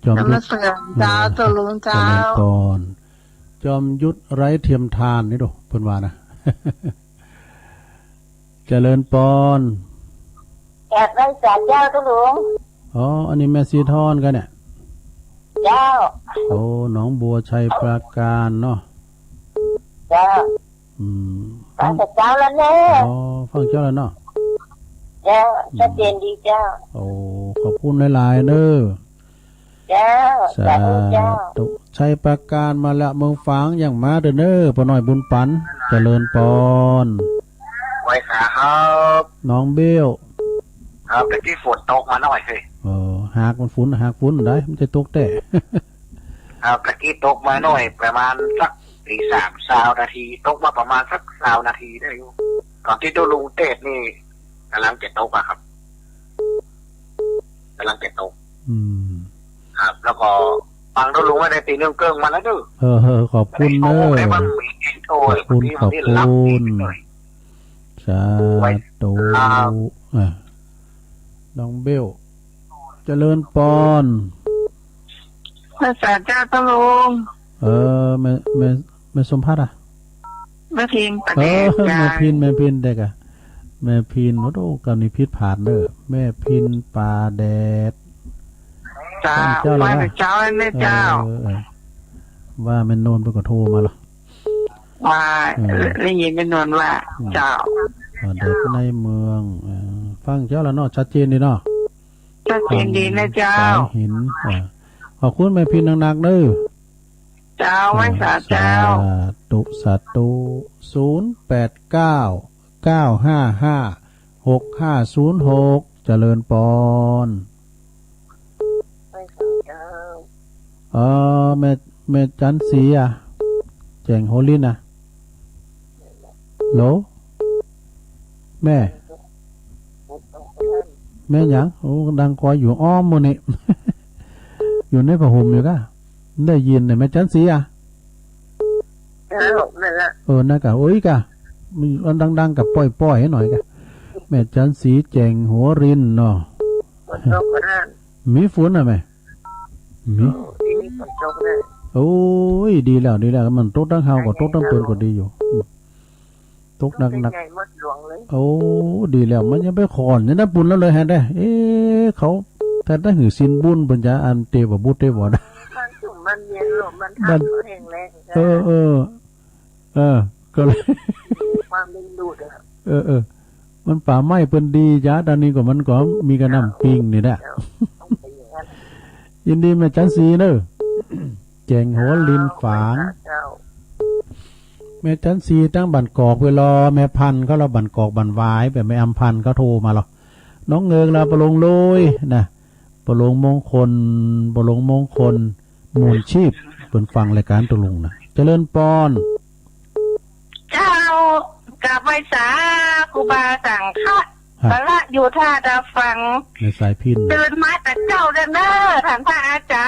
จอม น้ำ ยุ มั ท น ธ เสื่อมเจ้าตะลุงเจ้า ก่อนจอมยุทธไร้เทียมทานนี่ดูเพิ่นว่านะ เจริญปอน อยากได้จากเจ้าตะหลวง อ๋ออันนี้แม่สีทอนกันเนี่ย เจ้า โอ้หนองบัวชัยปราการเนาะ เจ้า ฟัง จากเจ้าแล้วเนอะ อ๋อฟังเจ้าแล้วเนาะ เจ้าชัดเจนดีเจ้า โอ้ขอบคุณหลายๆเด้อ เจ้า สา เจ้า ธุชัยปราการมาละเมืองฝางอย่างมาเด้อเด้อป้าน้อยบุญปันเจริญปอน ไว้ขาครับ น้องเบี้ยว ครับแต่ที่ฝนตกมาหน่อยเลย หากมันฝุ่นหากฝุ่นได้มันจะตกแต่ ครับตะกี้ตกมาหน่อยประมาณสักตี3 นาทีตกมาประมาณสัก20 นาทีได้อยู่ก่อนที่ตัวลุงเทศนี่กำลังจะตกอะครับกำลังจะตกครับ แล้วก็ฟังตัวลุงไว้ในตี1 เกิงมาแล้วด้วย ขอบคุณเด้อ ได้มันมีอินโทร ขอบคุณขอบคุณสาธุน้องเบลเจริญปอน ภาษาเจ้าตะลุง แม่สมพัฒน์อ่ะ แม่พิมพ์ประ แม่ เดช พินเด็กอ่ะแม่พินโอ้กับนี่พิษผ่านเด้อแม่พินปลาแดด เจ้าว่าเจ้าเนี่ยเจ้า ว่าแม่นโนนไปก็โทรมาหรอ ว่าได้ยินเป็นนวลว่าเจ้า เด็กในเมืองฟังเจ้าแล้วเนาะชัดเจนดีเนาะ ชัดเจนดีนะเจ้า สายหินขอบคุณแม่พินนักๆเด้อ เจ้าไว้สาเจ้า สาธุ089-955-6506เจริญปอนแม่จันสีอ่ะแจงโฮลินอ่ะโหลแม่หยังโอ้ดังคอยอยู่อ้อมมื้อนี้ อยู่ในผ้าห่มอยู่กะได้ยินแม่จันสีอ่ะนั่นกะโอ้ยกะมีอันดังๆกับป้อยๆให้หน่อยกะแม่จันสีแจงหัวรินเนาะมีฝนอ่ะแม่มีโอ้ยดีแล้วมันตกทั้งเฮาก็ตกทั้งเปิ้นก็ดีอยู่ตกหนักๆโอ้ดีแล้วมันยังไปขอนนี่นะปุ่นแล้วเลยฮะได้เขาถ้าได้หือสินบุญปัญญาอันเตวบุตรเตวบ่ได้มันเย็นหรอมันทำแห้งแรงก็เลย ความดึงดูดมันป่าไม้เปิ้นดีจ้าตอนนี้ก็มันก็มีกระนำปิงนี่แหละยินดีแม่จันสีเด้อแจงหัวลินฝางแม่จันสีตั้งบันกอกเวลาแม่พันเขาเราบันกอกบันวายแบบแม่อำพันเขาโทรมาหรอน้องเงิงเราประลงโลยนะประลงมงคลมูลชีพเปิ่นฟังรายการตะลุงนะเจริญปอนเจ้ากลับไปสาครูบาสั่งค่ะ กะละอยู่ท่าดาฟัง ในสายพิน ตื่นมาแต่เจ้าเด้อเนอท่านพระอาจา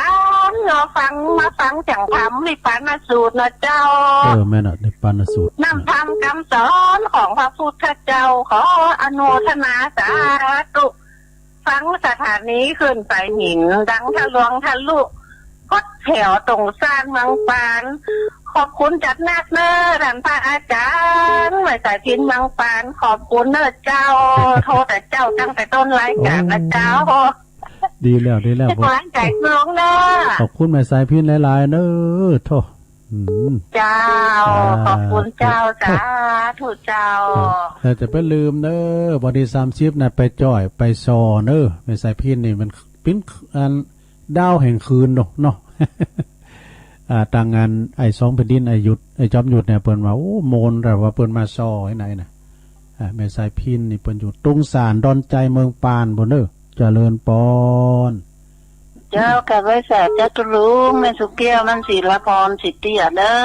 รย์รอฟังมาฟังจังธรรมนิพพานสูตรนะเจ้า แม่น่ะในปานสูตร นำธรรมคำสอนของพระพุทธเจ้าขออนุโมทนาสาธุฟังสถานีขึ้นไปหินดังทะลวงทะลุก็แถวตรงซานเมืองปานขอบคุณจัดนักเนอท่านพระอาจารย์ไว้สายพินเมืองปานขอบคุณเนอเจ้าโทรแต่เจ้าตั้งแต่ต้นรายการนะเจ้า ดีแล้วเป็นกำลังใจลงเนอ ขอบคุณแม่สายพินหลายๆเด้อโธ่ เจ้าขอบคุณเจ้าสาธุเจ้า แต่จะไปลืมเด้อบอดี้30น่ะไปจ่อยไปซอเด้อแม่สายพินนี่มันปิ้นอันดาวแห่งคืนเนาะ ต่างงานไอ้2แผ่นดินไอ้หยุดไอ้จอมหยุดเนี่ยเปิ้นว่าโอ้โมนแต่ว่าเปิ้นมาซอไว้ไหนน่ะแม่สายพินนี่เปิ้นอยู่ตรงสารดอนใจเมืองปานบ่เด้อเจริญปอนเจ้ากับไว้แสบจัตุลุงแม่สุเกี้ยวมันศิลพรสิทธิเด้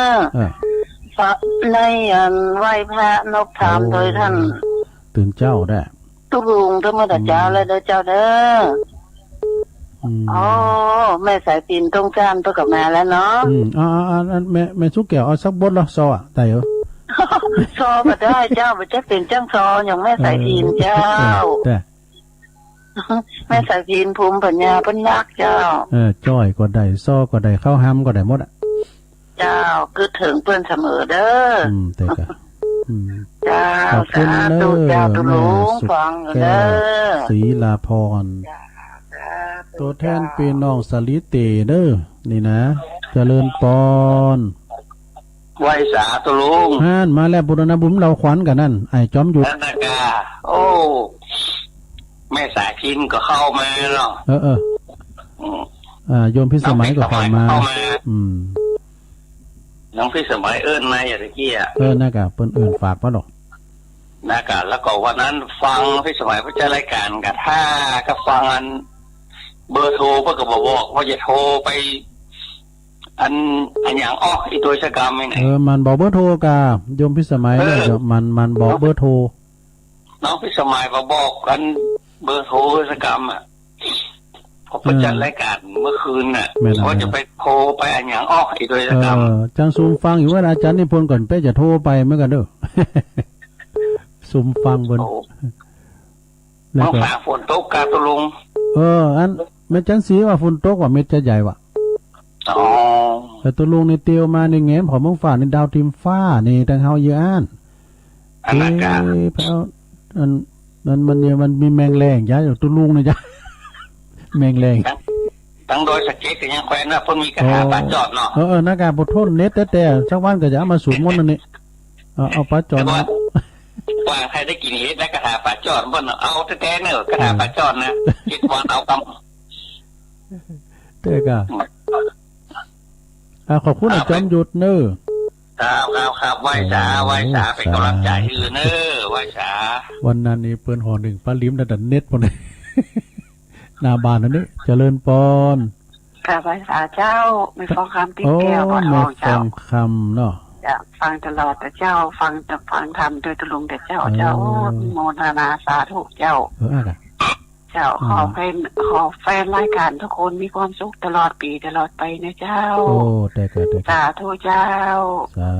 อในไหว้พระนกถามโดยท่าน ตื่นเจ้าได้ตุลุงทั้งหมดเจ้าเลยเด้อเจ้าเด้ออ๋อแม่สายพินตรงจานเพิ่นก็มาแล้วเนาะแม่สุเกี้ยวเอาสักบทละซอได้เหรอ ซอบ่ได้เจ้าบ่จักเป็นจังซออย่างแม่สายพินเจ้าแม่สายพินภูมิปัญญาเพิ่นรักเจ้าจ้อยก็ได้ซอก็ได้เข้าห้ำก็ได้หมดอ่ะเจ้าคือถึงเพิ่นเสมอเด้อแต่ก็เจ้าสาธุเจ้าตุลุงฟังเด้อศรีลาพรตัวแทนพี่น้องสลิเตเด้อนี่นะเจริญปอนไหวสาตุลุงมาแล้วบุรณบุ๋มเราขวัญกันนั่นไอ้จอมหยุดนั่นนะกาโอ้แม่สายพินก็เข้ามาเนาะโยมพิสมัยก็เข้ามาน้องพิสมัยมาอย่างที่กี้น่ากะเปิ้นฝากป่ะหรอกน่ากะแล้วก็วันนั้นฟังพิสมัยพระเจ้ารายการกับถ้าก็ฟังอันเบอร์โทรเพื่อก็บอกว่าจะโทรไปอันอย่างอีตัวชกรรมไม่ไหนมันบอกเบอร์โทรกะโยมพิสมัยเนี่ยมันบอกเบอร์โทรน้องพิสมัยก็บอกกันเบอร์โทรชกรรมผมประจัดรายการเมื่อคืนน่ะเขาจะไปโทรไปอันอย่างอีตัวชกรรมจังซูมฟังอยู่ว่าอาจารย์นิพนธ์ก่อนเป้จะโทรไปเมื่อกันเด้อซูมฟังบนน้องฝาฝนตกกาตุลุงอันเม็ดจันสีว่าฝนตกว่าเม็ดจะใหญ่ว่ะแต่ตัวลุงในเตียวมาในเงี้ยผมมึงฝ่าในดาวทิมฟ้านี่ทางเฮาเยอะอันเพราะมันเนี่ยมันมีแมงแรงย้ายอยู่ตัวลุงนี่จ้ะแมงแรงตั้งโดยสเก็ตยังแควนนะพ่นมีกระถาปลาจอดเนาะนักการปทนเน็ตแต่สักวันก็จะเอามาสูบมดนั่นนี่เอาปลาจอดว่าใครได้กินเห็ดได้กระถาปลาจอดพ่นเอาแต่เนี่ยกระถาปลาจอดนะคิดว่าเอากำเด็กขอบคุณอาจารย์หยุดเนอครับไหว้สาเป็นกำลังใจให้เนอไหว้สาวันนั้นนี่เปิ้นห่อหนึ่งปลาลิ้มดันเน็ตพอดีนาบานนั่นนี่เจริญปอนค่ะไหว้สาเจ้าไม่ฟังคำติ๊กแก้วก่อนออกเจ้าคำเนาะจะฟังตลอดแต่เจ้าฟังธรรมโดยตรงแต่เจ้าโมทนาสาธุเจ้าเจ้าขอแฟนรายการทุกคนมีความสุขตลอดปีตลอดไปนะเจ้าแต่สาธุเจ้าสา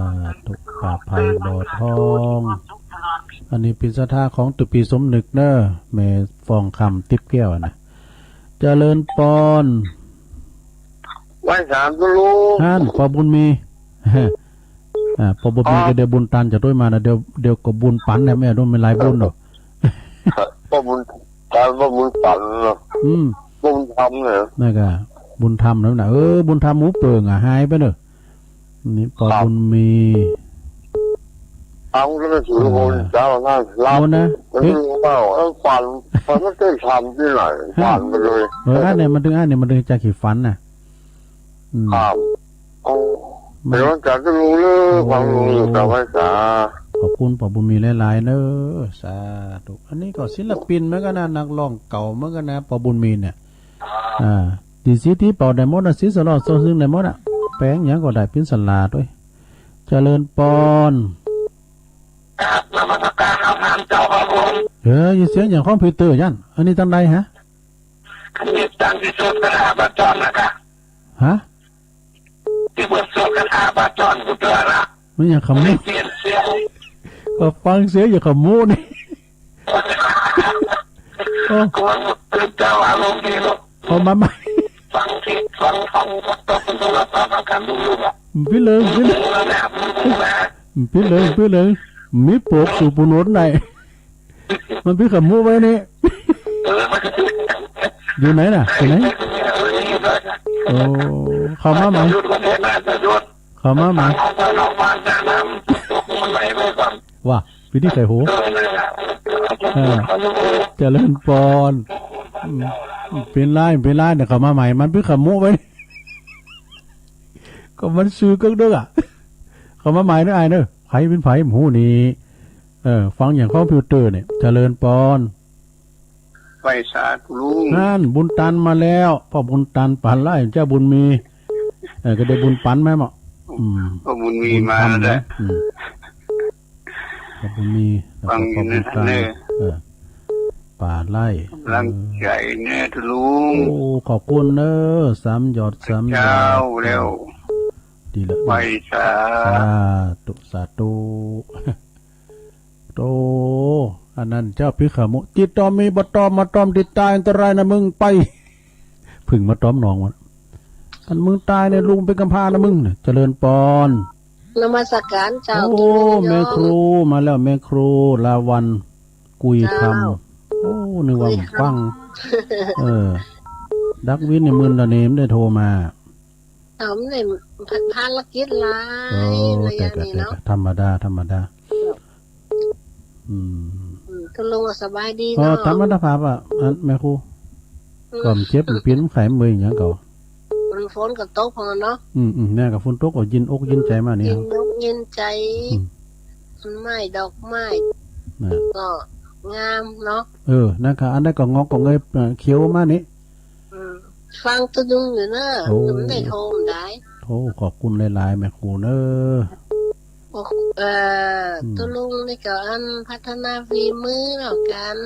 ธุปาภัยบ่อทองอันนี้เป็นศรัทธาของตุปีสมนึกเนอแม่ฟองคำติ๊บแก้วนะเจริญปอนไหว้สามตุลุงปอบุญมีปอบุญมีก็เดี๋ยวบุญตันจะด้วยมานะเดี๋ยวก็บุญปันนะแม่ด้วยไม่หลายบุญหรอกปอบุญการว่าบุญปันเนาะบุญทำเนี่ยนั่นก็บุญทำแล้วนะบุญทำหมูเปิงหายไปเนอะนี่ปอบุญมีเอาก็ไม่ถือคนเจ้าหน้ารับนะเฮ้ยเปล่าฝันไม่ได้ทำที่ไหนฝันไปเลยอันเนี่ยมันถึงจากขีฟันน่ะครับเดี๋ยวจะรู้เรื่องความรู้อยู่กับไว้สาขอบคุณปอบุญมีหลายๆเนอะสาธุอันนี้ก็ศิลปินเหมือนกันนะนักร้องเก่าเหมือนกันนะปอบุญมีเนี่ยดีซีที่เป่าไดมอนด์ซิสลอดโซซึ่งไดมอนด์แป้งอย่างก็ได้พินสลาด้วยเจริญปอนนมัสการน้ำเจ้าพระคุณ ยินเสียงอย่างคอมพิวเตอร์ยันอันนี้ตั้งใดฮะ อันนี้ตั้งที่สุดกระดาบาจอนนะคะ ฮะ ที่เปิดสุดกระดาบาจอนกูเตือนละ มันอย่างข ไม่ มู เปลี่ยนเสียง ก็ฟังเสียงอย่างขมูนี่โอ้ กูตื่นเจ้าอารมณ์ดีลูก เอามาใหม่ ฟังที่ฟังตบตัวละประกันดูลูกอ่ะ พี่เลยพี่เลย แล้วนะ พี่เลยมีปกสู่ปุนนไหนมันพี่ขมูไว้นี่อยู่ไหนน่ะอยู่ไหนโอ้เข้ามาไหมเข้ามาไหมว่าพี่ที่ไข่หูเจริญปอนเป็นไล่เนี่ยเข้ามาใหม่มันพี่ขมูไว้ก็มันซื้อก็เด้ออ่ะเข้ามาใหม่เนอะไอ้เนอะไผเป็นไผหมูนี่ฟังอย่างคอมพิวเตอร์เนี่ยเจริญปอนไปสาธุลุง นั่นบุญตันมาแล้วพ่อบุญตันปันไล่เจ้าบุญมีก็ได้บุญปันไหมหมอก็บุญมีมาแล้วพ่อบุญมีฟังอยู่นั่นแน่ป่าไล่ร่างใจแน่ทุลุงโอ้ขอบคุณเนอะ3 หยอด3 หยอดเจ้าแล้วดีละไปสาธุโตอันนั้นเจ้าพิขมุจิตตอมีบตอมมาตอมติดตายอันตรายนะมึงไปพึ่งมาตอมหนองวะอันมึงตายเนี่ยลุงเป็นกำพร้านะมึงเนี่ยเจริญปอนนมัสการเจ้าโอ้แม่ครูมาแล้วแม่ครูลาวันกุยคำโอ้นึกว่าฟังดักวินในมือละเนมได้โทรมาผมเนี่ยภารกิจหลายระยะนี้เนาะธรรมดาทุลุงสบายดีเนาะธรรมดาภาพอ่ะแม่ครูก่อมเจ็บเปลี่ยนไข่มืออย่างเก่ามันฝนกับตกพอเนาะแม่กับฝนตกก็ยินอกยินใจมาเนี่ยยินใจต้นไม้ดอกไม้ก็งามเนาะนะครับอันนั้นก็งอกก็เงยเขียวมานี่ฟังตุลุงอยู่เนอะมันได้โทรได้โทรขอบคุณหลายๆแม่ครูเนอะตุลุงนี่ก็อันพัฒนาฝีมือแล้วกัน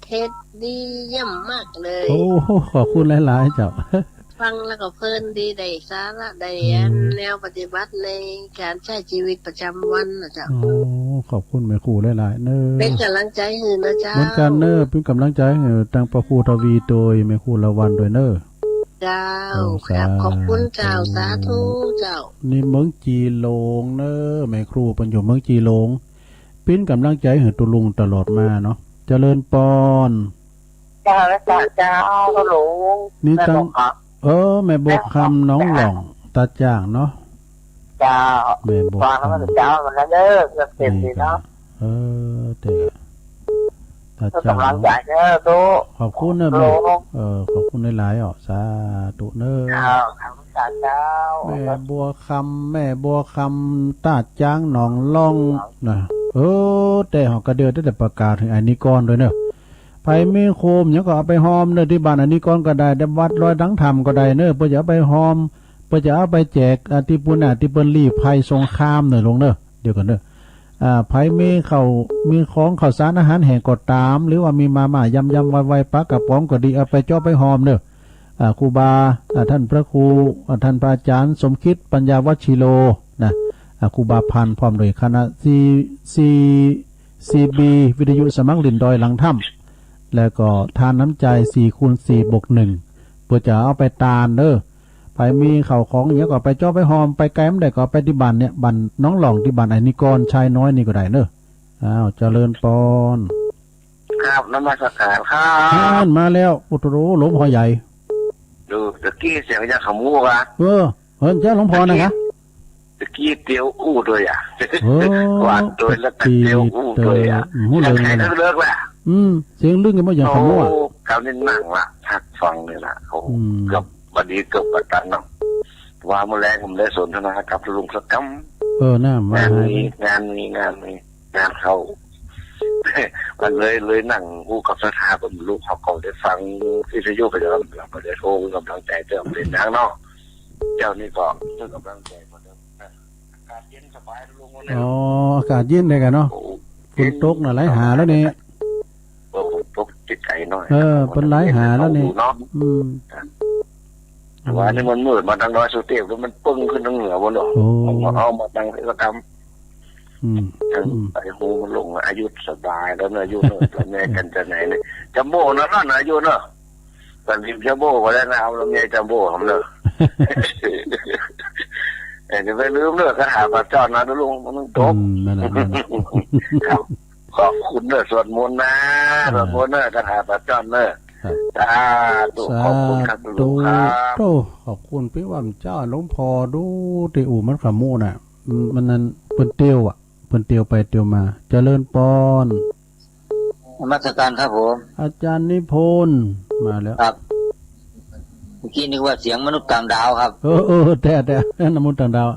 เทศดีเยี่ยมมากเลยโอ้ขอบคุณหลายๆเจ้าฟังแล้วก็เพลินดีได้สาระได้แนวปฏิบัติในการใช้ชีวิตประจำวันนะเจ้าโอ้ขอบคุณแม่ครูหลายๆเนอะเป็นกำลังใจให้นะเจ้าเหมือนกันเนอะเป็นกำลังใจให้ตั้งพระครูทวีโดยแม่ครูละวันโดยเนอะเจ้าครับขอบคุณเจ้าสาธุเจ้านี่เมืองจีโลงเนอะแม่ครูเป็นอยู่เมืองจีโลงเป็นกำลังใจให้ตุลุงตลอดมาเนาะเจริญปอนเจ้าและเจ้าลุงนี่ตั้งแม่บอกคำน้องหล่องตาจ่างเนาะเจ้าแม่บอกฟังแล้วเจ้ามันนั่นเด้อเต็มดีเนาะแต่ตาจ่างกำลังใจเด้อตุ๊ขอบคุณเนอะแม่ขอบคุณหลายๆสาธุเนอะเจ้าแม่บัวคำตาจ้างหนองล่องนะแต่หอกระเดือได้ประกาศถึงไอ้นิกรด้วยเนอะไปมีโคมยังก็เอาไปหอมเนอะที่บ้านไอ้นิกรก็ได้ได้วัดร้อยดังธรรมก็ได้เนอะเพื่อจะเอาไปหอมเพื่อจะเอาไปแจกที่ปุ่นที่เปิ้นรีภัยสงครามเนอะลงเนอะเดี๋ยวกันเนอะไผมีของข้าวสารอาหารแห้งก็ตามหรือว่ามีมาม่ายำไวๆปักกระป๋องก็ดีเอาไปจ่อไปหอมเนอะครูบาท่านพระครูท่านพระอาจารย์สมคิดปัญญาวัชิโลนะครูบาพันธ์พร้อมโดยคณะCB วิทยุสมัครลินดอยหลังถ้ำแล้วก็ทานน้ำใจ4x4+1เพื่อจะเอาไปตาลเด้อไปมีเข่าของอย่างเงี้ยก็ไปจ่อไปหอมไปแก้มได้ก็ไปที่บ้านเนี่ยบ้านน้องหล่องที่บ้านไอ้นิกรชายน้อยนี่ก็ได้เนอะเจริญปอนครับนมัสการครับมาแล้วอุตโรหลวงพ่อใหญ่ดูตะกี้เสียงจากขมูกะเจ้าหลวงพ่อนะครับตะกี้เตียวอู้ด้วยกวาดด้วยแล้วเตียวอู้ด้วยยังไงก็เลิกแหละเสียงลึกกันว่าอย่างขมูเขาเน้นหนังละหักฟังเลยนะเขาเกือบวันนี้เกือบประกันเนาะว่าเมื่อแรงผมได้สนทนากับลุงสักกัมน่างานเขามันเลยนั่งกูกับสถาบันลูกเขาก็ได้ฟังที่จะโยกไปแล้วเราก็ได้โทรกำลังใจเติมเป็นทางนอกเจ้านี่ก็เรื่องกำลังใจมาเดิมอากาศเย็นสบายลุงวันนี้อากาศเย็นเลยกันเนาะฝนตกน่ะไหลหาแล้วนี่ ไกลหน่อย เป็นหลายหาแล้วนี่ เนาะ ว่านี่มันมืดมาทางดอยสุเทพแล้วมันปึ้งขึ้นทางเหนือบนหรอเอามาทางเทศกรรมทางไอ้หูมันลงอายุสบายแล้วเนอะอายุเนอะแล้วแม่กันจะไหนเนี่ยจัมโบ้นั่นอายุเนอะกันพิมจัมโบ้ก็ได้นะเอาแล้วแม่จัมโบ้ทำเนอะจะไปลืมเนอะกระถาปัจจอนนะลุงมันต้องจบครับขอบคุณเนอะสวดมนต์นะสวดมนต์เนอะกระถาปัจจอนเนอะสาธุขอบคุณครับลุงครับขอบคุณพี่ว่าเจ้าหลวงพ่อดูติอู่มันขมูน่ะมันนั้นเปิ้นเตียวอ่ะเปิ้นเตียวไปเตียวมาเจริญปอนนมัสการครับผมอาจารย์นิพนธ์มาแล้วครับเมื่อกี้นึกว่าเสียงมนุษย์ต่างดาวครับแต่มนุษย์ต่างดาว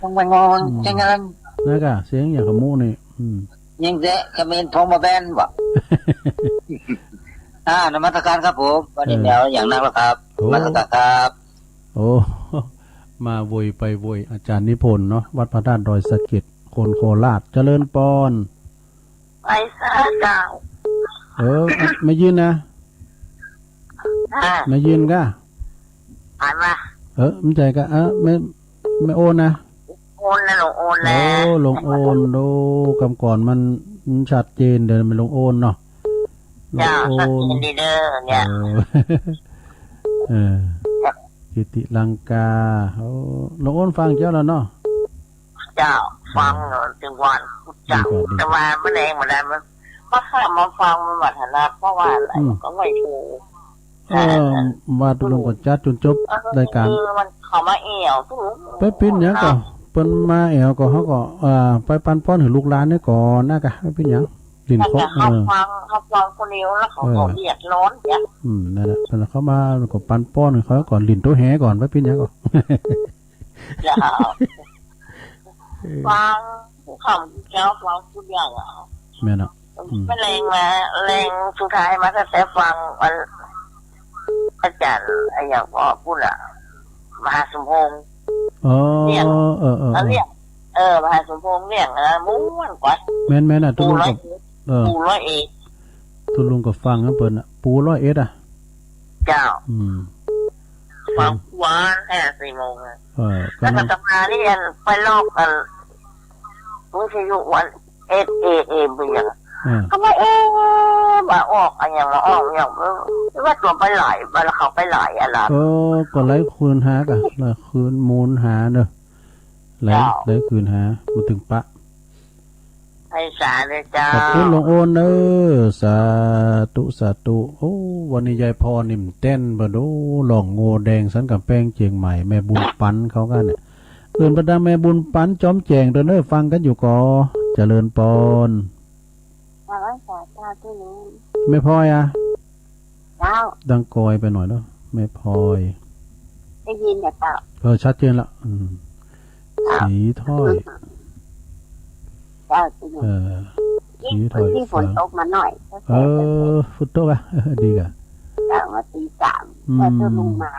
ต้องไปงอนจังงั้นนั่นก็เสียงอย่างขมูนี่ยังแจ๊ะกระเมนทองมาแบนบ่นมัสการครับผมวันนี้แล้วอย่างนั้นแล้วครับนมัสการครับโอ้มาโวยไปโวยอาจารย์นิพนธ์เนาะวัดพระธาตุดอยสะเก็ดคนโคราชเจริญปอนไปซะเจ้าไม่ยืนนะไม่ยืนก็อ่านมาไม่ใจก็ไม่โอนนะโอนแล้วลงโอนแล้วลงโอนดูกำก่อนมันชัดเจนเดินไปลงโอนเนาะจ้าชัดเจนดีเด้อเนี่ยกิติลังกาลงโอนฟังเจ้าแล้วเนาะเจ้าฟังถึงวันเจ้าแต่ว่าไม่เองมาได้มันก็ข้ามาฟังมันวัฒนะเพราะว่าอะไรก็ไม่ถูกว่าตุลงกดจัดจนจบรายการมันเขามาเอวไปปิ้นยังก็เปิ้นมาเอวก็เขาก็ไปปันป้อนถึงลูกหลานนี่ก่อนนะกะไปปิ้นยังดินเขาฟังคนเดียวแล้วเขาก็เดือดร้อนเนี่ยนั่นแหละแล้วเขามาก็ปันป้อนเขาก่อนลินตัวแหก่อนไปปิ้นยังก่อนฟังคำเจ้าฟังทุกอย่างอ่ะแม่เนาะไม่แรงมาแรงสุดท้ายมาแต่ฟังมันอาจารย์ไอ้อย่างพ่อพูดอ่ะมหาสมพงษ์เรียกมหาสมพงษ์เรียกม้วนกว่าแม่นอ่ะตุลุงกับปูร้อยเอ็ดตุลุงกับฟังนะเปิ้นอ่ะปูร้อยเอ็ดอ่ะเจ้าฟังวันแค่4 โมงแล้วก็จะมาที่ไปลอกกันวิทยุวันเอไปอย่างก็ไม่มาออกอะไรมาออกอย่างว่าตัวไปไหลมาแล้วเขาไปไหลอะไรก็ไหลคืนหากะไหลคืนมูลหาเนอะไหลคืนหามาถึงปะให้สาเลยเจ้าขอบคุณหลวงโอนสาธุโอ้วันนี้ยายพรนิ่มเต้นบดูหลองโง่แดงสันกับแป้งเจียงใหม่แม่บุญปันเขากันเนี่ยเอื่นประดาแม่บุญปันจอมแจงเด้อฟังกันอยู่ก่อเจริญปอนไม่พอยอ่ะดังกอยไปหน่อยเนาะไม่พอยได้ยินเนี่ยเจ้าชัดเจนละสีถ้อยสีถ้อยที่ฝนตกมาหน่อยฝนตกอ่ะดีกะแต่ว่าตี 3ว่าจะลงมา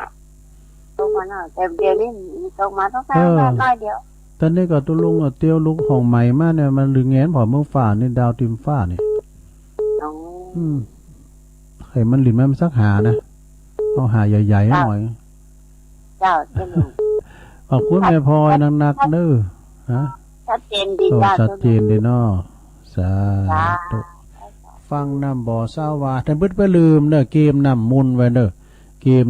ตกมาหน่อยแต่เดี๋ยวนี้ตกมาต้องแค่น้อยเดียวตอนนี้ก็ตุลุงเตียวลุกห้องใหม่มาเนี่ยมันลือแงนพอเมืองฟ้านี่ดาวติมฟ้านี่ไข่มันหลินมันสักหานะเอาหาใหญ่ๆหน่อยเจ้าจะลุงขอบคุณแม่พลอยนักๆเด้อฮะชัดเจนดีจ้าชัดเจนดีเนาะสาธุฟังน้ำบ่อเศร้าวาแต่เพิ่นไปลืมเด้อเกมน้ำมุนไว้เด้อเกม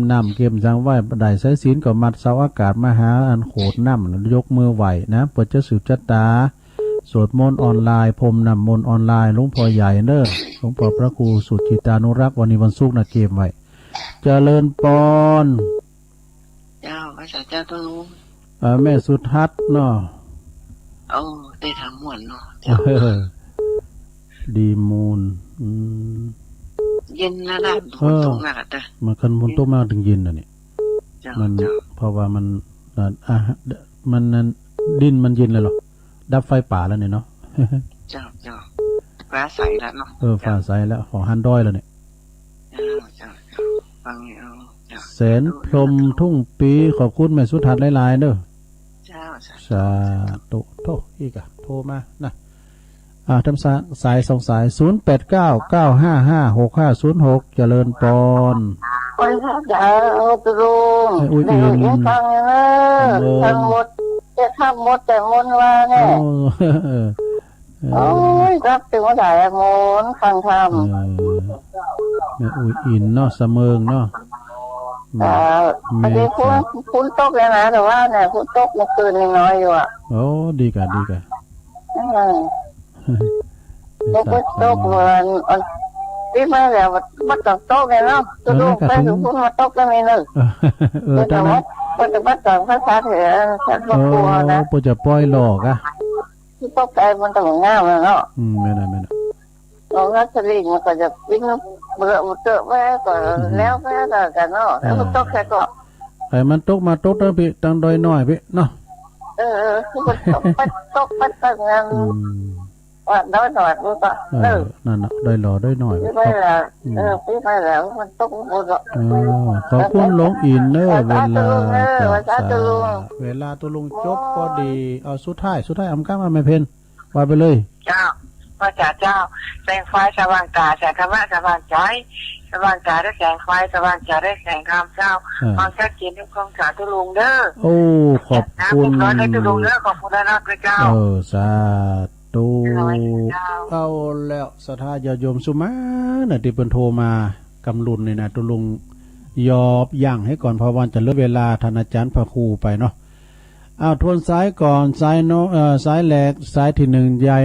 สังไหวได้สายศีลก็มัดเสาอากาศมาหาอันโขดน้ำยกมือไหวนะเปิดจะสืบจัตตาสวดมนต์ออนไลน์พรมน้ำมนต์ออนไลน์หลวงพ่อใหญ่เด้อหลวงพ่อพระครูสุจิตานุรักษ์วันนี้วันศุกร์นะเกมไว้เจริญปอนเจ้าพระเจ้าต้องรู้แม่สุทัศน์เนาะได้ทำม่วนเนาะดีมูลเย็นนะนะฝนตกหนักแต่มันคันฝนตกมากถึงเย็นน่ะนี่มันเพราะว่ามันนั้นดินมันเย็นเลยหรอดับไฟป่าแล้วเนี่ยเนาะเจ้าฟ้าใสแล้วเนาะฟ้าใสแล้วของฮันดอยแล้วเนี่ยฟังแสนพรมทุ่งปีขอบคุณแม่สุทัศน์หลายๆเด้อสาธุโทอีกอะโทรมานะ ทำสายสองสาย0899556506เจริญปอน ไปทักดาเอาตะลุง อุ้ย เดี๋ยวยังฟังเลยนะทั้งหมดจะทำหมดแต่มนว่าเนี่ยโอ้ยรับถึงว่าได้มนฟังทำ แม่อุ้ยอินเนาะเสมิงเนาะ อันนี้คุณตกเลยนะแต่ว่าเนี่ยคุณตกเมื่อคืนน้อยอยู่อ่ะ โอ้ดีกะตกเหมือนที่มาแล้วมันต้องตกเลยเนาะตัวลูกไปถึงคุณมาตกก็ไม่นึกแต่ว่าแต่ว่าตอนภาษาเถอะฉันก็กลัวนะ โอ้จะปล่อยหลอกอ่ะ ที่ตกใจมันต้องง่ามเนาะ ไม่ได้เราก็สลิงมันก็จะวิ่งเบื่อเจอแม่ก็แล้วแม่กันเนาะแล้วตกแค่ก็ไอ้มันตกมาตกตั้งพี่ตั้งดอยน้อยพี่เนาะคือมันตกไปตั้งงานว่าน้อยหน่อยรู้ป่ะนั่นน่ะดอยหล่อดอยน้อยพี่ไม่แล้วพี่ไม่แล้วมันตกหมดขอบคุณหลวงอินเนอร์เวลาตัวลุงจบก็ดีเอาสุดท้ายอำก้ามาไม่เพนว่าไปเลยเจ้าพระเจ้าแสงไฟสว่างตาแสงธรรมะสว่างใจสว่างตาได้แสงไฟสว่างใจได้แสงธรรมเจ้าความชัดเจนในความสาธุลุงเด้อโอ้ขอบคุณให้ตุลุงเด้อขอบคุณนะพระเจ้าสาธุเอาแล้วสถาญาโยมสุมาน่ะที่เพิ่นโทรมากำลุนนี่นะตุลุงยอบย่างให้ก่อนเพราะวันจะเหลือเวลาท่านอาจารย์พระครูไปเนาะเอาทวนซ้ายก่อนซ้ายโนซ้ายแหลกซ้ายที่1ยาย